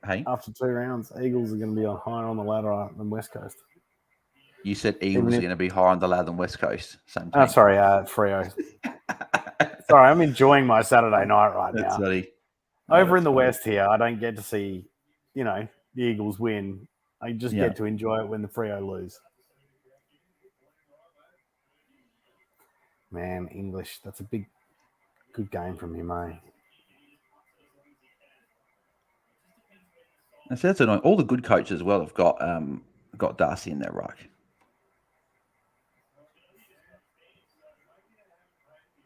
Hey, after 2 rounds, Eagles are going to be higher on the ladder than West Coast. You said Eagles are going to be higher on the ladder than West Coast. Same team. Oh, sorry, Freo. Sorry, I'm enjoying my Saturday night right now. Funny. Over in the West here, I don't get to see, the Eagles win. I just get to enjoy it when the Freo lose. Man, English, that's a good game from him, eh? That's annoying. All the good coaches as well have got Darcy in their ruck.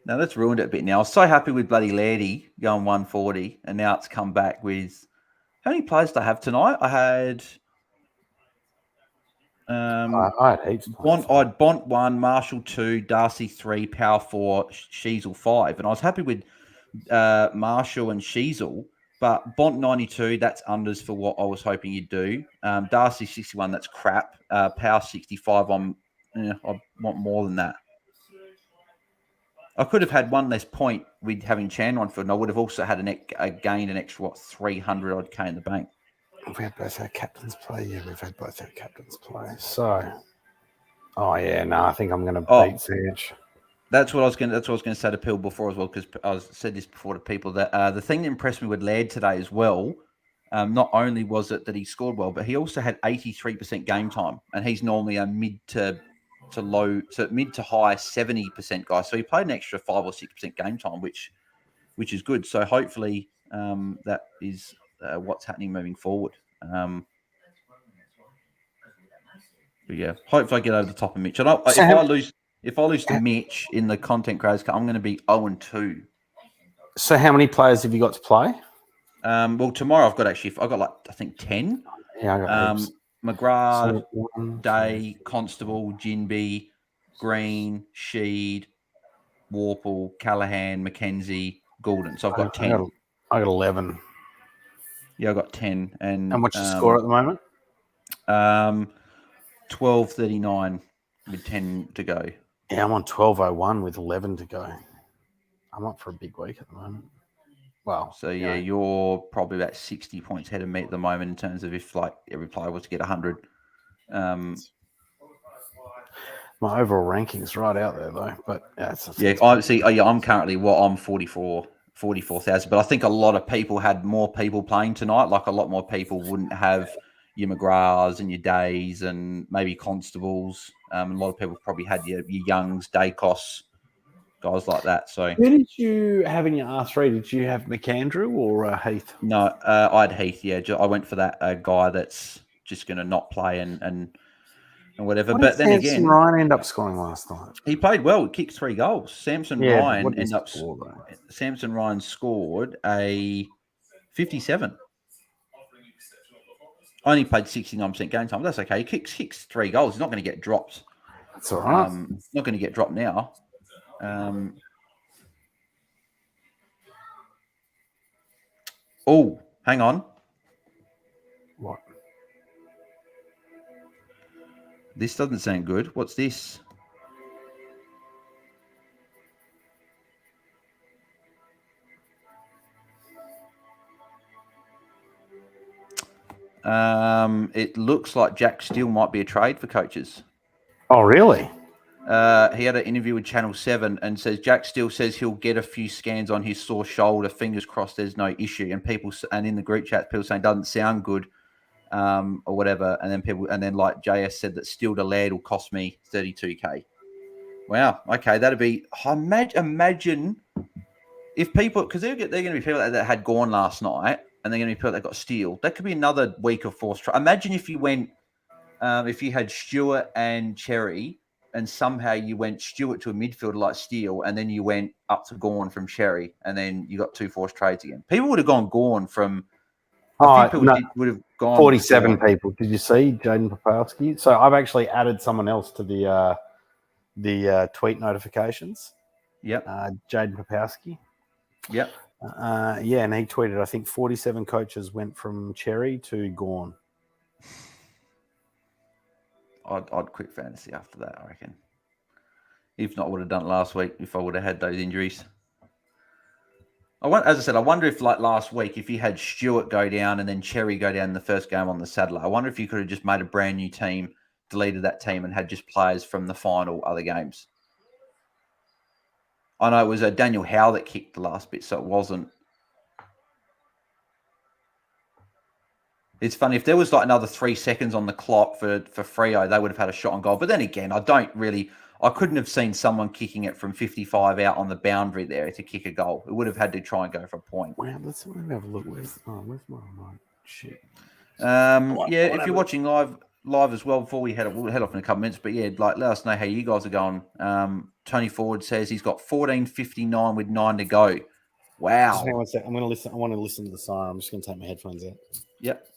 Now that's ruined it a bit. Now I was so happy with bloody Lairdy going 140, and now it's come back with how many players do I have tonight? I had I had heaps. I'd Bont 1, Marshall 2, Darcy 3, Power 4, Sheasel 5, and I was happy with Marshall and Sheasel. But Bont 92, that's unders for what I was hoping you'd do. Darcy 61, that's crap. Power 65, I want more than that. I could have had one less point with having Chan on foot, and I would have also had gained an extra 300 odd K in the bank. We had both our captains play. Yeah, we've had both our captains play. So, I think I'm going to beat Serge. That's what I was going to say to Pill before as well, because I said this before to people that the thing that impressed me with Laird today as well. Not only was it that he scored well, but he also had 83% game time, and he's normally a mid to high 70% guy. So he played an extra 5 or 6% game time, which is good. So hopefully that is what's happening moving forward. But yeah, hopefully I get over the top of Mitch. And if I lose to Mitch in the Content Creators Cup, I'm going to be 0-2. So how many players have you got to play? Well, tomorrow I've got I think 10. Yeah, I got heaps. McGrath, Day, Constable, Jinby, Green, Sheed, Warple, Callahan, McKenzie, Goulden. So I've got 10. I got 11. Yeah, I got 10. And what's your score at the moment? 12.39 with 10 to go. Yeah, I'm on 12.01 with 11 to go. I'm up for a big week at the moment. Wow. So you're probably about 60 points ahead of me at the moment in terms of if every player was to get 100. My overall ranking's right out there though, but I'm currently I'm 44,000, but I think a lot of people had more people playing tonight. Like a lot more people wouldn't have your McGraths and your Days and maybe Constables. A lot of people probably had your Youngs, Dacos, guys like that. So who did you have in your R3? Did you have McAndrew or Heath? No, I had Heath. Yeah, I went for that guy that's just going to not play and whatever. But then again, Ryan ended up scoring last night. He played well. He kicked 3 goals. Samson Ryan scored a 57. Only played 69% game time. That's okay. He kicks 3 goals. He's not going to get dropped. That's all right. Not going to get dropped now. Oh, hang on. What? This doesn't sound good. What's this? It looks like Jack Steele might be a trade for coaches. Oh, really? He had an interview with Channel 7 and says Jack Steele says he'll get a few scans on his sore shoulder. Fingers crossed there's no issue. And in the group chat, people saying doesn't sound good or whatever. And then like JS said that Steele to Laird will cost me 32K. Wow. Okay. That'd be, imagine if people, because they're going to be people that had Gorn last night and they're going to be people that got Steele. That could be another week of forced try. Imagine if you went, if you had Stewart and Cherry, and somehow you went Stewart to a midfielder like Steele, and then you went up to Gorn from Cherry, and then you got two forced trades again. People would have gone Gorn from. I think people would have gone 47 people. Did you see Jaden Popowski? So I've actually added someone else to the tweet notifications. Yep. Jaden Popowski. Yep. Yeah, and he tweeted, I think 47 coaches went from Cherry to Gorn. I'd quit fantasy after that, I reckon. If not, I would have done it last week if I would have had those injuries. As I said, I wonder if like last week, if you had Stewart go down and then Cherry go down in the first game on the Saturday, I wonder if you could have just made a brand new team, deleted that team and had just players from the final other games. I know it was Daniel Howe that kicked the last bit, so it wasn't. It's funny, if there was like another 3 seconds on the clock for Freo, they would have had a shot on goal. But then again, I couldn't have seen someone kicking it from 55 out on the boundary there to kick a goal. It would have had to try and go for a point. Wow, let's have a look. Where's my remote? Shit. If you're watching live as well, before we'll head off in a couple of minutes. But yeah, like let us know how you guys are going. Tony Ford says he's got 14:59 with 9 to go. Wow. Just hang on a sec. I'm going to listen. I want to listen to the siren. I'm just going to take my headphones out. Yep.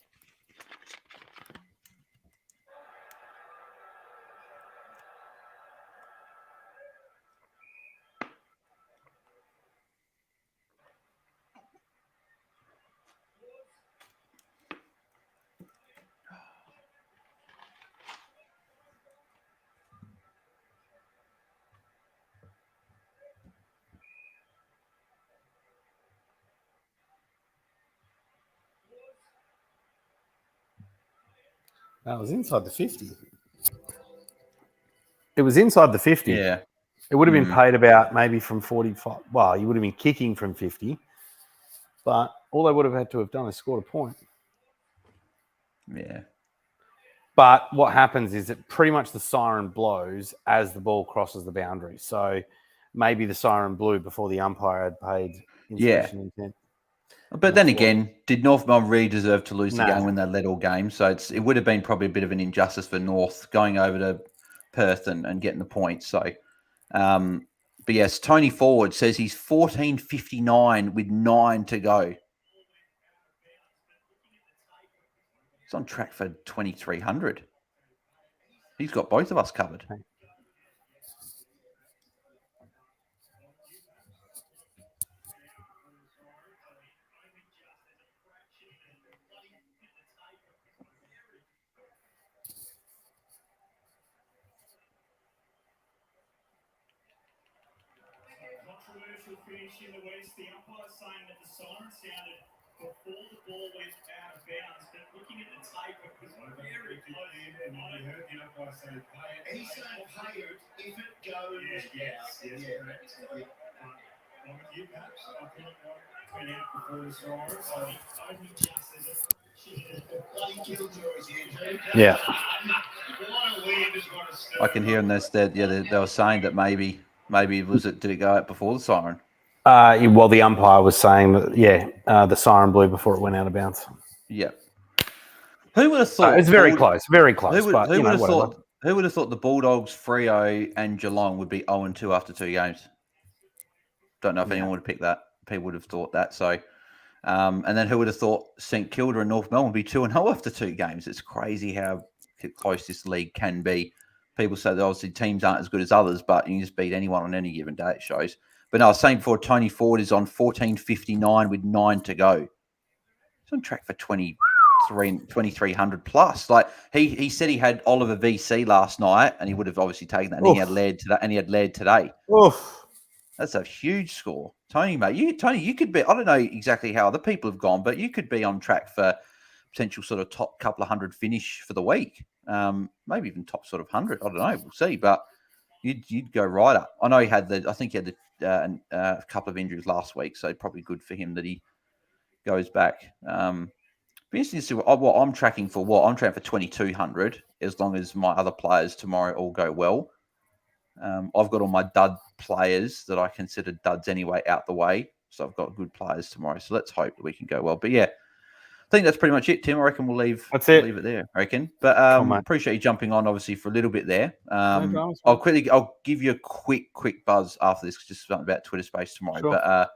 That was inside the 50. It was inside the 50. Yeah. It would have been paid about maybe from 45. Well, you would have been kicking from 50. But all they would have had to have done is scored a point. Yeah. But what happens is that pretty much the siren blows as the ball crosses the boundary. So maybe the siren blew before the umpire had paid insufficient intent. But then again, did North Melbourne really deserve to lose the game when they led all game? So it would have been probably a bit of an injustice for North going over to Perth and getting the points. So, but yes, Tony Ford says he's 14:59 with 9 to go. He's on track for 2,300. He's got both of us covered. Controversial finish in the West. The umpire saying that the siren sounded before the ball went out of bounds, but looking at the tape, it was very close. And I heard the umpire say, pay it. He said, pay it if it goes. Yes, correct. I'm with you, perhaps. I feel like I went out before the siren, so only just as it. Yeah. I can hear them. They were saying that maybe did it go out before the siren? Well, the umpire was saying that, the siren blew before it went out of bounds. Yeah. Who would have thought? It's very close. Very close. Who would have thought the Bulldogs, Freo, and Geelong would be 0-2 after 2 games? Don't know if anyone would have picked that. People would have thought that. So, and then who would have thought St Kilda and North Melbourne would be 2-0 after 2 games? It's crazy how close this league can be. People say that obviously teams aren't as good as others, but you can just beat anyone on any given day, it shows. But no, I was saying before, Tony Ford is on 14:59 with 9 to go. on track for 2,300 plus. Like he said he had Oliver VC last night, and he would have obviously taken that. And he had led today. And he had led today. Oof. That's a huge score, Tony, mate. You could be. I don't know exactly how other people have gone, but you could be on track for potential sort of top couple of hundred finish for the week. Maybe even top sort of 100. I don't know. We'll see, but you'd go right up. I know he had I think he had a couple of injuries last week, so probably good for him that he goes back. Be interesting to see what I'm tracking for. I'm tracking for 2,200, as long as my other players tomorrow all go well. I've got all my dud players that I consider duds anyway out the way, so I've got good players tomorrow. So let's hope that we can go well. But yeah, I think that's pretty much it, Tim. I reckon we'll leave it there. I reckon. But appreciate you jumping on, obviously, for a little bit there. I'll give you a quick buzz after this, just something about Twitter Space tomorrow. Sure.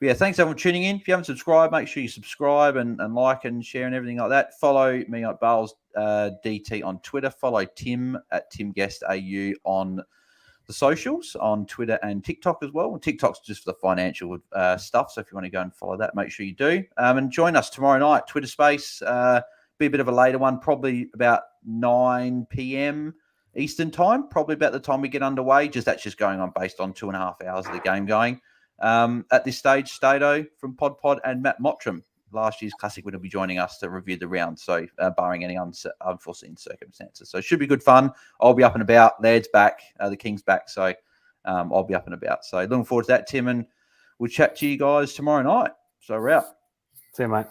But yeah, thanks everyone for tuning in. If you haven't subscribed, make sure you subscribe and like and share and everything like that. Follow me at Bales DT on Twitter. Follow Tim at TimGuestAU on the socials, on Twitter and TikTok as well. And TikTok's just for the financial stuff. So if you want to go and follow that, make sure you do. And join us tomorrow night, Twitter Space. Be a bit of a later one, probably about 9 p.m. Eastern time, probably about the time we get underway. That's just going on based on 2.5 hours of the game going. At this stage, Stato from Pod and Matt Mottram, last year's Classic, will be joining us to review the round, so barring any unforeseen circumstances. So it should be good fun. I'll be up and about. Laird's back. The King's back, so I'll be up and about. So looking forward to that, Tim, and we'll chat to you guys tomorrow night. So we're out. See you, mate.